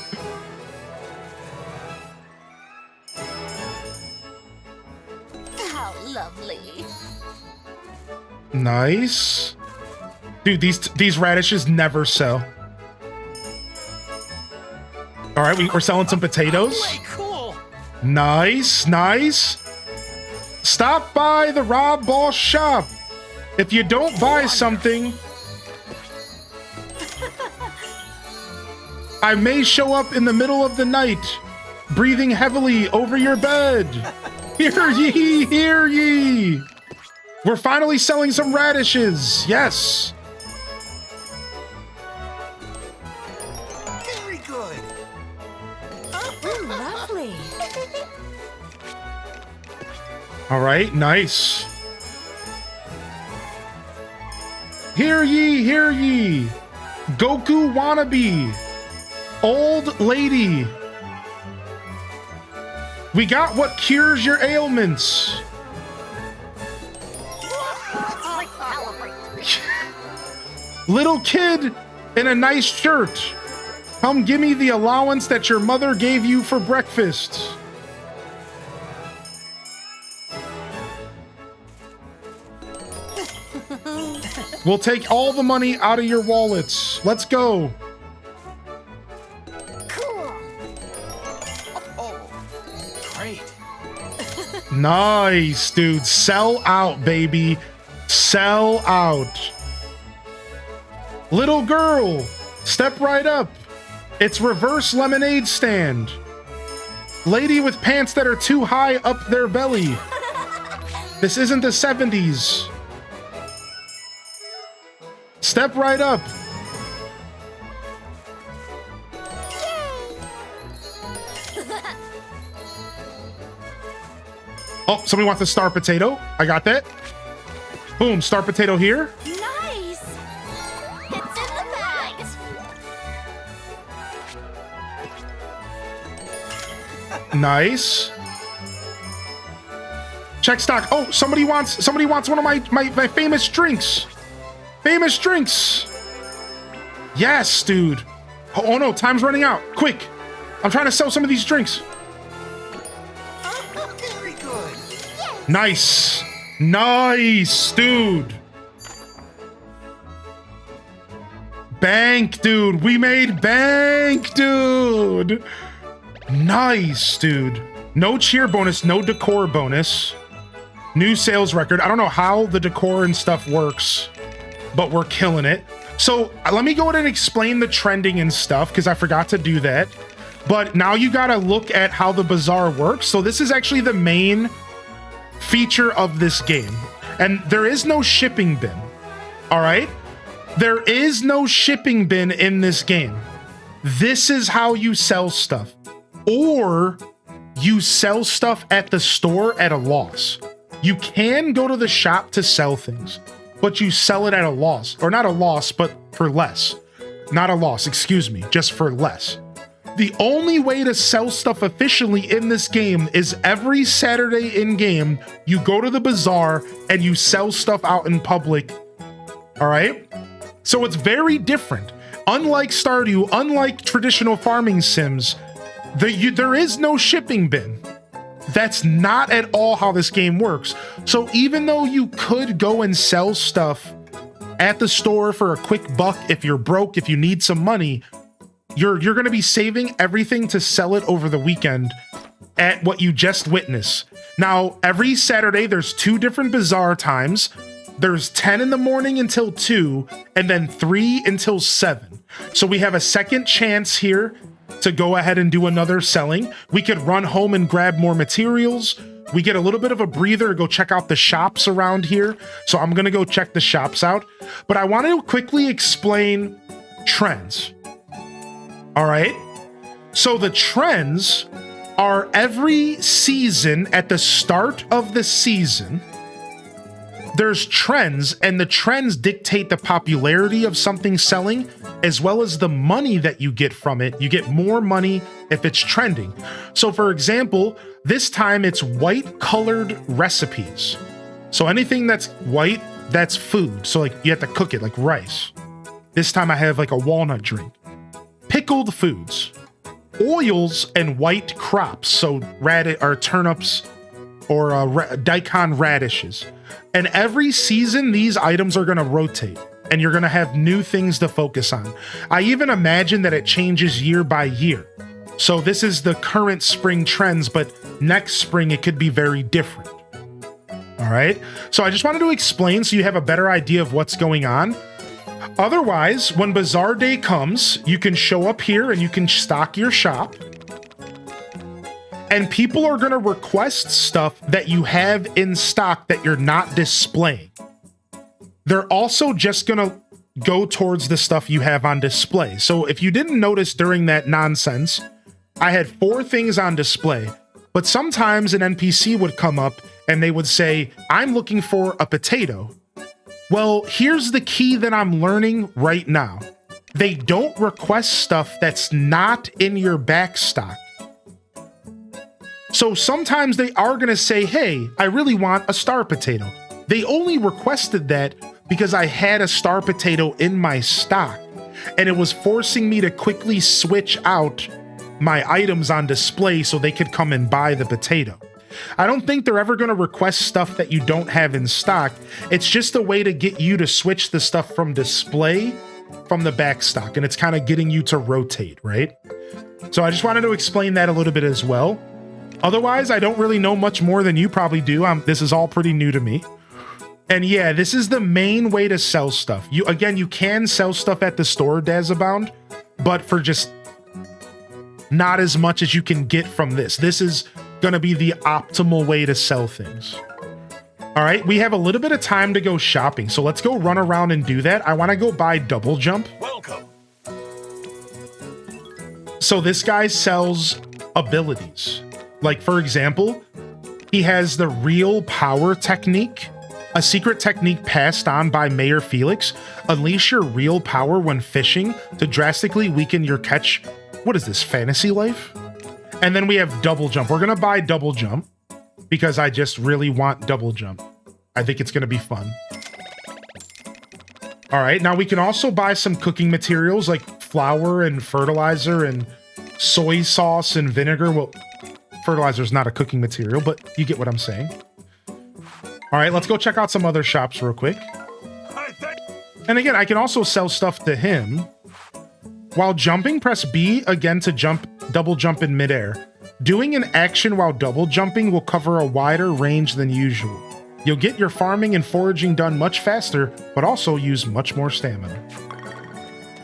How lovely. Nice. Dude, these radishes never sell. All right, we're selling some potatoes. Way cool. Nice, nice. Stop by the Rob Boss shop. If you don't buy something, I may show up in the middle of the night, breathing heavily over your bed. Hear ye, hear ye. We're finally selling some radishes. Yes. Very good. Oh, lovely. All right, nice. Hear ye, hear ye. Goku wannabe. Old lady. We got what cures your ailments. Little kid in a nice shirt. Come give me the allowance that your mother gave you for breakfast. We'll take all the money out of your wallets. Let's go. Cool. Oh, great. Nice, dude. Sell out, baby. Sell out. Little girl, step right up. It's reverse lemonade stand. Lady with pants that are too high up their belly. This isn't the 70s. Step right up. Oh, somebody wants a star potato. I got that. Boom, star potato here. Nice. It's in the bags. Nice. Check stock. Oh, somebody wants one of my famous drinks. Famous drinks. Yes, dude. Oh no, time's running out. Quick. I'm trying to sell some of these drinks. Very good. Nice. Nice, dude. Bank, dude. We made bank, dude. Nice, dude. No cheer bonus, no decor bonus. New sales record. I don't know how the decor and stuff works, but we're killing it. So let me go ahead and explain the trending and stuff because I forgot to do that. But now you got to look at how the bazaar works. So this is actually the main feature of this game. And there is no shipping bin. All right? There is no shipping bin in this game. This is how you sell stuff. Or you sell stuff at the store at a loss. You can go to the shop to sell things, but you sell it at a loss. Or not a loss, but for less. Not a loss, excuse me, just for less. The only way to sell stuff efficiently in this game is every Saturday in-game, you go to the bazaar and you sell stuff out in public. All right? So it's very different. Unlike Stardew, unlike traditional farming sims, there is no shipping bin. That's not at all how this game works. So even though you could go and sell stuff at the store for a quick buck if you're broke, if you need some money, you're going to be saving everything to sell it over the weekend at what you just witnessed. Now, every Saturday, there's 2 different bazaar times. There's 10 in the morning until 2, and then 3 until 7. So we have a second chance here to go ahead and do another selling. We could run home and grab more materials. We get a little bit of a breather to go check out the shops around here. So I'm going to go check the shops out. But I want to quickly explain trends. All right. So the trends are every season at the start of the season. There's trends, and the trends dictate the popularity of something selling, as well as the money that you get from it. You get more money if it's trending. So for example, this time it's white colored recipes. So anything that's white, that's food. So like you have to cook it like rice. This time I have like a walnut drink. Pickled foods, oils, and white crops. So turnips or daikon radishes. And every season, these items are going to rotate, and you're going to have new things to focus on. I even imagine that it changes year by year. So this is the current spring trends, but next spring, it could be very different. All right. So I just wanted to explain so you have a better idea of what's going on. Otherwise, when Bazaar Day comes, you can show up here and you can stock your shop. And people are going to request stuff that you have in stock that you're not displaying. They're also just going to go towards the stuff you have on display. So if you didn't notice during that nonsense, I had 4 things on display, but sometimes an NPC would come up and they would say, I'm looking for a potato. Well, here's the key that I'm learning right now. They don't request stuff that's not in your back stock. So sometimes they are going to say, hey, I really want a star potato. They only requested that because I had a star potato in my stock, and it was forcing me to quickly switch out my items on display so they could come and buy the potato. I don't think they're ever going to request stuff that you don't have in stock. It's just a way to get you to switch the stuff from display from the back stock, and it's kind of getting you to rotate, right? So I just wanted to explain that a little bit as well. Otherwise, I don't really know much more than you probably do. This is all pretty new to me. And yeah, this is the main way to sell stuff. You can sell stuff at the store, Dazabound, but for just not as much as you can get from this. This is going to be the optimal way to sell things. All right, we have a little bit of time to go shopping, so let's go run around and do that. I want to go buy double jump. Welcome. So this guy sells abilities. Like, for example, he has the real power technique, a secret technique passed on by Mayor Felix. Unleash your real power when fishing to drastically weaken your catch. What is this, fantasy life? And then we have double jump. We're going to buy double jump because I just really want double jump. I think it's going to be fun. All right, now we can also buy some cooking materials like flour and fertilizer and soy sauce and vinegar. Well, fertilizer is not a cooking material, but you get what I'm saying. All right, let's go check out some other shops real quick. And again, I can also sell stuff to him. While jumping, press B again to double jump in midair. Doing an action while double jumping will cover a wider range than usual. You'll get your farming and foraging done much faster, but also use much more stamina.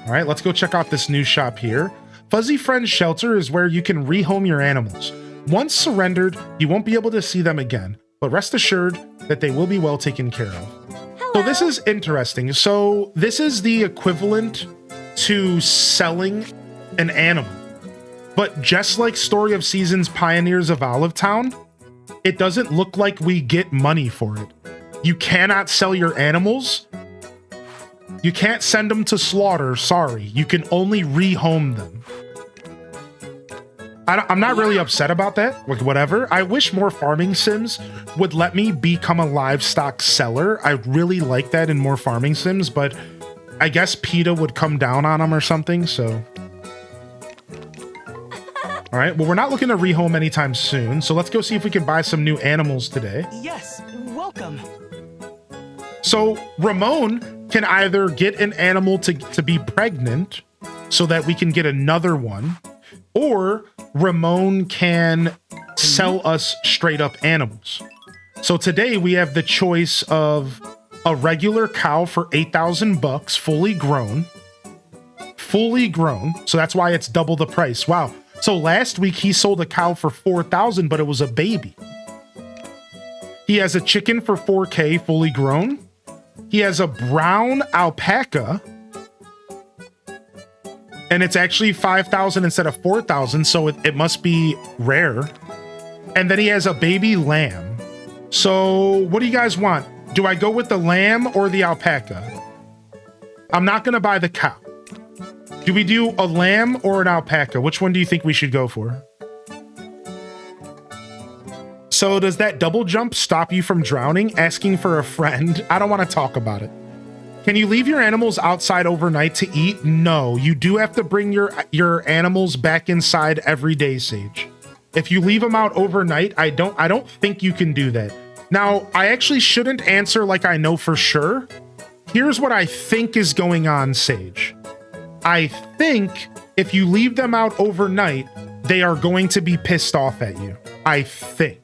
All right, let's go check out this new shop here. Fuzzy Friends Shelter is where you can rehome your animals. Once surrendered, you won't be able to see them again, but rest assured that they will be well taken care of. Hello. So this is interesting. So this is the equivalent to selling an animal. But just like Story of Seasons Pioneers of Olive Town, it doesn't look like we get money for it. You cannot sell your animals. You can't send them to slaughter, sorry. You can only rehome them. I'm not really upset about that, like whatever. I wish more farming sims would let me become a livestock seller. I really like that in more farming sims, but I guess PETA would come down on them or something, so... All right, well, we're not looking to rehome anytime soon, so let's go see if we can buy some new animals today. Yes, welcome. So Ramon can either get an animal to be pregnant so that we can get another one, or Ramon can sell us straight up animals. So today we have the choice of a regular cow for 8,000 bucks, fully grown. So that's why it's double the price. Wow. So last week he sold a cow for 4,000, but it was a baby. He has a chicken for 4K, fully grown. He has a brown alpaca, and it's actually 5,000 instead of 4,000, so it must be rare. And then he has a baby lamb. So what do you guys want? Do I go with the lamb or the alpaca? I'm not going to buy the cow. Do we do a lamb or an alpaca? Which one do you think we should go for? So does that double jump stop you from drowning? Asking for a friend? I don't want to talk about it. Can you leave your animals outside overnight to eat? No, you do have to bring your animals back inside every day, Sage. If you leave them out overnight, I don't think you can do that. Now, I actually shouldn't answer like I know for sure. Here's what I think is going on, Sage. I think if you leave them out overnight, they are going to be pissed off at you. I think.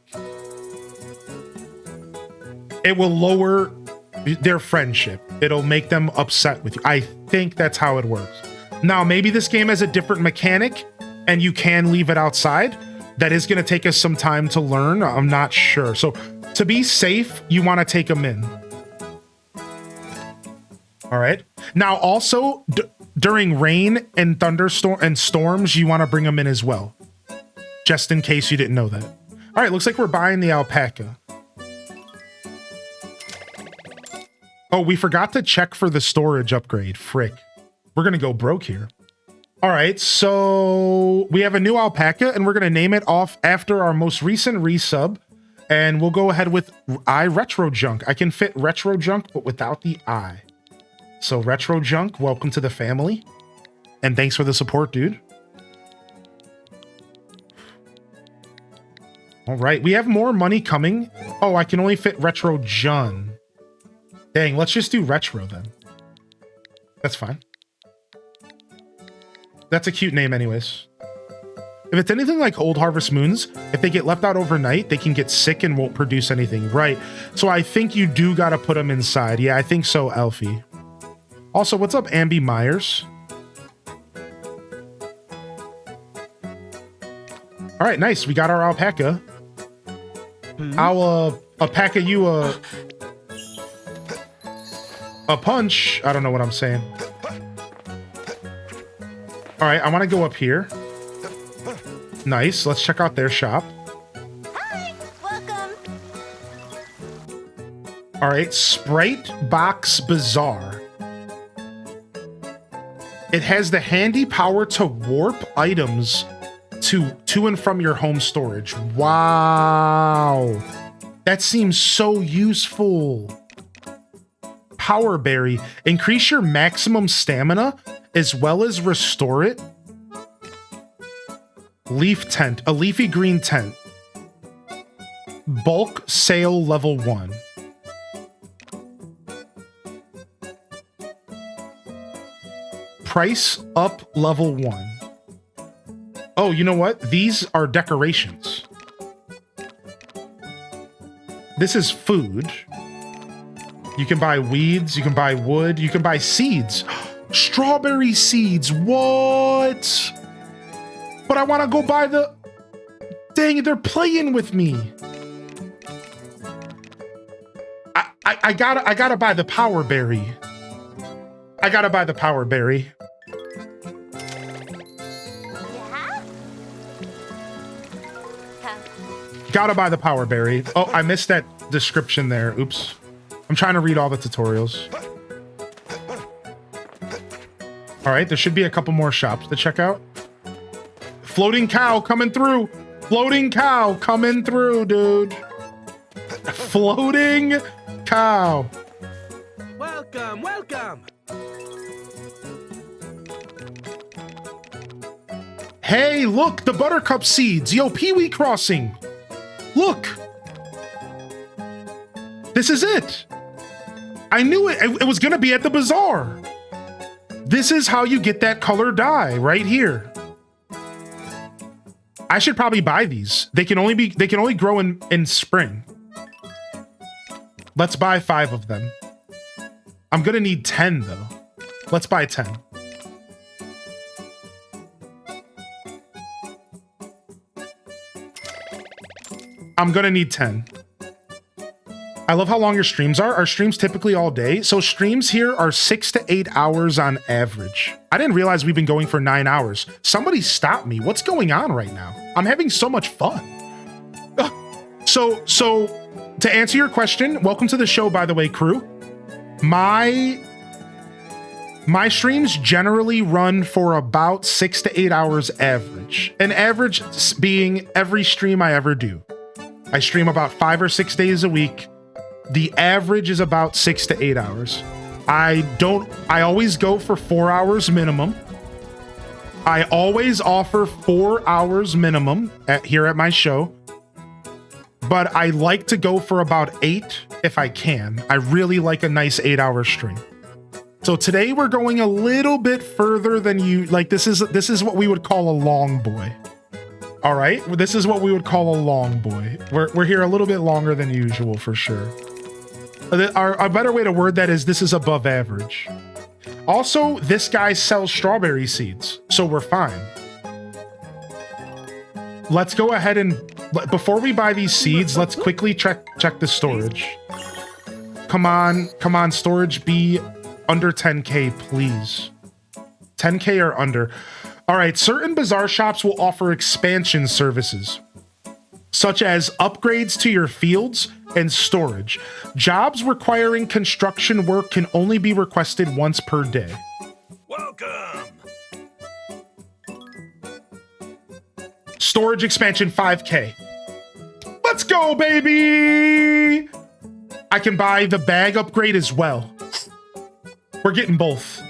It will lower their friendship. It'll make them upset with you. I think that's how it works. Now, maybe this game has a different mechanic and you can leave it outside. That is going to take us some time to learn. I'm not sure. So to be safe, you want to take them in. All right. Now, also, during rain and thunderstorm and storms, you want to bring them in as well. Just in case you didn't know that. All right, looks like we're buying the alpaca. Oh, we forgot to check for the storage upgrade. Frick. We're going to go broke here. All right, so we have a new alpaca, and we're going to name it off after our most recent resub. And we'll go ahead with Retro Junk. I can fit Retro Junk, but without the I. So Retro Junk, welcome to the family. And thanks for the support, dude. All right, we have more money coming. Oh, I can only fit Retro Jun. Dang, let's just do Retro then. That's fine. That's a cute name anyways. If it's anything like Old Harvest Moons, if they get left out overnight, they can get sick and won't produce anything. Right. So I think you do got to put them inside. Yeah, I think so, Elfie. Also, what's up, Ambi Myers? All right, nice. We got our alpaca. I'll alpaca you a punch. I don't know what I'm saying. All right, I want to go up here. Nice. Let's check out their shop. Hi, welcome. All right, Sprite Box Bazaar. It has the handy power to warp items to and from your home storage. Wow. That seems so useful. Power Berry. Increase your maximum stamina as well as restore it. Leaf tent, a leafy green tent. Bulk sale level 1. Price up level 1. Oh, you know what? These are decorations. This is food. You can buy weeds, you can buy wood, you can buy seeds. Strawberry seeds, what? But I want to go buy the... Dang it, they're playing with me. I gotta buy the power berry. I gotta buy the power berry. Gotta buy the power berry. Oh, I missed that description there. Oops. I'm trying to read all the tutorials. All right, there should be a couple more shops to check out. Floating cow coming through. Floating cow coming through, dude. Floating cow. Welcome, welcome. Hey, look, the buttercup seeds. Yo, Pee-wee Crossing. Look. This is it. I knew it. It was going to be at the bazaar. This is how you get that color dye right here. I should probably buy these. They can only grow in spring. Let's buy 5 of them. I'm going to need 10 though. Let's buy 10. I'm going to need 10. I love how long your streams are. Our streams typically all day. So streams here are 6 to 8 hours on average. I didn't realize we've been going for 9 hours. Somebody stop me. What's going on right now? I'm having so much fun. So to answer your question, welcome to the show, by the way, crew. My streams generally run for about 6 to 8 hours average. An average being every stream I ever do. I stream about 5 or 6 days a week. The average is about 6 to 8 hours. I always go for 4 hours minimum. I always offer 4 hours minimum here at my show. But I like to go for about 8 if I can. I really like a nice 8-hour stream. So today we're going a little bit further than you, like this is what we would call a long boy. All right, this is what we would call a long boy. We're here a little bit longer than usual for sure. A better way to word that is this is above average. Also, this guy sells strawberry seeds, so we're fine. Let's go ahead and, before we buy these seeds, let's quickly check the storage. Come on, storage be under 10K, please. 10K or under. All right, certain Bazaar shops will offer expansion services, such as upgrades to your fields and storage. Jobs requiring construction work can only be requested once per day. Welcome! Storage expansion 5K. Let's go, baby! I can buy the bag upgrade as well. We're getting both.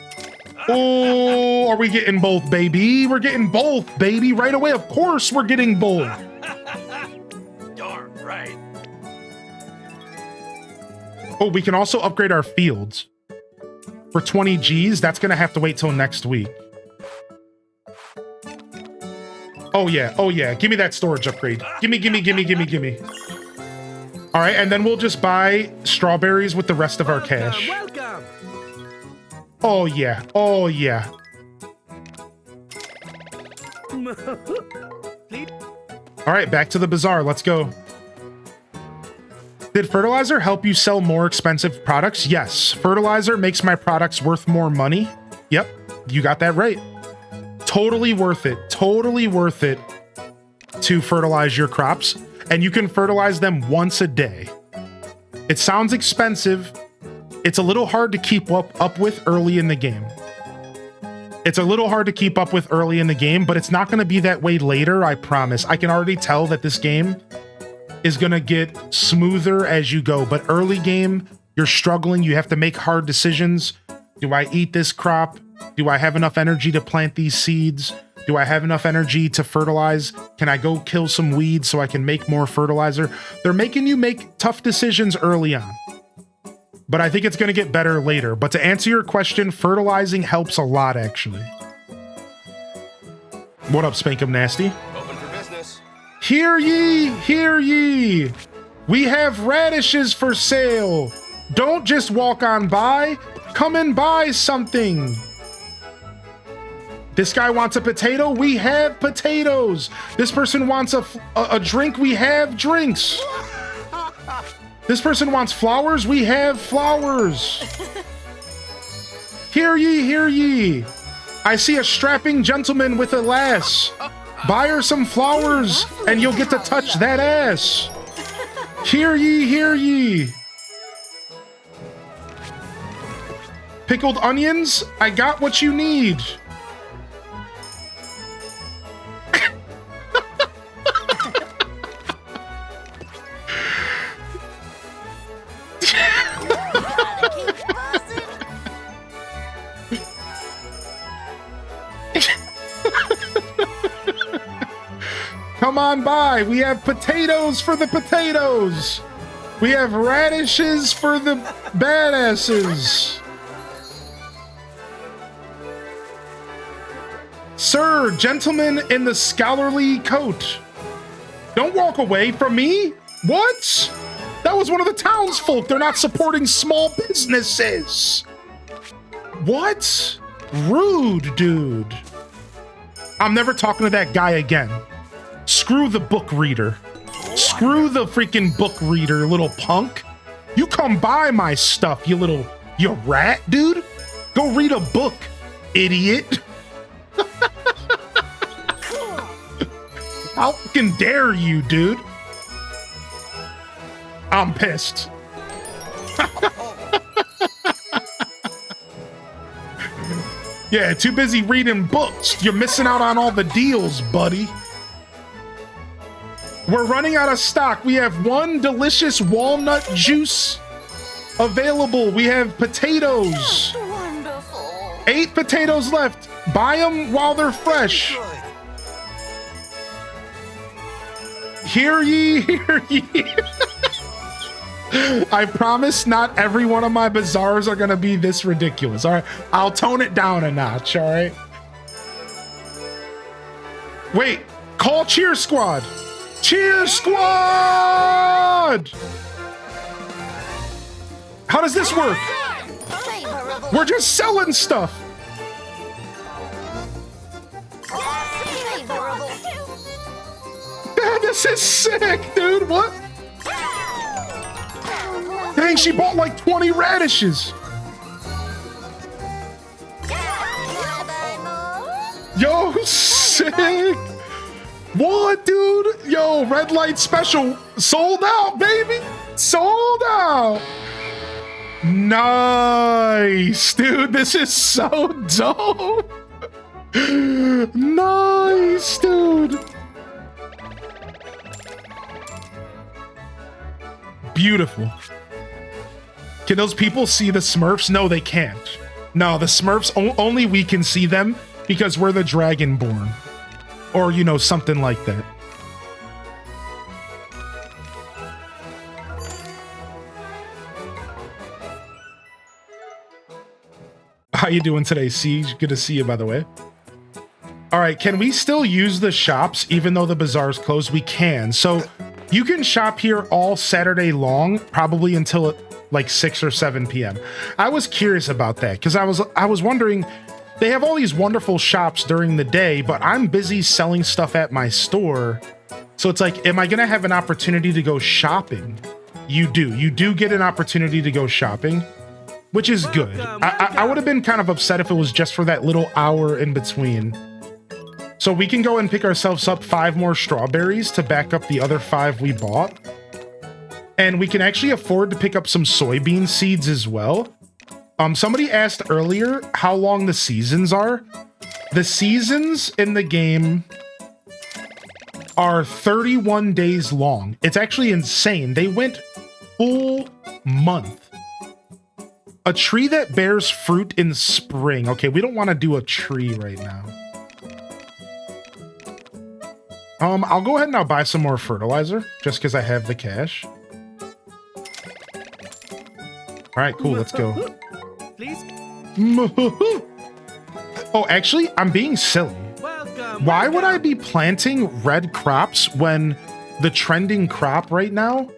Oh, are we getting both, baby? We're getting both, baby. Right away, of course, we're getting both. Darn right. Oh, we can also upgrade our fields. For 20 Gs, that's going to have to wait till next week. Oh, yeah. Give me that storage upgrade. Gimme. All right, and then we'll just buy strawberries with the rest of our cash. Welcome. Oh, yeah. All right, back to the bazaar. Let's go. Did fertilizer help you sell more expensive products? Yes. Fertilizer makes my products worth more money. Yep, you got that right. Totally worth it. Totally worth it to fertilize your crops. And you can fertilize them once a day. It sounds expensive. It's a little hard to keep up with early in the game. It's a little hard to keep up with early in the game, but it's not going to be that way later, I promise. I can already tell that this game is going to get smoother as you go, but early game, you're struggling. You have to make hard decisions. Do I eat this crop? Do I have enough energy to plant these seeds? Do I have enough energy to fertilize? Can I go kill some weeds so I can make more fertilizer? They're making you make tough decisions early on, but I think it's going to get better later. But to answer your question, fertilizing helps a lot, actually. What up, Spankum Nasty? Open for business. Hear ye, hear ye. We have radishes for sale. Don't just walk on by. Come and buy something. This guy wants a potato. We have potatoes. This person wants a drink. We have drinks. This person wants flowers. We have flowers. Hear ye, hear ye. I see a strapping gentleman with a lass. Buy her some flowers and you'll get to touch that ass. Hear ye, hear ye. Pickled onions? I got what you need. Come on by. We have potatoes for the potatoes. We have radishes for the badasses. Sir, gentleman in the scholarly coat. Don't walk away from me. What? That was one of the townsfolk. They're not supporting small businesses. What? Rude, dude. I'm never talking to that guy again. Screw the book reader. Screw the freaking book reader, little punk. You come buy my stuff, you rat, dude. Go read a book, idiot. How fucking dare you, dude? I'm pissed. Yeah, too busy reading books. You're missing out on all the deals, buddy. We're running out of stock. We have one delicious walnut juice available. We have potatoes. Wonderful. 8 potatoes left. Buy them while they're fresh. Hear ye, hear ye. I promise not every one of my bazaars are going to be this ridiculous. All right, I'll tone it down a notch. All right. Wait, call Cheer Squad. Cheer Squad! How does this work? We're just selling stuff. This is sick, dude. What? Dang, she bought like 20 radishes. Yo, sick. What, dude? Yo, red light special sold out, baby. Sold out. Nice, dude. This is so dope. Nice, dude. Beautiful. Can those people see the Smurfs? No, they can't. No, the Smurfs, only we can see them because we're the Dragonborn. Or, you know, something like that. How you doing today, Siege? Good to see you, by the way. All right, can we still use the shops even though the bazaar's closed? We can. So you can shop here all Saturday long, probably until like 6 or 7 p.m. I was curious about that because I was wondering, they have all these wonderful shops during the day, but I'm busy selling stuff at my store. So it's like, am I going to have an opportunity to go shopping? You do get an opportunity to go shopping, which is good. I would have been kind of upset if it was just for that little hour in between. So we can go and pick ourselves up 5 more strawberries to back up the other 5 we bought. And we can actually afford to pick up some soybean seeds as well. Somebody asked earlier how long the seasons are. The seasons in the game are 31 days long. It's actually insane. They went full month. A tree that bears fruit in spring. Okay, we don't want to do a tree right now. I'll go ahead and I'll buy some more fertilizer just because I have the cash. All right, cool. Let's go. Please. Oh, actually, I'm being silly. Welcome. Why would I be planting red crops when the trending crop right now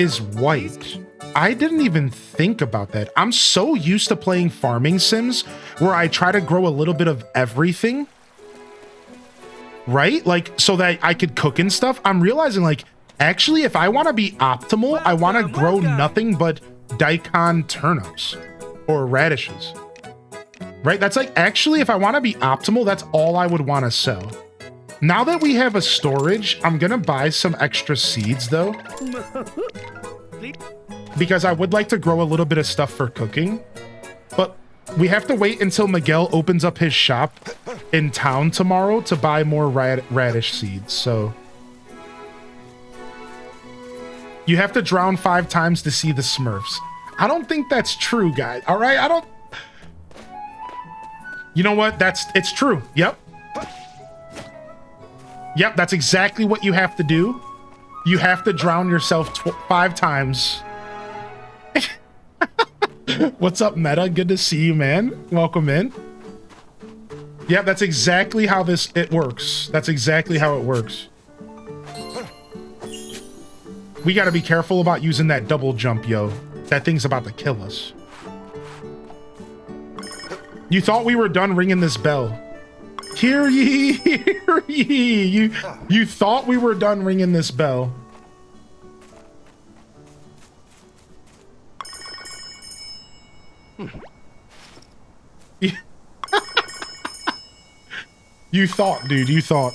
is white? I didn't even think about that. I'm so used to playing farming sims where I try to grow a little bit of everything, right? Like, so that I could cook and stuff. I'm realizing, like, actually, if I want to be optimal, I want to grow nothing but daikon turnips or radishes, right? That's like, actually, if I want to be optimal, that's all I would want to sell. Now that we have a storage, I'm going to buy some extra seeds, though, because I would like to grow a little bit of stuff for cooking. But we have to wait until Miguel opens up his shop in town tomorrow to buy more radish seeds. So you have to drown 5 times to see the Smurfs. I don't think that's true, guys. All right, I don't. You know what? It's true. Yep. Yep, that's exactly what you have to do. You have to drown yourself 5 times. What's up, Meta? Good to see you, man. Welcome in. Yeah, that's exactly how it works. That's exactly how it works. We got to be careful about using that double jump, yo. That thing's about to kill us. You thought we were done ringing this bell. Hear ye, hear ye. You thought we were done ringing this bell. You thought, dude, you thought.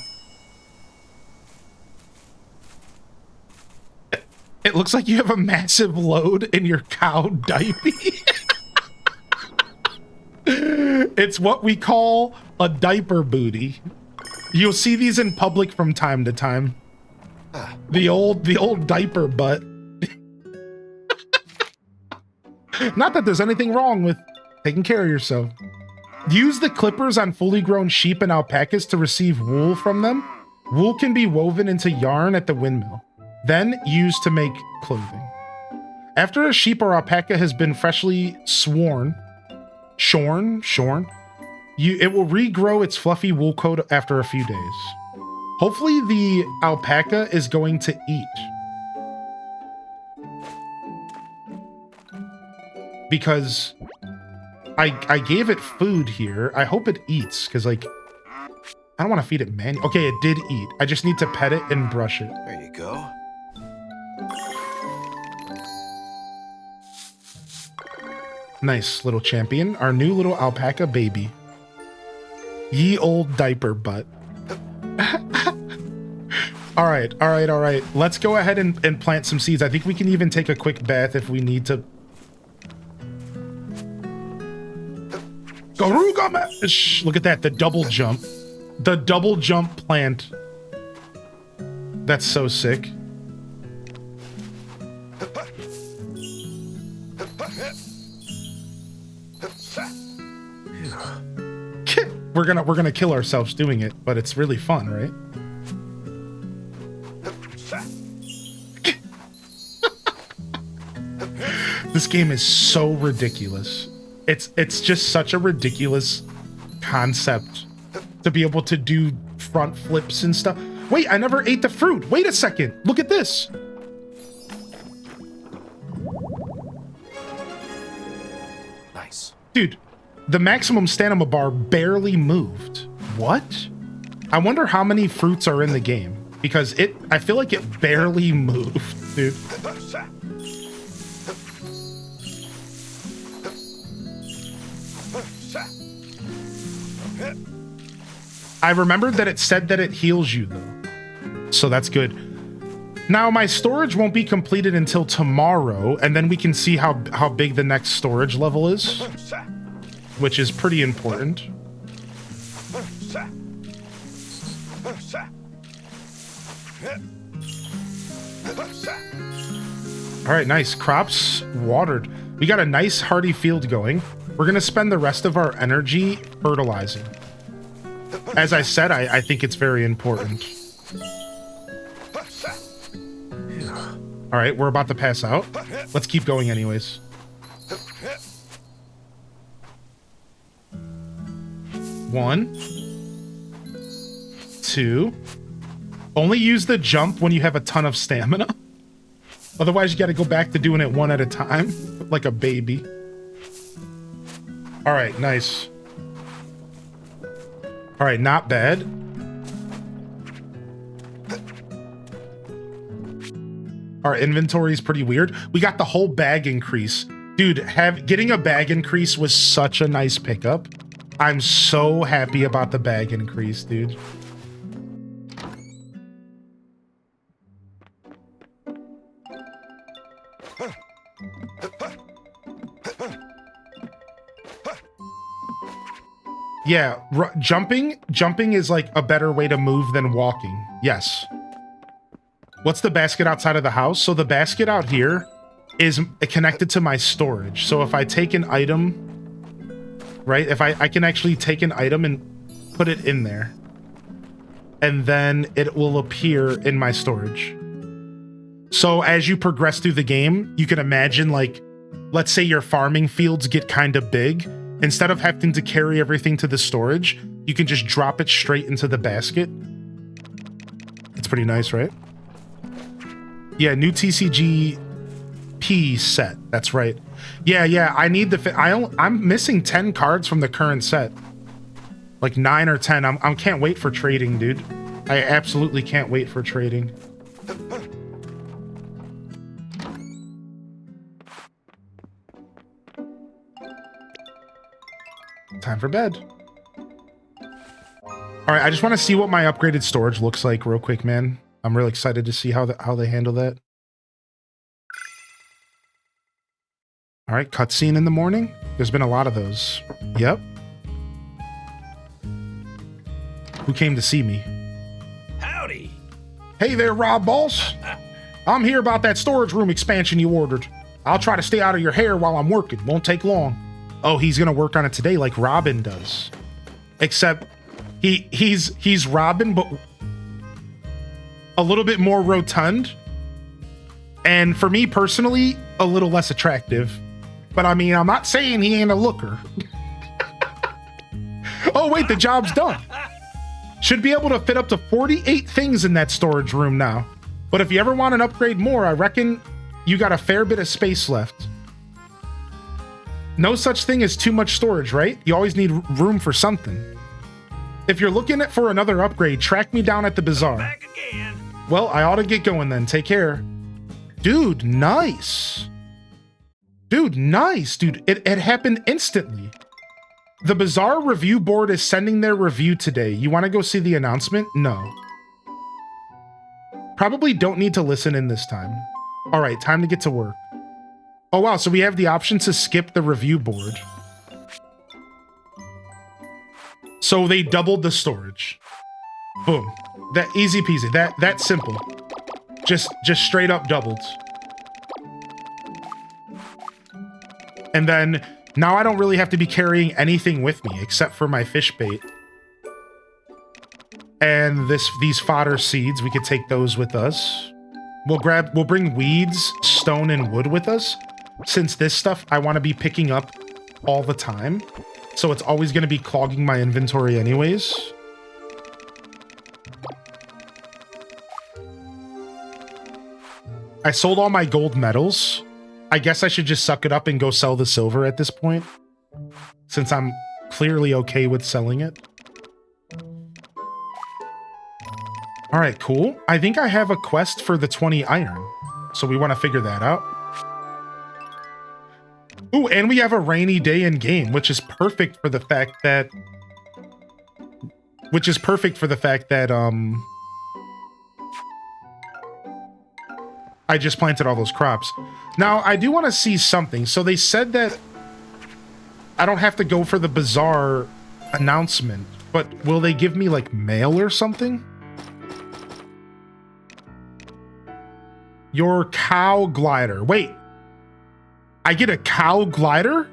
It looks like you have a massive load in your cow diaper. It's what we call a diaper booty. You'll see these in public from time to time. The old diaper butt. Not that there's anything wrong with taking care of yourself. Use the clippers on fully grown sheep and alpacas to receive wool from them. Wool can be woven into yarn at the windmill, then used to make clothing. After a sheep or alpaca has been freshly shorn, it will regrow its fluffy wool coat after a few days. Hopefully the alpaca is going to eat. Because I gave it food here. I hope it eats, because, like, I don't want to feed it manually. Okay, it did eat. I just need to pet it and brush it. There you go. Nice little champion. Our new little alpaca baby. Ye old diaper butt. All right. Let's go ahead and plant some seeds. I think we can even take a quick bath if we need to. Garuga! Look at that, the double jump. The double jump plant. That's so sick. We're gonna kill ourselves doing it, but it's really fun, right? This game is so ridiculous. It's just such a ridiculous concept to be able to do front flips and stuff. Wait, I never ate the fruit. Wait a second. Look at this. Nice. Dude, the maximum stamina bar barely moved. What? I wonder how many fruits are in the game, because I feel like it barely moved, dude. I remembered that it said that it heals you, though. So that's good. Now, my storage won't be completed until tomorrow, and then we can see how big the next storage level is, which is pretty important. All right, nice. Crops watered. We got a nice hearty field going. We're going to spend the rest of our energy fertilizing. As I said, I think it's very important. All right, we're about to pass out. Let's keep going anyways. One, two. Only use the jump when you have a ton of stamina. Otherwise, you got to go back to doing it one at a time, like a baby. All right, nice. All right, not bad. Our inventory is pretty weird. We got the whole bag increase. Dude, getting a bag increase was such a nice pickup. I'm so happy about the bag increase, dude. Yeah, jumping is like a better way to move than walking. Yes. What's the basket outside of the house? So the basket out here is connected to my storage. So if I take an item, right? If I can actually take an item and put it in there, and then it will appear in my storage. So as you progress through the game, you can imagine, like, let's say your farming fields get kind of big. Instead of having to carry everything to the storage, you can just drop it straight into the basket. It's pretty nice, right? Yeah, new TCGP set. That's right. Yeah, I need the... I'm missing 10 cards from the current set. Like 9 or 10. I can't wait for trading, dude. I absolutely can't wait for trading. Time for bed. All right, I just want to see what my upgraded storage looks like real quick, man. I'm really excited to see how they handle that. All right, cutscene in the morning. There's been a lot of those. Yep. Who came to see me? Howdy. Hey there, Rob Boss. I'm here about that storage room expansion you ordered. I'll try to stay out of your hair while I'm working. Won't take long. Oh, he's gonna work on it today like Robin does. Except he's Robin, but a little bit more rotund. And for me personally, a little less attractive. But I mean, I'm not saying he ain't a looker. Oh wait, the job's done. Should be able to fit up to 48 things in that storage room now. But if you ever want an upgrade more, I reckon you got a fair bit of space left. No such thing as too much storage, right? You always need room for something. If you're looking for another upgrade, track me down at the bazaar. Back again. Well, I ought to get going then. Take care. Dude, nice. Dude, nice. Dude, it happened instantly. The Bazaar review board is sending their review today. You want to go see the announcement? No. Probably don't need to listen in this time. All right, time to get to work. Oh, wow. So we have the option to skip the review board. So they doubled the storage. Boom. That easy peasy. That simple. Just straight up doubled. And then now I don't really have to be carrying anything with me except for my fish bait. And these fodder seeds, we could take those with us. We'll bring weeds, stone, and wood with us. Since this stuff I want to be picking up all the time. So it's always going to be clogging my inventory anyways. I sold all my gold medals. I guess I should just suck it up and go sell the silver at this point, since I'm clearly okay with selling it. All right, cool. I think I have a quest for the 20 iron, so we want to figure that out. Ooh, and we have a rainy day in game, which is perfect for the fact that I just planted all those crops. Now, I do want to see something. So they said that I don't have to go for the Bazaar announcement, but will they give me like mail or something? Your cow glider. Wait. I get a cow glider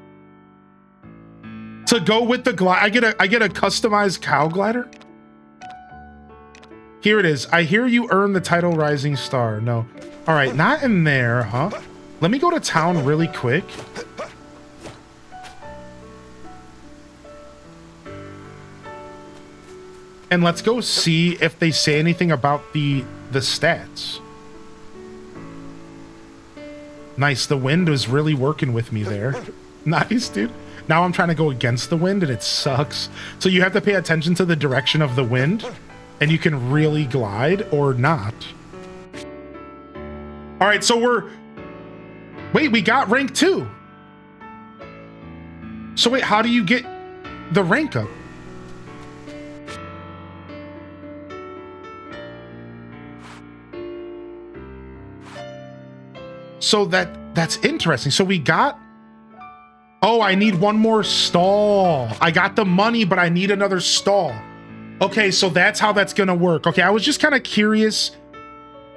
to go with the glide. I get a customized cow glider. Here it is. I hear you earn the title Rising Star. No. All right, not in there, huh? Let me go to town really quick. And let's go see if they say anything about the stats. Nice, the wind was really working with me there. Nice, dude. Now I'm trying to go against the wind and it sucks. So you have to pay attention to the direction of the wind and you can really glide or not. All right, so wait, we got rank 2. So wait, how do you get the rank up? So that's interesting. So we got, oh, I need one more stall. I got the money, but I need another stall. Okay, so that's how that's gonna work. Okay, I was just kind of curious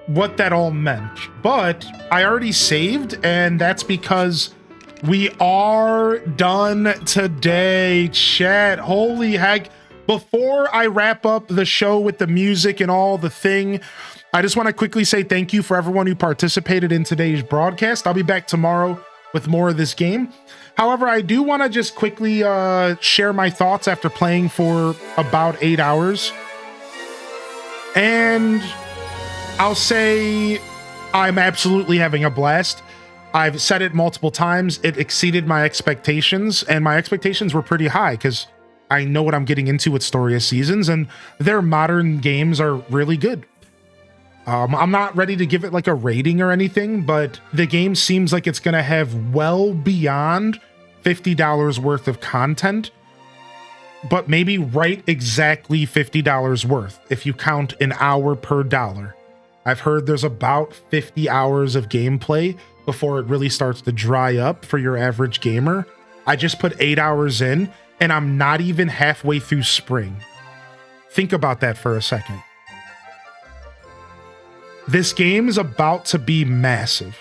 what that all meant, but I already saved, and that's because we are done today, chat. Holy heck. Before I wrap up the show with the music and all the thing, I just want to quickly say thank you for everyone who participated in today's broadcast. I'll be back tomorrow with more of this game. However, I do want to just quickly share my thoughts after playing for about 8 hours. And I'll say I'm absolutely having a blast. I've said it multiple times. It exceeded my expectations, and my expectations were pretty high because I know what I'm getting into with Story of Seasons, and their modern games are really good. I'm not ready to give it like a rating or anything, but the game seems like it's going to have well beyond $50 worth of content, but maybe right exactly $50 worth if you count an hour per dollar. I've heard there's about 50 hours of gameplay before it really starts to dry up for your average gamer. I just put 8 hours in and I'm not even halfway through spring. Think about that for a second. This game is about to be massive.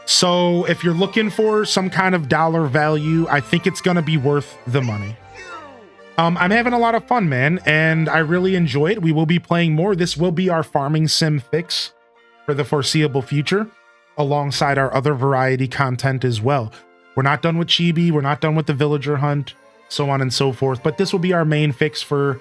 So if you're looking for some kind of dollar value, I think it's going to be worth the money. I'm having a lot of fun, man, and I really enjoy it. We will be playing more. This will be our farming sim fix for the foreseeable future, alongside our other variety content as well. We're not done with Chibi. We're not done with the villager hunt, so on and so forth. But this will be our main fix for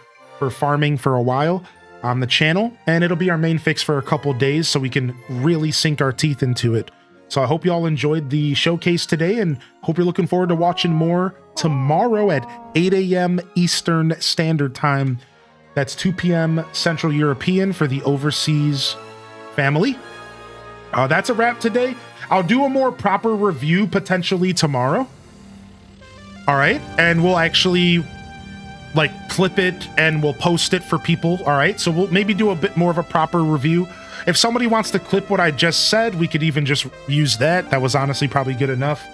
farming for a while on the channel, and it'll be our main fix for a couple days so we can really sink our teeth into it. So I hope you all enjoyed the showcase today, and hope you're looking forward to watching more tomorrow at 8 a.m. Eastern Standard Time. That's 2 p.m. Central European for the overseas family. That's a wrap today. I'll do a more proper review potentially tomorrow. All right, and we'll actually like clip it and we'll post it for people. All right, so we'll maybe do a bit more of a proper review. If somebody wants to clip what I just said, we could even just use that. That was honestly probably good enough.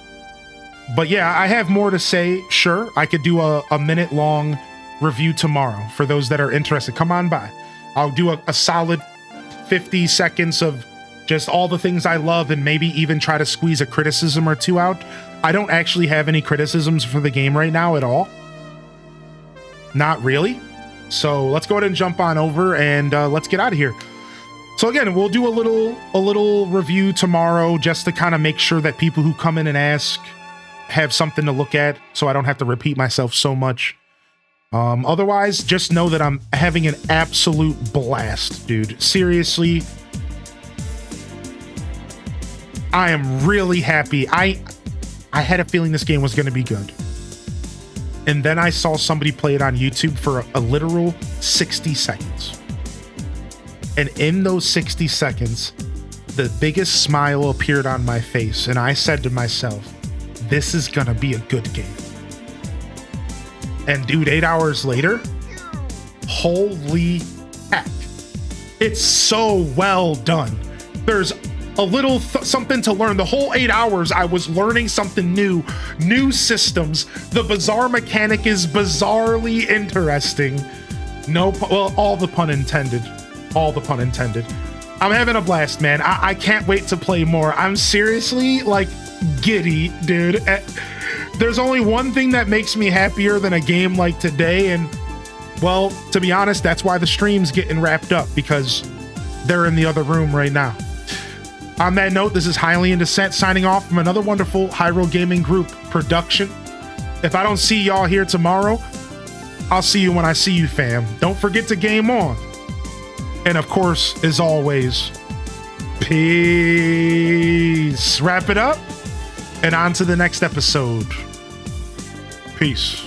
But yeah, I have more to say. Sure, I could do a minute-long review tomorrow for those that are interested. Come on by. I'll do a solid 50 seconds of just all the things I love and maybe even try to squeeze a criticism or two out. I don't actually have any criticisms for the game right now at all. Not really. So let's go ahead and jump on over and let's get out of here. So again, we'll do a little review tomorrow just to kind of make sure that people who come in and ask have something to look at so I don't have to repeat myself so much. Otherwise, just know that I'm having an absolute blast, dude. Seriously. I am really happy. I had a feeling this game was going to be good. And then I saw somebody play it on YouTube for a literal 60 seconds. And in those 60 seconds, the biggest smile appeared on my face. And I said to myself, this is going to be a good game. And dude, 8 hours later, holy heck. It's so well done. There's a little something to learn. The whole 8 hours, I was learning something new systems. The Bazaar mechanic is bizarrely interesting. Well, all the pun intended. All the pun intended. I'm having a blast, man. I can't wait to play more. I'm seriously like giddy, dude. There's only one thing that makes me happier than a game like today, and well, to be honest, that's why the stream's getting wrapped up, because they're in the other room right now. On that note, this is Highly in Descent signing off from another wonderful Hyrule Gaming Group production. If I don't see y'all here tomorrow, I'll see you when I see you, fam. Don't forget to game on. And of course, as always, peace. Wrap it up and on to the next episode. Peace.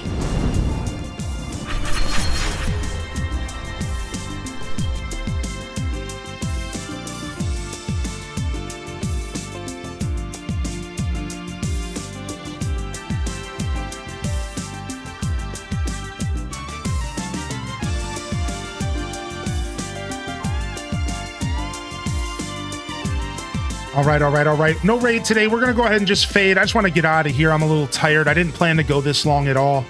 All right. No raid today. We're going to go ahead and just fade. I just want to get out of here. I'm a little tired. I didn't plan to go this long at all.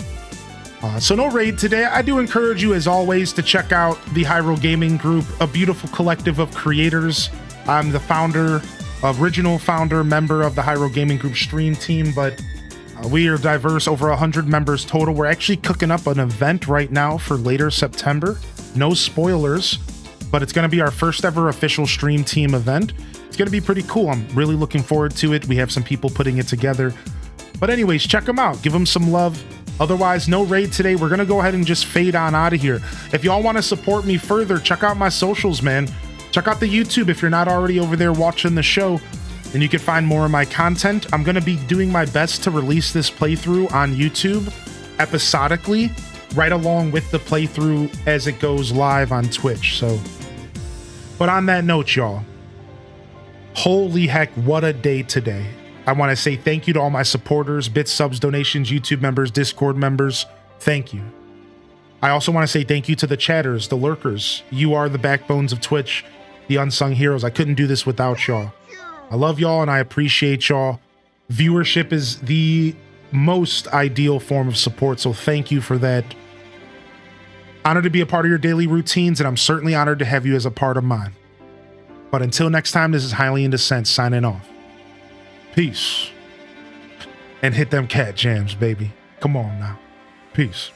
So no raid today. I do encourage you, as always, to check out the Hyrule Gaming Group, a beautiful collective of creators. I'm the original founder, member of the Hyrule Gaming Group stream team, but we are diverse, over 100 members total. We're actually cooking up an event right now for later September. No spoilers, but it's going to be our first ever official stream team event. It's going to be pretty cool. I'm really looking forward to it. We have some people putting it together. But anyways, check them out. Give them some love. Otherwise, no raid today. We're going to go ahead and just fade on out of here. If y'all want to support me further, check out my socials, man. Check out the YouTube if you're not already over there watching the show. And you can find more of my content. I'm going to be doing my best to release this playthrough on YouTube episodically, right along with the playthrough as it goes live on Twitch. But on that note, y'all, holy heck, what a day today. I want to say thank you to all my supporters, bits, subs, donations, YouTube members, Discord members. Thank you. I also want to say thank you to the chatters, the lurkers. You are the backbones of Twitch, the unsung heroes. I couldn't do this without y'all. I love y'all and I appreciate y'all. Viewership is the most ideal form of support, so thank you for that. Honored to be a part of your daily routines, and I'm certainly honored to have you as a part of mine. But until next time, this is Highly in Descent signing off. Peace. And hit them cat jams, baby. Come on now. Peace.